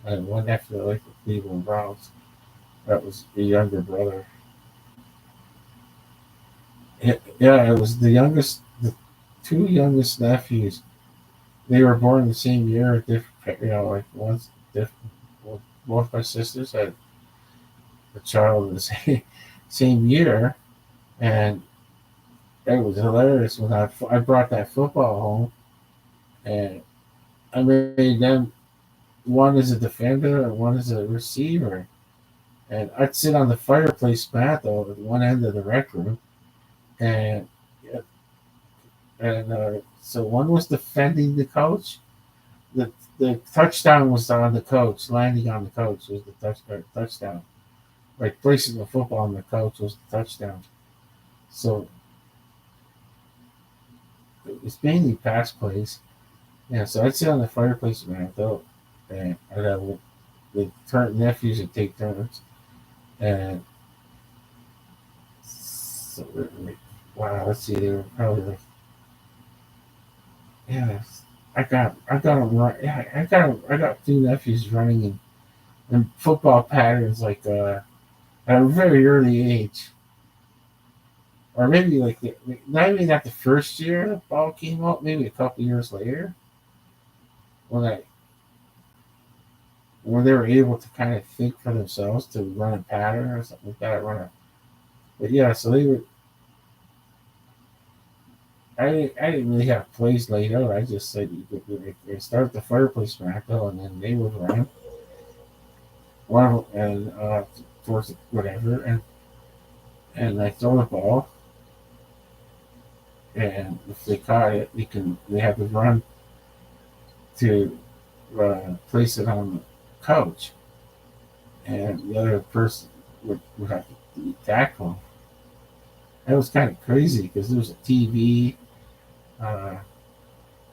And one nephew liked the Cleveland Browns. That was the younger brother. Yeah, it was the youngest, the two youngest nephews. They were born the same year, different, like once different. Well, both my sisters had a child the same year, and it was hilarious when I brought that football home, and I made them one is a defender and one is a receiver, and I'd sit on the fireplace mat though at one end of the rec room, and so one was defending the coach. The touchdown was on the coach, landing on the coach was the touchdown. Like placing the football on the coach was the touchdown. So it's mainly pass plays. Yeah, so I'd sit on the fireplace mat though, and I'd have the nephews would take turns, and so, wow, let's see, they were probably like, yeah, I got them right. Yeah, I got two nephews running in and football patterns like at a very early age, or maybe like maybe not the first year the ball came out, maybe a couple years later when I when they were able to kind of think for themselves to run a pattern or something like that. But yeah, so they were. I didn't really have plays laid out. I just said you could they start the fireplace smackle and then they would run one and towards whatever and I throw the ball and if they caught it, they have to run to place it on the couch, and the other person would have to tackle them. That was kind of crazy because there was a TV. Uh,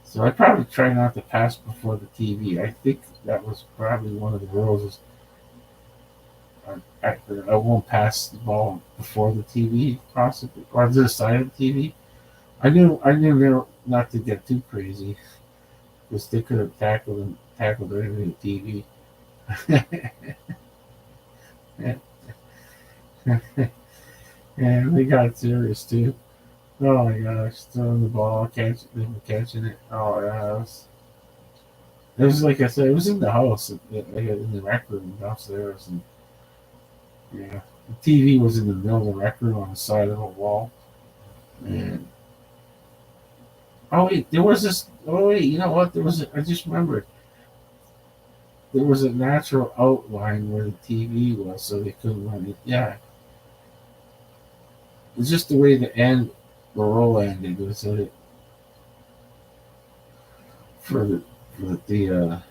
so I probably try not to pass before the TV. I think that was probably one of the rules. Is I won't pass the ball before the TV possibly or the side of the TV. I knew not to get too crazy because they could have tackled right into the TV. And they got serious too. Oh my gosh, throwing the ball, catching it. Oh yeah, it was like I said, it was in the house, in the rec room downstairs, and yeah, the TV was in the middle of the rec room on the side of the wall. And oh wait, there was this. Oh wait, you know what? I just remembered. There was a natural outline where the TV was, so they couldn't run it. Yeah, it's just the way the roll ended was that it for the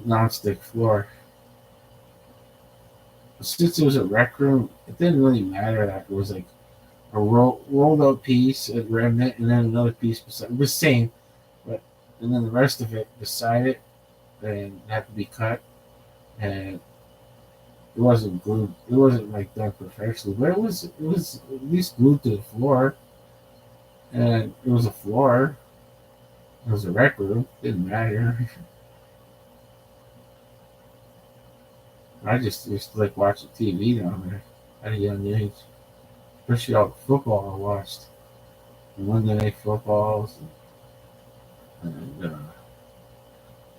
non-stick floor. Since it was a rec room, it didn't really matter that it was like a rolled out piece, a remnant, and then another piece beside it was the same, but and then the rest of it beside it and had to be cut, and it wasn't glued. It wasn't like done professionally, but it was at least glued to the floor, and it was a floor. It was a rec room. Didn't matter. I just used to like watching TV down there at a young age, especially all the football I watched, the Monday night footballs, and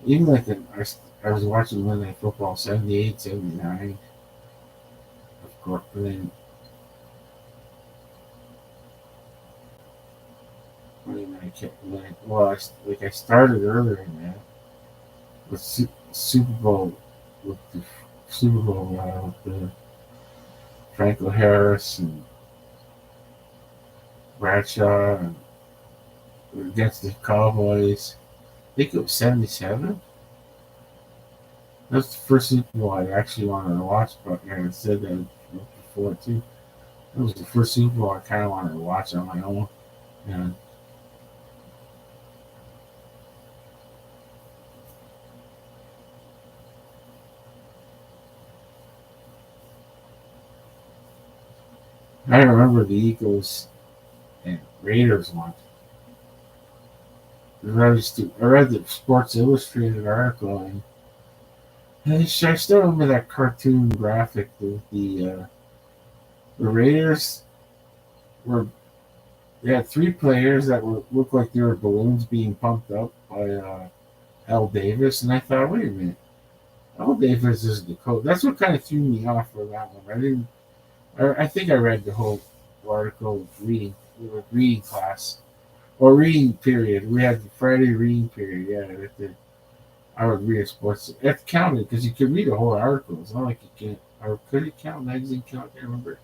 even like I was watching Monday night football 78, 79, of course, but then when I kept well, I started earlier in that with Super Bowl with the Super Bowl with the Franco Harris and Bradshaw and against the Cowboys. I think it was 77. That's the first Super Bowl I actually wanted to watch, but I said that before too. It was the first Super Bowl I kind of wanted to watch on my own. And I remember the Eagles and Raiders one. I read the Sports Illustrated article, and I still remember that cartoon graphic. The Raiders were they had three players that looked like they were balloons being pumped up by Al Davis, and I thought, wait a minute, Al Davis is the coach. That's what kind of threw me off for that one. I didn't. I think I read the whole article reading class or reading period. We had the Friday reading period. Yeah, I would read a sports. It counted because you could read a whole article. It's not like you can't. Or could it count? Magazine count? I can't remember.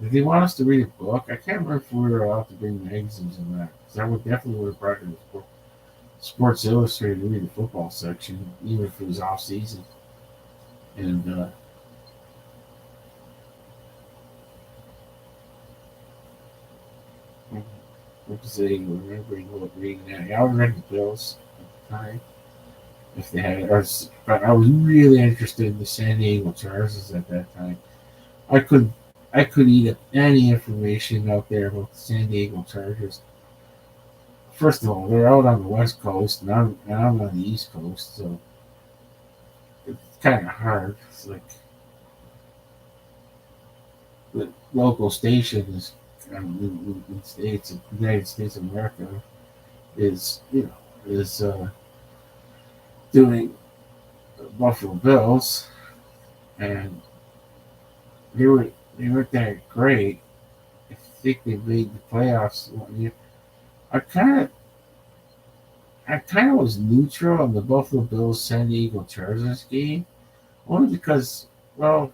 Did they want us to read a book? I can't remember if we were allowed to bring magazines and that. Because I would definitely would have brought in Sports Illustrated to read the football section, even if it was off season. And what was I remembering what reading that? I read the Bills at the time. If they had, but I was really interested in the San Diego Chargers at that time. I could I could eat up any information out there about the San Diego Chargers. First of all, they're out on the West Coast, and I'm on the East Coast, so kind of hard. It's like the local stations in states, United States of America, is is doing Buffalo Bills, and they weren't that great. I think they made the playoffs one year. I kind of I kind of was neutral on the Buffalo Bills San Diego Chargers game, only because, well,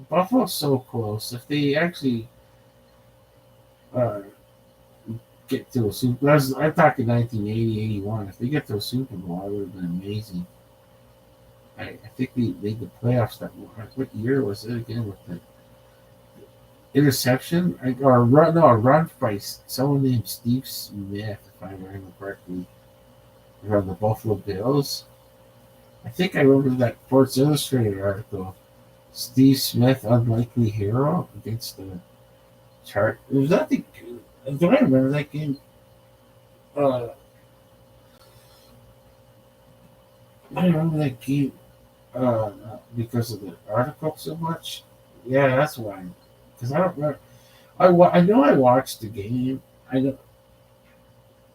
Buffalo's so close. If they actually uh, get to a Super Bowl, I'm talking 1980, 81. If they get to a Super Bowl, that would have been amazing. I think they made the playoffs that what year was it again with the interception or a run? No, a run by someone named Steve Smith, if I remember correctly, around the Buffalo Bills. I think I remember that Sports Illustrated article. Steve Smith, unlikely hero against the chart. It was nothing. Do I remember that game? Uh, I remember that game because of the article so much. Yeah, that's why. Because I don't remember. I know I watched the game. I don't.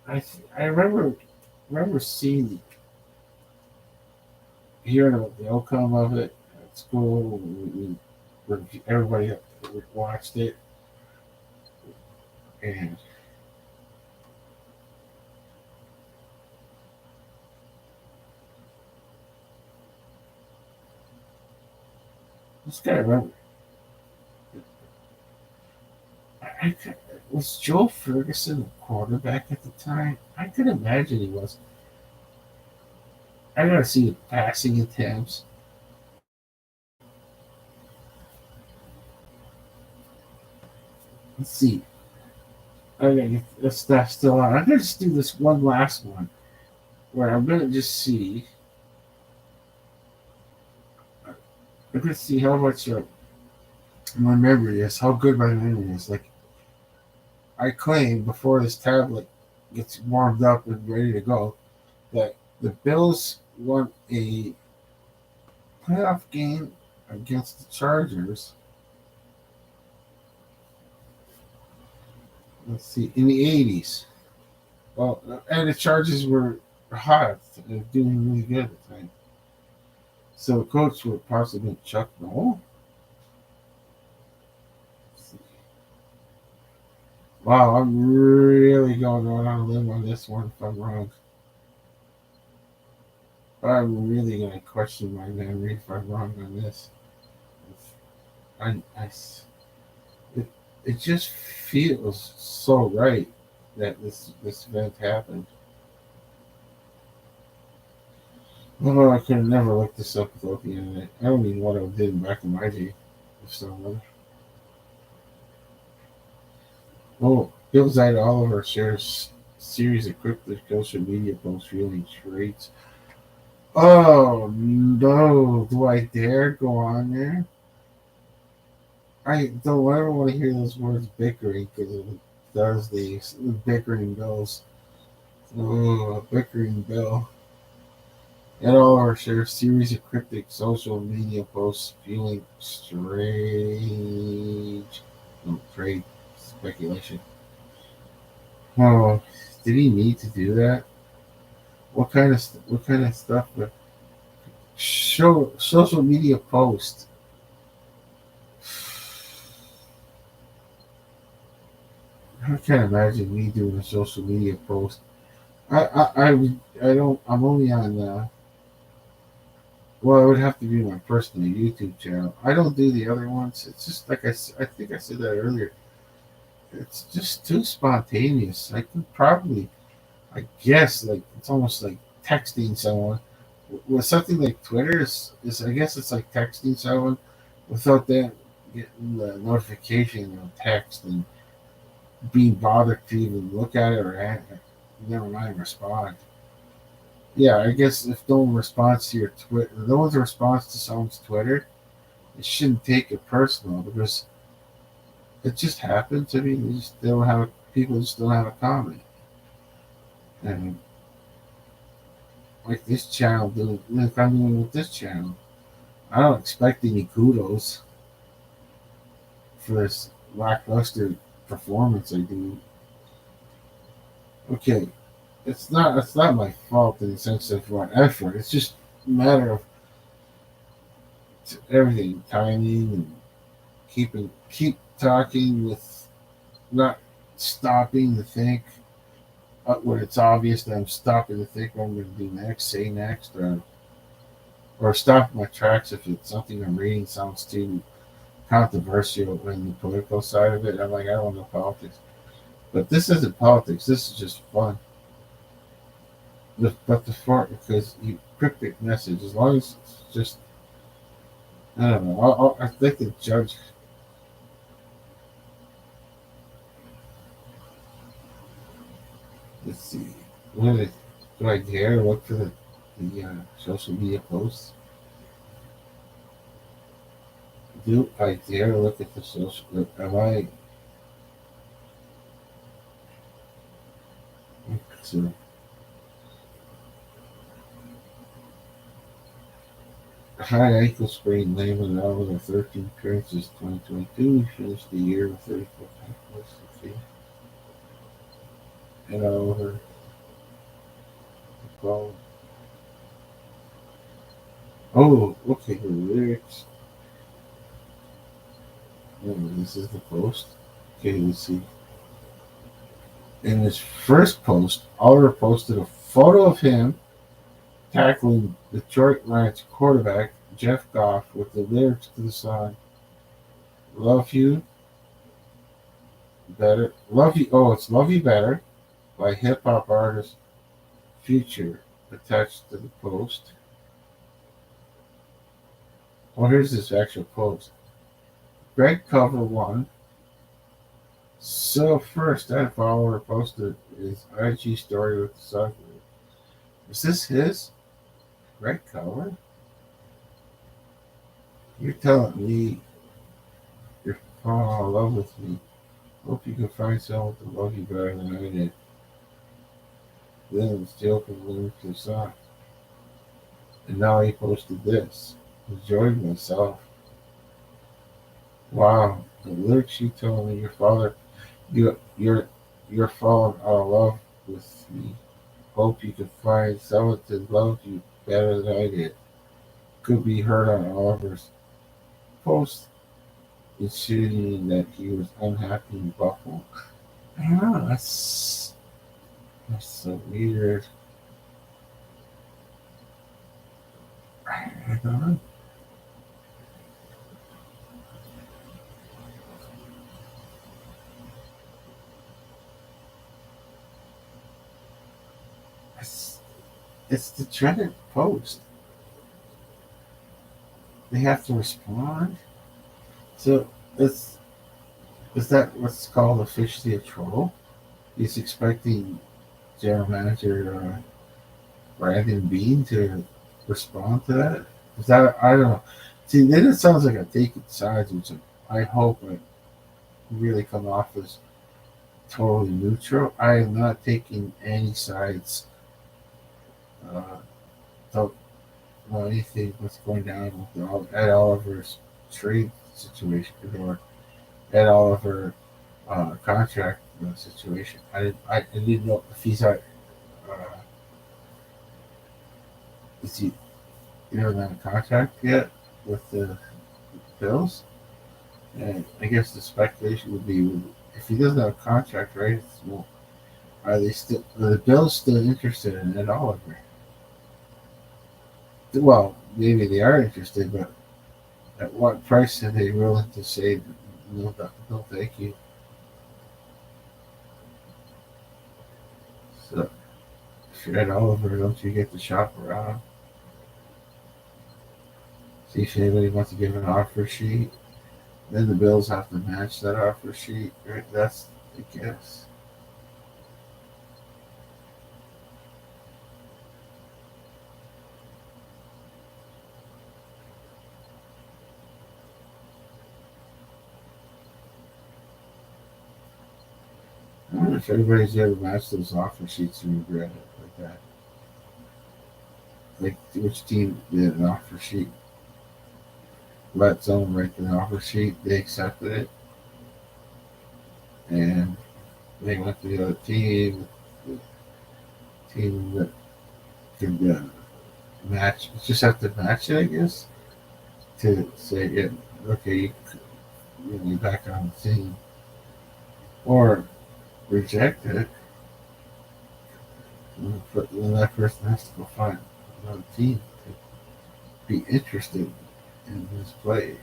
I remember seeing hearing about the outcome of it at school. Everybody watched it, and this guy remember. I was Joe Ferguson the quarterback at the time? I could imagine he was. I gotta see the passing attempts. Let's see. Okay, that's still on. I'm gonna just do this one last one where I'm gonna just see. I'm gonna see how much my memory is, how good my memory is. Like I claim before this tablet gets warmed up and ready to go that the Bills won a playoff game against the Chargers. Let's see, in the '80s. Well, and the Chargers were hot, doing really good at the time. So the coach would possibly Chuck Noll. Wow, I'm really going on a limb on this one if I'm wrong. I'm really going to question my memory if I'm wrong on this. I, it, it just feels so right that this event happened. Oh, I could have never looked this up without the internet. I don't even know what I did back in my day with someone. Oh, Bill's Eye Oliver shares series of cryptic social media posts revealing traits. Oh no! Do I dare go on there? I don't ever want to hear those words bickering because of Thursdays. Bickering bills. Oh, bickering bill. And Oliver shares series of cryptic social media posts fueling strange trade speculation. Oh, did he need to do that? What kind of stuff? Show social media post. I can't imagine me doing a social media post. I don't. I'm only on. Well, it would have to be my personal YouTube channel. I don't do the other ones. It's just like I think I said that earlier. It's just too spontaneous. I could probably, I guess, like it's almost like texting someone. With something like Twitter is I guess it's like texting someone without them getting the notification or text and being bothered to even look at it or never mind respond. Yeah, I guess if no one responds to your Twitter, no one's response to someone's Twitter, it shouldn't take it personal because it just happened to me. They don't have people just don't have a comment, and like this channel doing like I'm doing with this channel. I don't expect any kudos for this lackluster performance I do. Okay, it's not my fault in the sense of what effort. It's just a matter of everything, timing and keep talking with not stopping to think when it's obvious that I'm stopping to think what I'm going to do next, say next, or stop my tracks if it's something I'm reading sounds too controversial in the political side of it. I'm like, I don't know politics, but this isn't politics. This is just fun. But the fart because you cryptic message as long as it's just I don't know. I think the judge. Let's see. What is, do I dare look for the social media posts? Do I dare look at the social? Am I? So, high ankle sprain, Lehman out with 13 appearances 2022. He finished the year with 34 tackles. And over the ball. Oh, okay. The lyrics. Oh, this is the post. Okay, let's see. In his first post, Oliver posted a photo of him tackling Detroit Lions quarterback Jeff Goff with the lyrics to the song "Love You Better." Love you. Oh, it's "Love You Better" by hip hop artist Future attached to the post. Oh, here's this actual post. Greg Cover one. So first, that follower posted his IG story with the song. Is this his? Greg Cover? You're telling me you're falling in love with me. Hope you can find someone to love you better than I did. Then it's joking lyrics to the song. And now he posted this. Enjoyed myself. Wow. The lyrics you told me your father you're falling out of love with me. Hope you can find someone to love you better than I did. Could be heard on Oliver's post insinuating that he was unhappy in Buffalo. I don't know, that's so weird. I don't know. It's, it's the dreaded post. They have to respond. So it's is that what's called officially a troll? He's expecting general manager Brandon Bean to respond to that. Is that I don't know. See, then it sounds like I'm taking sides, which I hope I really come off as totally neutral. I am not taking any sides. Uh, don't know anything what's going down with Ed Oliver's trade situation or Ed Oliver contract situation. I didn't know if he's is he not on a contract yet with the Bills. And I guess the speculation would be if he doesn't have a contract, right? Well, are the Bills still interested in Ed Oliver? Well, maybe they are interested, but at what price are they willing to say no, no, thank you? So, if you're Ed Oliver, don't you get to shop around, see if anybody wants to give an offer sheet? Then the Bills have to match that offer sheet. Right? That's, I guess. I wonder if everybody's ever matched those offer sheets and regret it like that. like which team did an offer sheet, let someone write an offer sheet, they accepted it, and they went to the other team, the team that could match, just have to match it, I guess, to say, yeah, okay, you'll be back on the team, or reject it, but then that person has to go find another team to be interested in his play.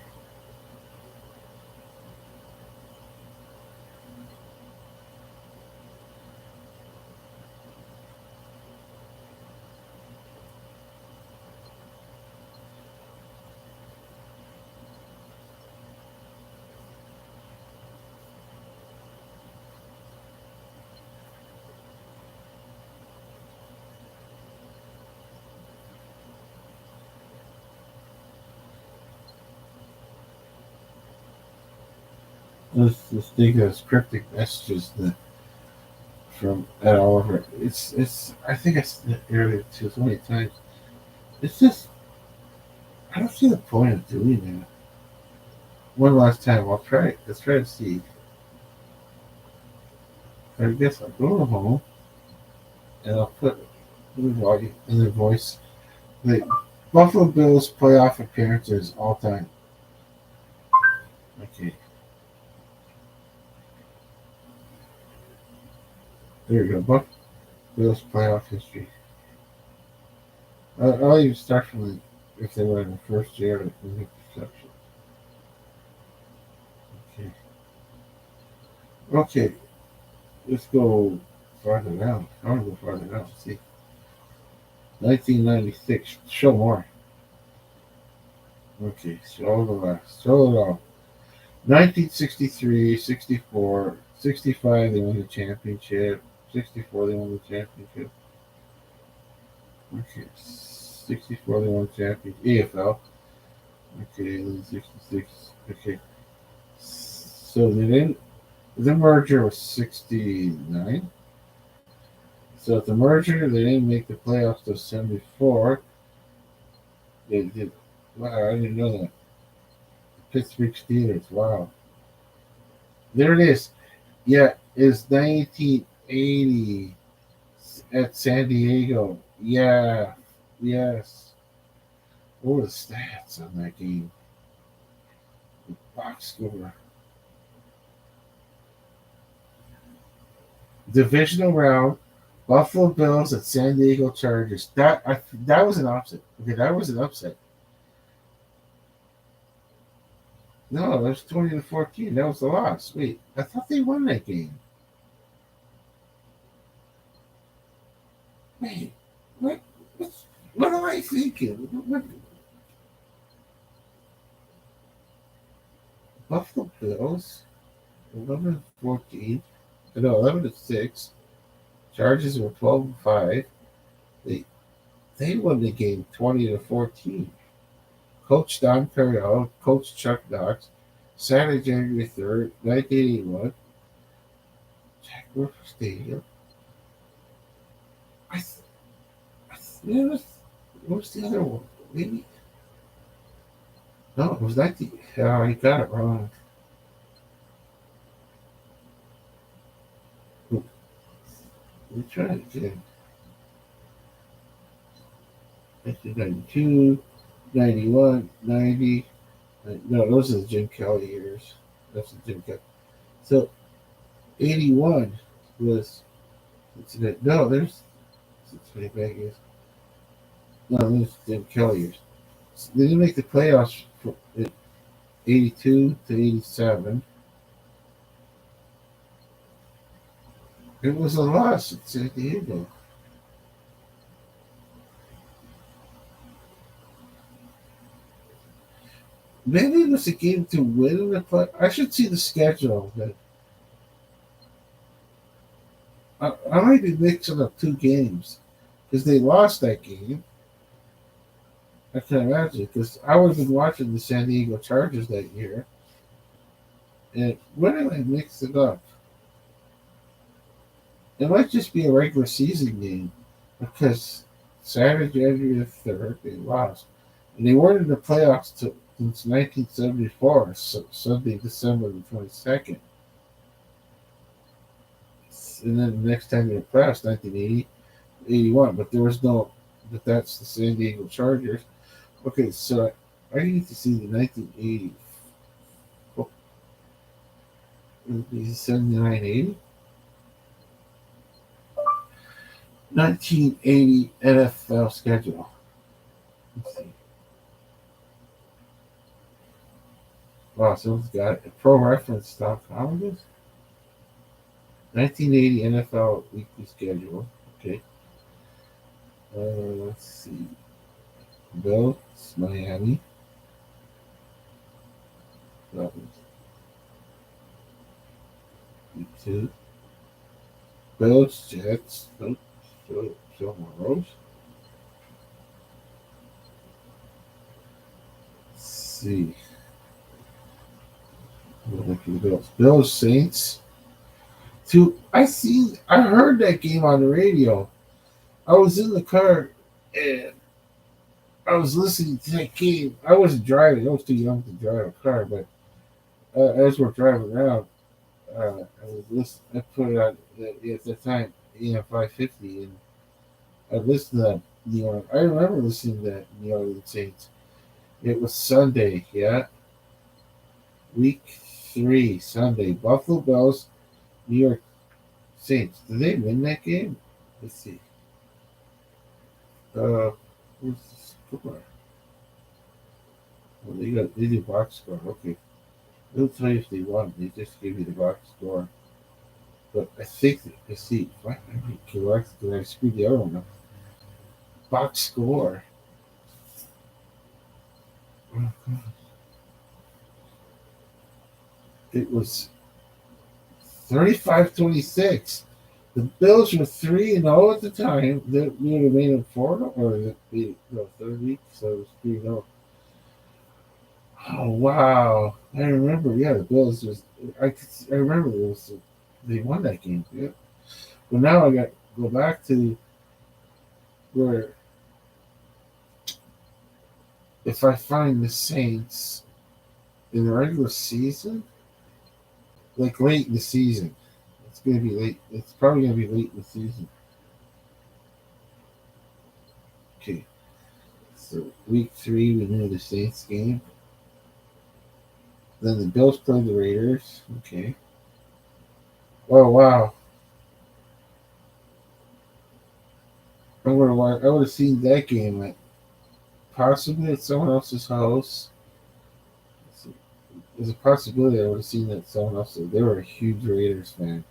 Let's think of those cryptic messages that from Ed Oliver. It's I think I said it earlier too so many times. It's just I don't see the point of doing that. One last time, I'll try it. Let's try to see. I guess I'll go home and I'll put the volume in the voice. The Buffalo Bills playoff appearances all time. Okay, there you go. Buffalo Bills playoff history. I'll even start from if they were in the first year of the perception. Okay. Okay, let's go farther down. I want to go farther down. See, 1996. Show more. Okay, show the last. Show it all. 1963, 64, 65. They won the championship. 64, they won the championship. Okay, 64, they won the championship. AFL. Okay, then 66. Okay, so they didn't. The merger was 69. So at the merger, they didn't make the playoffs till 74. They did. Wow, I didn't know that. Pittsburgh Steelers. Wow. There it is. Yeah, it's 1980 at San Diego. Yeah. Yes. What were the stats on that game? Box score. Divisional round. Buffalo Bills at San Diego Chargers. That was an upset. Okay, that was an upset. No, that was 20-14. That was the loss. Wait, I thought they won that game. Wait, what? What am I thinking? Buffalo Bills, 11-14. No, 11-6. Chargers were 12-5. They they won the game 20-14. Coach Don Carell, Coach Chuck Knox, Saturday, January 3rd, 1981. Jack Murphy Stadium. I, yeah, what was the other one? Maybe no, it was 19. I got it wrong. Let me try it again. 1992, 91, 90. No, those are the Jim Kelly years. That's the Jim Kelly. So 81 was. No, there's. It's many Vegas. No, there's Jim Kelly years. So they didn't make the playoffs from 82 to 87. It was a loss at San Diego. Maybe it was a game to win in the play. I should see the schedule. But I might be mixing up two games because they lost that game. I can imagine because I was been watching the San Diego Chargers that year, and when did I mix it up? It might just be a regular season game because Saturday, January the 3rd, they lost. And they weren't in the playoffs since 1974, so Sunday, December the 22nd. And then the next time they were playoffs, 1980, 81. But there was no, but that's the San Diego Chargers. Okay, so I need to see the 1980, oh, it would be 79, 80? 1980 NFL schedule. Let's see. Wow, someone's got it. ProReference.com, it is? 1980 NFL weekly schedule. Okay. Let's see. Bills, Miami. That was week 2. Bills, Jets. Nope. Show more rows. Let's see. Look at the Bills. Bills, Saints. I heard that game on the radio. I was in the car and I was listening to that game. I wasn't driving. I was too young to drive a car, but as we're driving around, I was listening. I put it on at the time AM 550, and I listened to that. I remember listening to that New Orleans Saints. It was Sunday, yeah, week 3, Sunday. Buffalo Bills, New York Saints. Did they win that game? Let's see. Where's the score? Well, they do box score. Okay, they'll tell you if they won. They just give you the box score. But I think let's see. What I mean, correct? Did I screw the other one up? Box score. Oh, God. It was 35-26. The Bills were 3-0 at the time. They would have made them 4-0, or the third week, so it was 3-0. Oh wow! I remember. Yeah, the Bills was. I remember it was. They won that game. Yeah. But now I got to go back to where if I find the Saints in the regular season, like late in the season, it's gonna be late. It's probably gonna be late in the season. Okay, so week 3 we knew the Saints game. Then the Bills played the Raiders. Okay. Oh wow! I would have seen that game at possibly at someone else's house. There's a possibility I would have seen that someone else. They were a huge Raiders fan.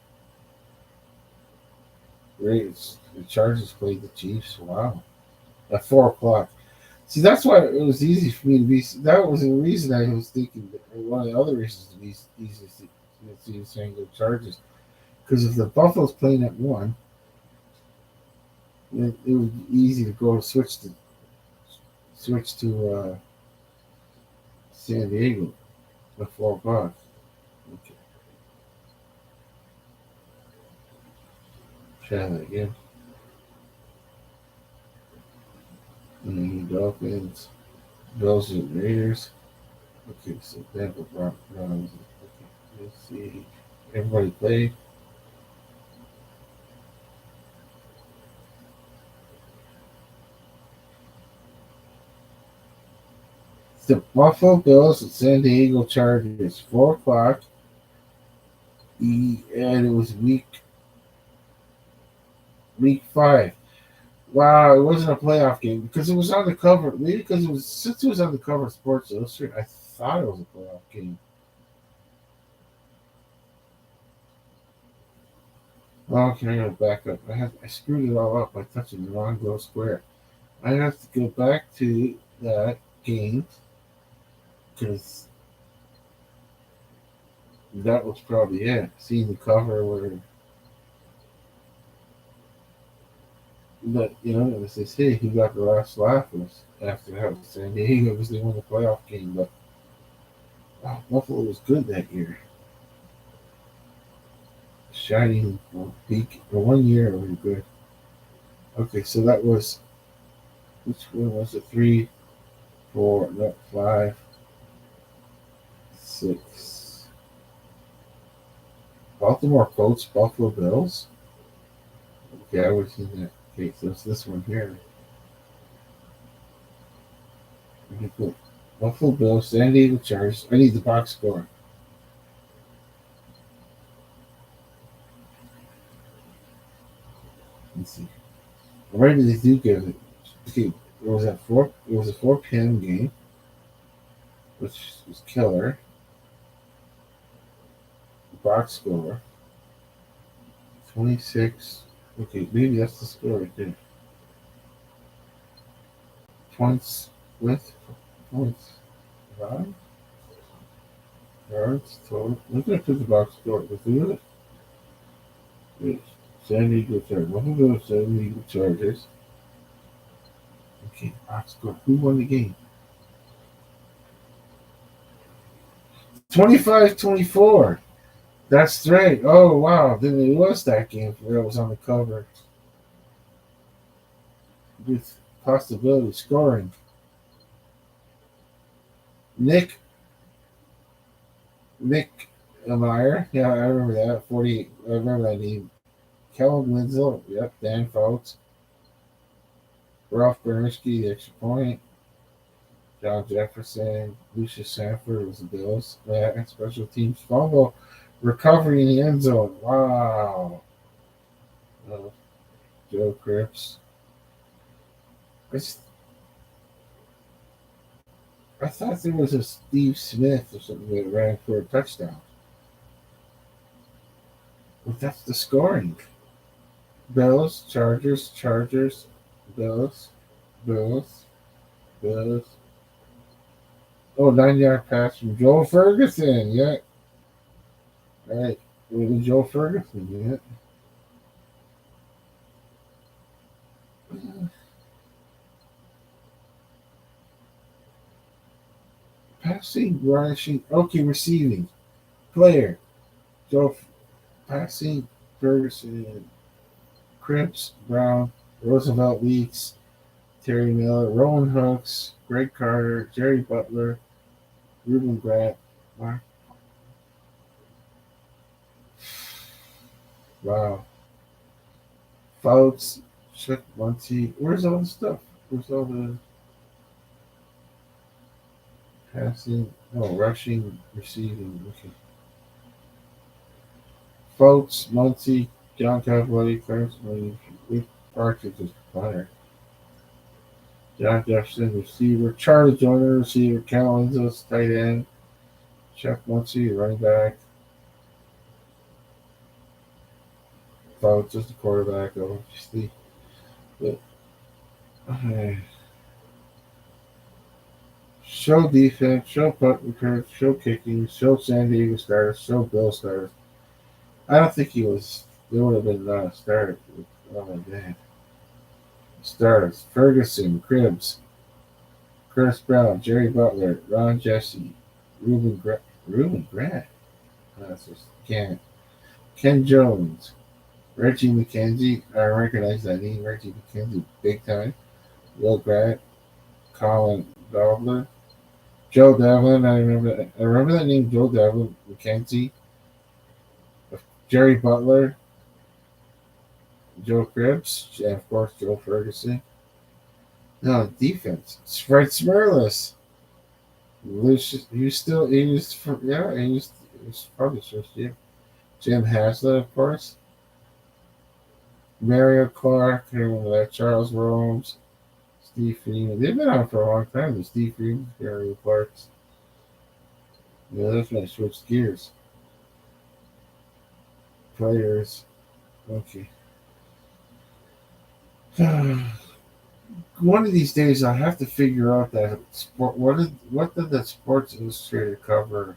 Raiders. The Chargers played the Chiefs. Wow. At 4 o'clock. See, that's why it was easy for me to be. That was the reason I was thinking. One of the other reasons to be easy to see the San Diego Chargers, because if the Buffalo's playing at 1, it would be easy to go switch to San Diego at 4 o'clock. Okay, try that again. Dolphins, Bills and Raiders. Okay, so Tampa Browns. Okay, let's see. Everybody play. The Buffalo Bills and San Diego Chargers, 4 o'clock. And it was week 5. Wow, it wasn't a playoff game because it was on the cover. Maybe because it was since it was on the cover of Sports Illustrated, I thought it was a playoff game. Okay, I gotta back up. I screwed it all up by touching the wrong goal square. I have to go back to that game because that was probably it. Seeing the cover where, but it says, hey, who got the last laugh was after that was San Diego because they won the playoff game. But wow, Buffalo was good that year. Shining peak for 1 year, we were good. Okay, so that was Which one was it? Three, four, no, five, six. Baltimore Colts, Buffalo Bills. Okay, I would have seen that. Okay, so it's this one here. Okay, cool. Buffalo Bills, San Diego Chargers. I need the box score. Let's see. Where did they do give it? Okay, it was at four. It was a 4 p.m. game, which was killer. Box score 26. Okay, maybe that's the score right there. Points with points. Five yards total. Look at the box score. Let's do it. Yes. San Diego Chargers. One of those San Diego Chargers. Okay, box score. Who won the game? 25-24. That's right. Oh wow! Then it was that game where it was on the cover with possibility scoring. Nick Nick Meyer. Yeah, I remember that. 48. I remember that name. Kellen Winslow. Yep. Dan Fouts. Ralph Bernsky, the extra point. John Jefferson. Lucius Sanford was the Bills. Yeah, special teams fumble. Recovery in the end zone. Wow. Uh, Joe Cripps. I, s- I thought there was a Steve Smith or something that ran for a touchdown. But that's the scoring. Bills, Chargers, Chargers, Bills, Bills, Bills. Oh, 9 yard pass from Joe Ferguson. Yeah. Right. It was Joe Ferguson. Yeah. Passing, rushing. Okay, receiving. Player. Joe Passing, Ferguson, Cripps, Brown, Roosevelt Weeks, Terry Miller, Rowan Hooks, Greg Carter, Jerry Butler, Ruben Grant. Wow. Fouts, Chuck Muncie. Where's all the stuff? Where's all the passing? Oh, rushing, receiving. Okay. Fouts, Muncie, John Cavallari, Clarence Williams, Rick Partridge is player. John Jefferson, receiver. Charlie Joyner, receiver. Cal Enzo, tight end. Chuck Muncie, running back. Fouts, just a quarterback, obviously. But, uh, show defense, show punt returns, show kicking, show San Diego stars, show Bill stars. I don't think he was. There would have been stars. Oh my god. Stars: Ferguson, Cribbs, Chris Brown, Jerry Butler, Ron Jesse, Ruben Grant. That's just can't. Ken Jones, Reggie McKenzie. I recognize that name, Reggie McKenzie, big time. Will Grant, Colin Dobler, Joe Devlin. I remember that name, Joe Devlin, McKenzie, Jerry Butler, Joe Cribbs, and of course Joe Ferguson. No, defense. Fred Smirlis. Lucius, he was probably first year. Jim Haslett, of course. Mario Clark, I remember that. Charles Romes, Steve Freeman. They've been on for a long time. The Steve Freeman, Mario Clarks. Yeah, that's when I switched gears. Players. Okay. One of these days, I have to figure out that sport. What did the Sports Illustrated cover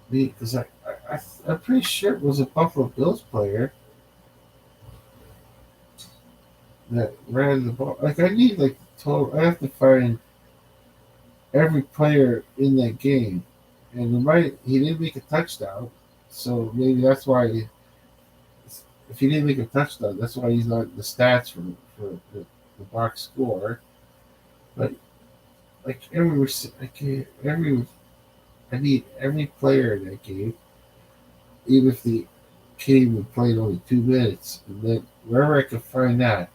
be? Because I'm pretty sure it was a Buffalo Bills player that ran the ball. Like I need like total. I have to find every player in that game, and he didn't make a touchdown, so maybe that's why. If he didn't make a touchdown, that's why he's not the stats for the box score, but like I need every player in that game, even if the team had played only 2 minutes, and then wherever I could find that,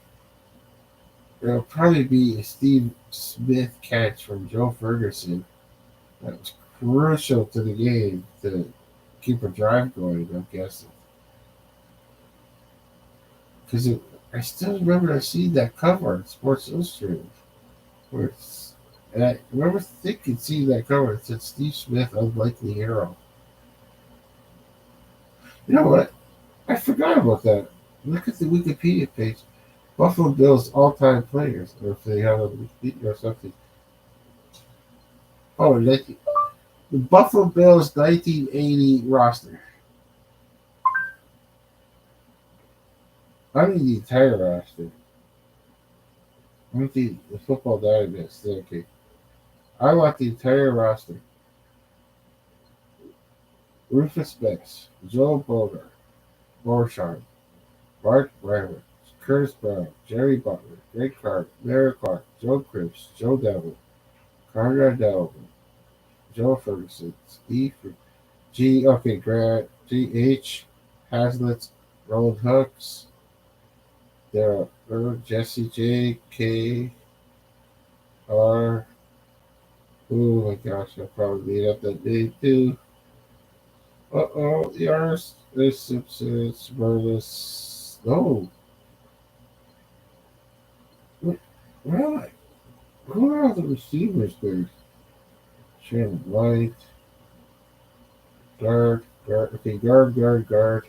there'll probably be a Steve Smith catch from Joe Ferguson that was crucial to the game to keep a drive going. I'm guessing because I still remember I seen that cover in Sports Illustrated where and I remember thinking seeing that cover. It said Steve Smith, unlikely hero. You know what? I forgot about that. Look at the Wikipedia page. Buffalo Bills all-time players, or if they have a Wikipedia or something. Oh, the Buffalo Bills 1980 roster. I mean the entire roster. I mean the football database. Okay. I want the entire roster. Rufus Betts, Joe Borchardt, Bart Brewer, Curtis Brown, Jerry Butler, Greg Clark, Larry Clark, Joe Cripps, Joe Devil, Carter Delvin, Joe Ferguson, Steve Grant, G.H. Hazlitt, Roland Hooks, Daryl Jesse J. K. R. Oh my gosh, I probably made up that name too. The artist, the Simpsons, Merlis. No, what, where am I? Who are all the receivers there? Shannon White, guard. Okay, guard, guard, guard.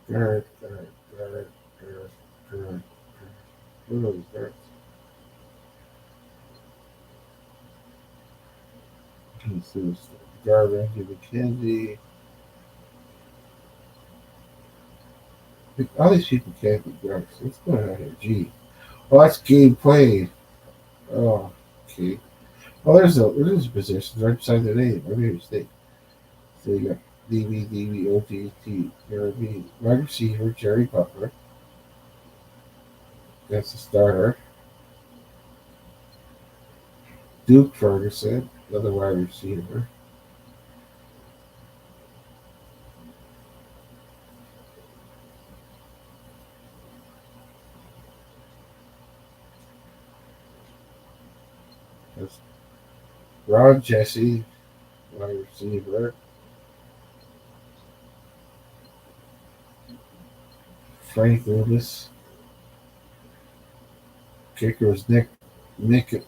Who is that? This is guard Randy McKenzie. All these people can't be guards. What's going on here? Gee. Oh, that's game played. Oh, okay. Oh, there's positions right beside the name. I made a mistake. So you got DB, OGT, RB, wide receiver, Jerry Butler. That's the starter. Duke Ferguson, another wide receiver. That's Ron Jesse, wide receiver. Frank Lewis. Kicker was Nick Nickemeyer.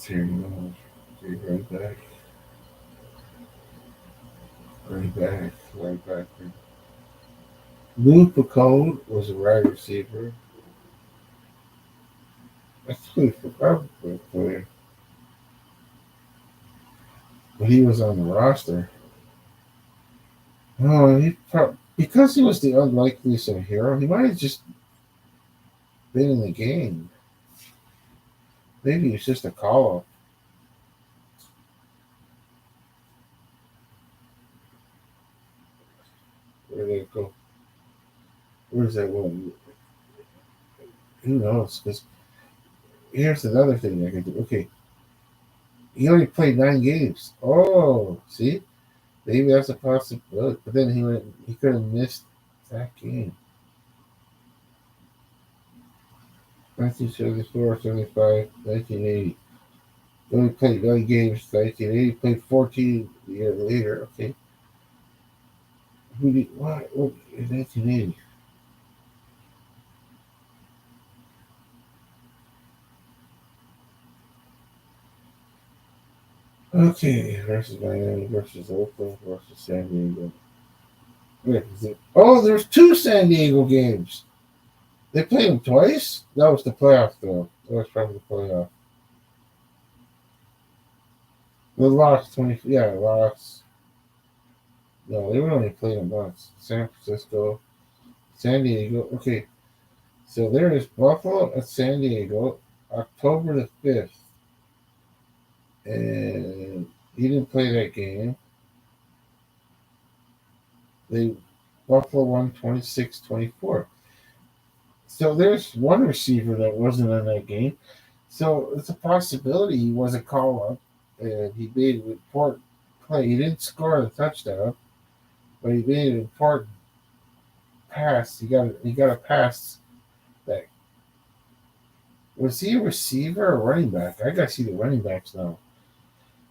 Here you go. Right back. Right back. Lou Picone was a wide receiver. I totally forgot about that player. But he was on the roster. Oh, because he was the unlikeliest of hero, he might have just been in the game. Maybe it's just a call up. Where did it go? Where's that one? Who knows? Because here's another thing I can do. Okay, he only played 9 games. Oh, see, maybe that's a possibility. But then he could have missed that game. 1974, 75, 1980. He only played 9 games. 1980 played 14 a year later. Okay, who did what? Oh, in 1980. Okay, versus Miami versus Oakland versus San Diego. Wait, oh, there's 2 San Diego games. They played them twice? That was the playoff, though. That was probably the playoff. They lost 20. Yeah, lost. No, they were only playing once. San Francisco, San Diego. Okay, so there is Buffalo at San Diego, October the 5th. And he didn't play that game. They Buffalo won 26-24. So there's one receiver that wasn't in that game. So it's a possibility he wasn't called up and he made an important play. He didn't score the touchdown, but he made an important pass. He got a pass that was he a receiver or running back? I gotta see the running backs now.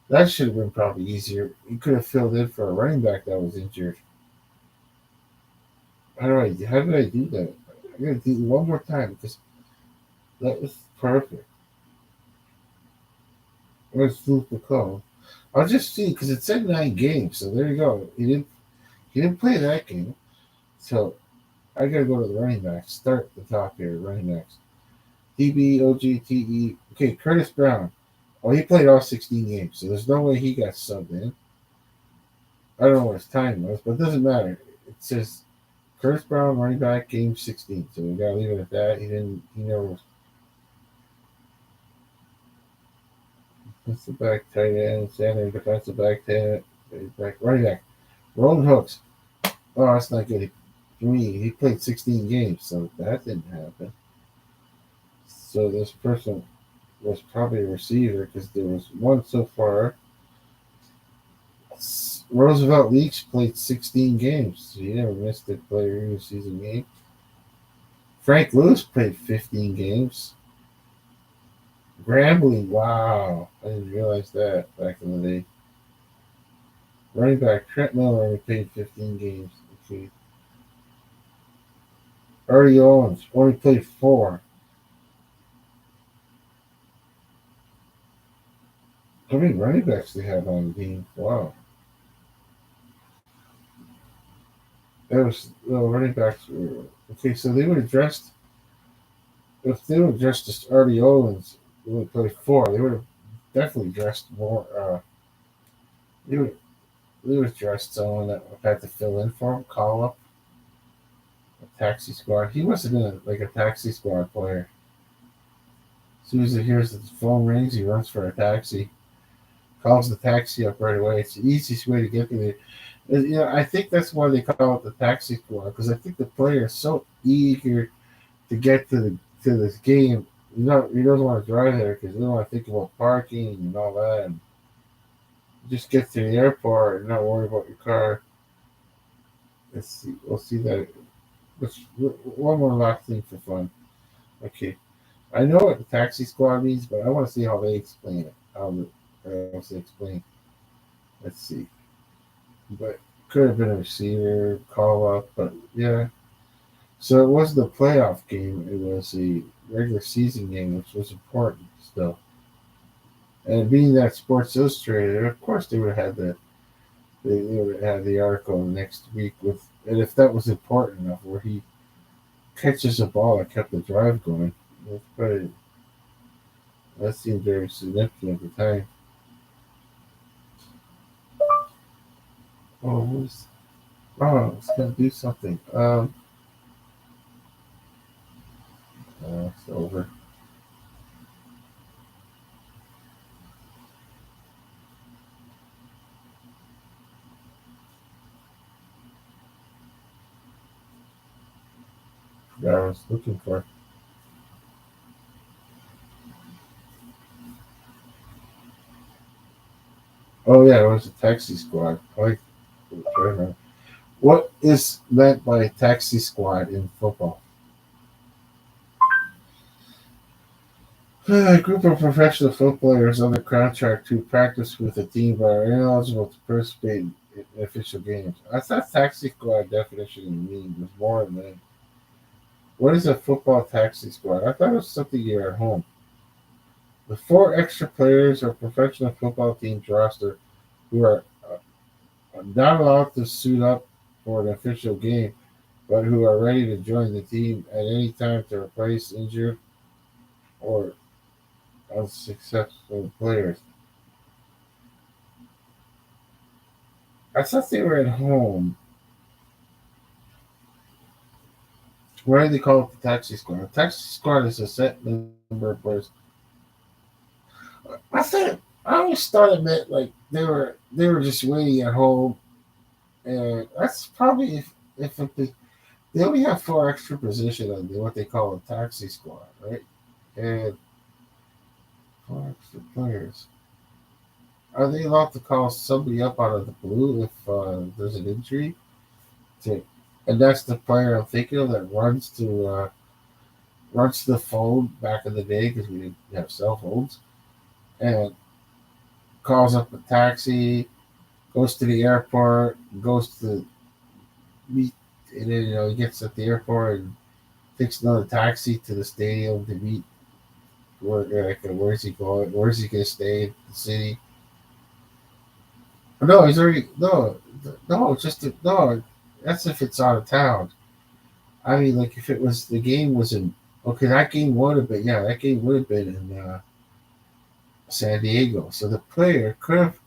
That should have been probably easier. He could have filled in for a running back that was injured. How did I do that? I gotta do it one more time because that was perfect. Let's flip the call. I'll just see because it said 9 games, so there you go. He didn't play that game, so I gotta go to the running backs. Start at the top here, running backs. DB, OGTE. Okay, Curtis Brown. Oh, he played all 16 games, so there's no way he got subbed in. I don't know what his time was, but it doesn't matter. It says Curtis Brown, running back, game 16. So we gotta leave it at that. He never was defensive back, tight end, center, defensive back, tight end, back, running back. Roland Hooks. Oh, that's not good. For me, he played 16 games, so that didn't happen. So this person was probably a receiver because there was one so far. Roosevelt Leaks played 16 games. So he never missed a player in the season game. Frank Lewis played 15 games. Grambling, wow. I didn't realize that back in the day. Running back Trent Miller only played 15 games. Okay. Artie Owens only played 4. How many running backs they have on the team? Wow. There was running backs. Okay, so they would have dressed if they would have dressed as Artie Owens. They would have played 4. They would have definitely dressed more. They would they would have dressed someone that had to fill in for him. Call up a taxi squad. He must have been like a taxi squad player. As soon as he hears the phone rings, he runs for a taxi. Calls the taxi up right away. It's the easiest way to get to the. I think that's why they call it the taxi squad because I think the player is so eager to get to this game. He doesn't want to drive there because he doesn't want to think about parking and all that. And just get to the airport and not worry about your car. Let's see. We'll see that. One more last thing for fun. Okay, I know what the taxi squad means, but I want to see how they explain it. How else they explain. Let's see. But could have been a receiver call up, but yeah. So it wasn't a playoff game; it was a regular season game, which was important still. And being that Sports Illustrated, of course, they would have had they would have had the article next week with, and if that was important enough, where he catches a ball that kept the drive going, that's pretty. That seemed very significant at the time. Oh, it's gonna do something. It's over. That I was looking for. Oh yeah, it was a taxi squad. What is meant by taxi squad in football? A group of professional footballers under contract who practice with a team but are ineligible to participate in official games. I thought taxi squad definition mean was more than that. What is a football taxi squad? I thought it was something you're at home. The 4 extra players or professional football team's roster who are not allowed to suit up for an official game, but who are ready to join the team at any time to replace injured or unsuccessful players. I thought they were at home. Why do they call it the taxi squad? The taxi squad is a set number of players. I always thought it meant like they were just waiting at home And that's probably if they only have four extra positions on what they call a taxi squad, right? And four extra players. Are they allowed to call somebody up out of the blue if there's an injury? To, and that's the player I'm thinking of that runs to the phone back in the day because we didn't have cell phones and calls up a taxi, goes to the airport, goes to meet, and then he gets at the airport and takes another taxi to the stadium to meet where's he going, where's he gonna stay in the city. No, he's already no, no. That's if it's out of town. I mean, like if it was the game was in okay, that game would have been that game would have been in San Diego. So the player could have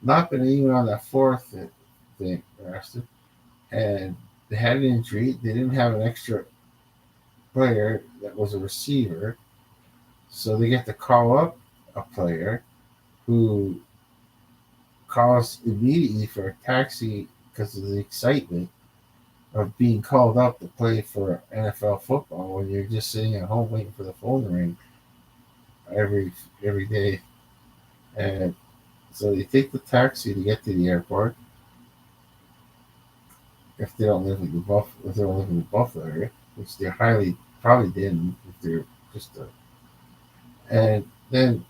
not been even on that fourth thing, Rasted, and they had an injury. They didn't have an extra player that was a receiver, so they get to call up a player who calls immediately for a taxi because of the excitement of being called up to play for NFL football when you're just sitting at home waiting for the phone to ring every every day. And so they take the taxi to get to the airport if they don't live in the if they don't live in the Buffalo area, which they highly probably didn't if they're just and then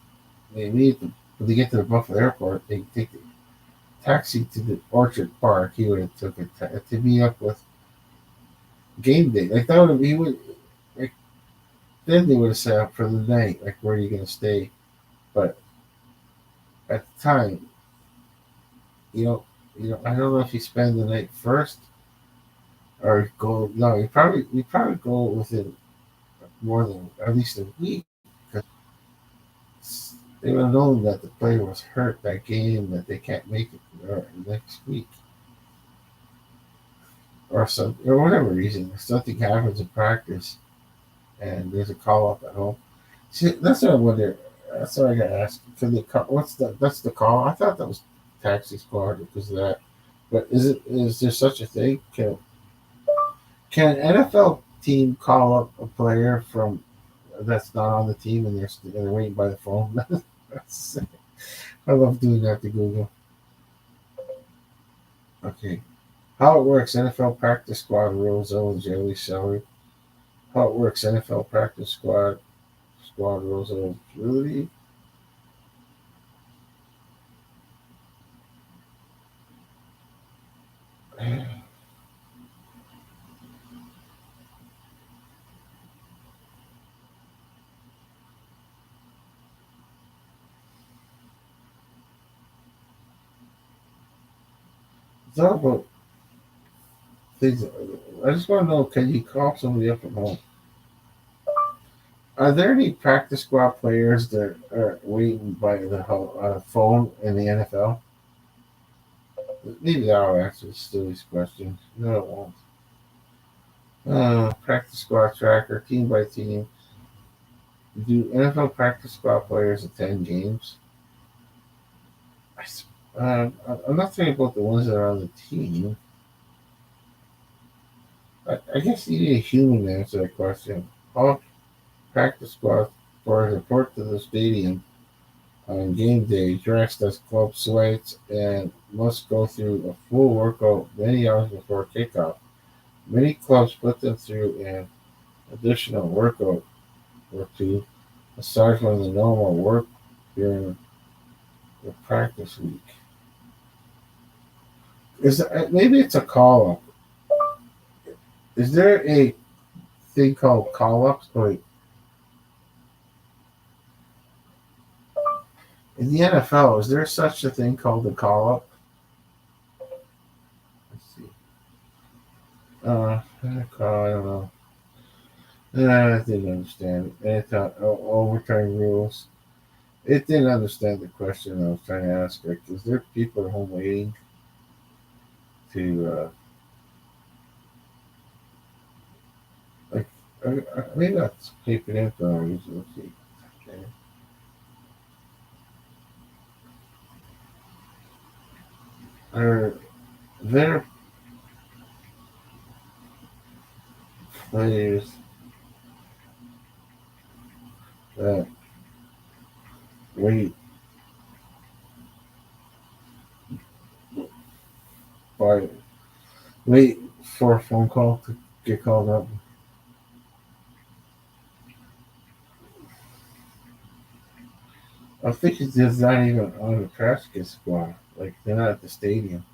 they meet when they get to the Buffalo airport, they take the taxi to the Orchard Park. He would have took it to meet up with game day. Like that would have he would like then they would have set up for the night. Like where are you gonna stay? But at the time, you know, I don't know if you spend the night first or go. No, you probably go within more than at least a week because they would have known that the player was hurt that game that they can't make it next week or some or whatever reason. If something happens in practice and there's a call up at home. See, that's what I wonder. That's what I got to ask. Can they call? What's the? That's the call. I thought that was taxi squad because of that. But is it? Is there such a thing? Can an NFL team call up a player from that's not on the team and they're waiting by the phone? That's, I love doing that to Google. Okay, how it works? NFL practice squad rules eligibility salary. How it works? NFL practice squad rules eligibility. It's all about things. I just want to know: can you call somebody up from home? Are there any practice squad players that are waiting by the phone in the NFL? Maybe that'll answer Stewie's question. No, it won't. Practice squad tracker, team by team. Do NFL practice squad players attend games? I, s- I'm not talking about the ones that are on the team. I guess you need a human to answer that question. All practice squad players report to the stadium on game day dressed as club sweats and must go through a full workout many hours before kickoff. Many clubs put them through an additional workout or two aside from the normal work during the practice week. Maybe it's a call up? Is there a thing called call ups? Wait, in the NFL, is there such a thing called a call up? Let's see. I don't know. I didn't understand it. Overtime rules. It didn't understand the question I was trying to ask. Like, is there people at home waiting to like? Maybe that's keeping info. Let's see. Okay. there players that wait by wait for a phone call to get called up? I think it's just not even on the practice squad. Like they're not at the stadium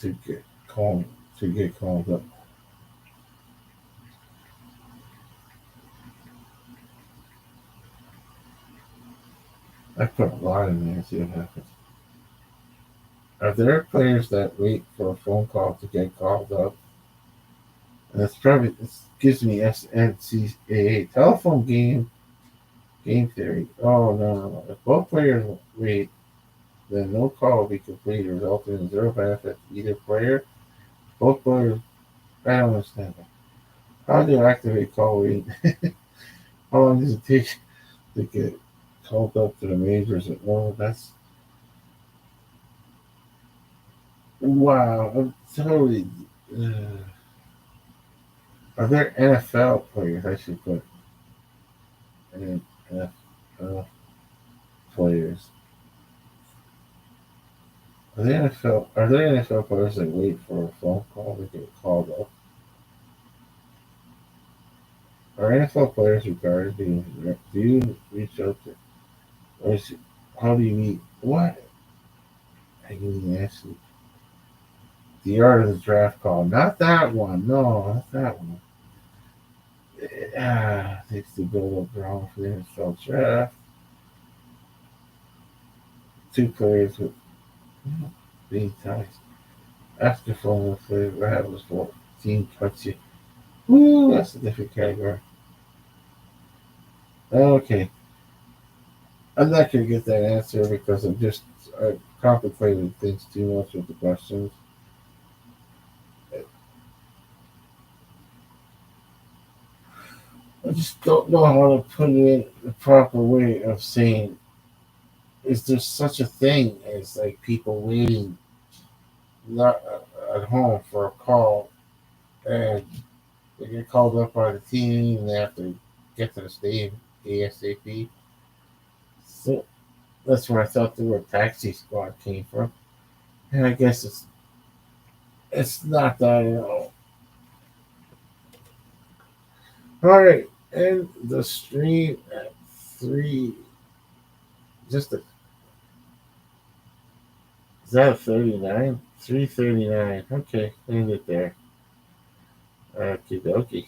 to get called to get called up. I put a lot in there and see what happens. Are there players that wait for a phone call to get called up? And it's probably it gives me SNCAA telephone game theory. Oh no. If both players wait, then no call will be complete, resulting in zero benefit to either player. Both players I don't understand that. How do you activate call waiting? How long does it take to get called up to the majors? Oh, that's wow. I'm totally. Uh, are there NFL players? I should put NFL players. Are there NFL players that wait for a phone call to get called up? Are NFL players regarded do you reach out to or how do you meet what? I mean actually the art of the draft call. Not that one. No, not that one. Takes the build up ground for the NFL draft. Two players with being ties. After phone player what was for team touch you. Woo, that's a different category. Okay. I'm not gonna get that answer because I complicated things too much with the questions. I just don't know how to put it in the proper way of saying is there such a thing as like people waiting not at home for a call and they get called up by the team and they have to get to the stadium ASAP. So that's where I thought the word taxi squad came from. And I guess it's not that at all. All right, and the stream at three. Just a, is that a 39? 339. Okay, end it there. Okie dokie.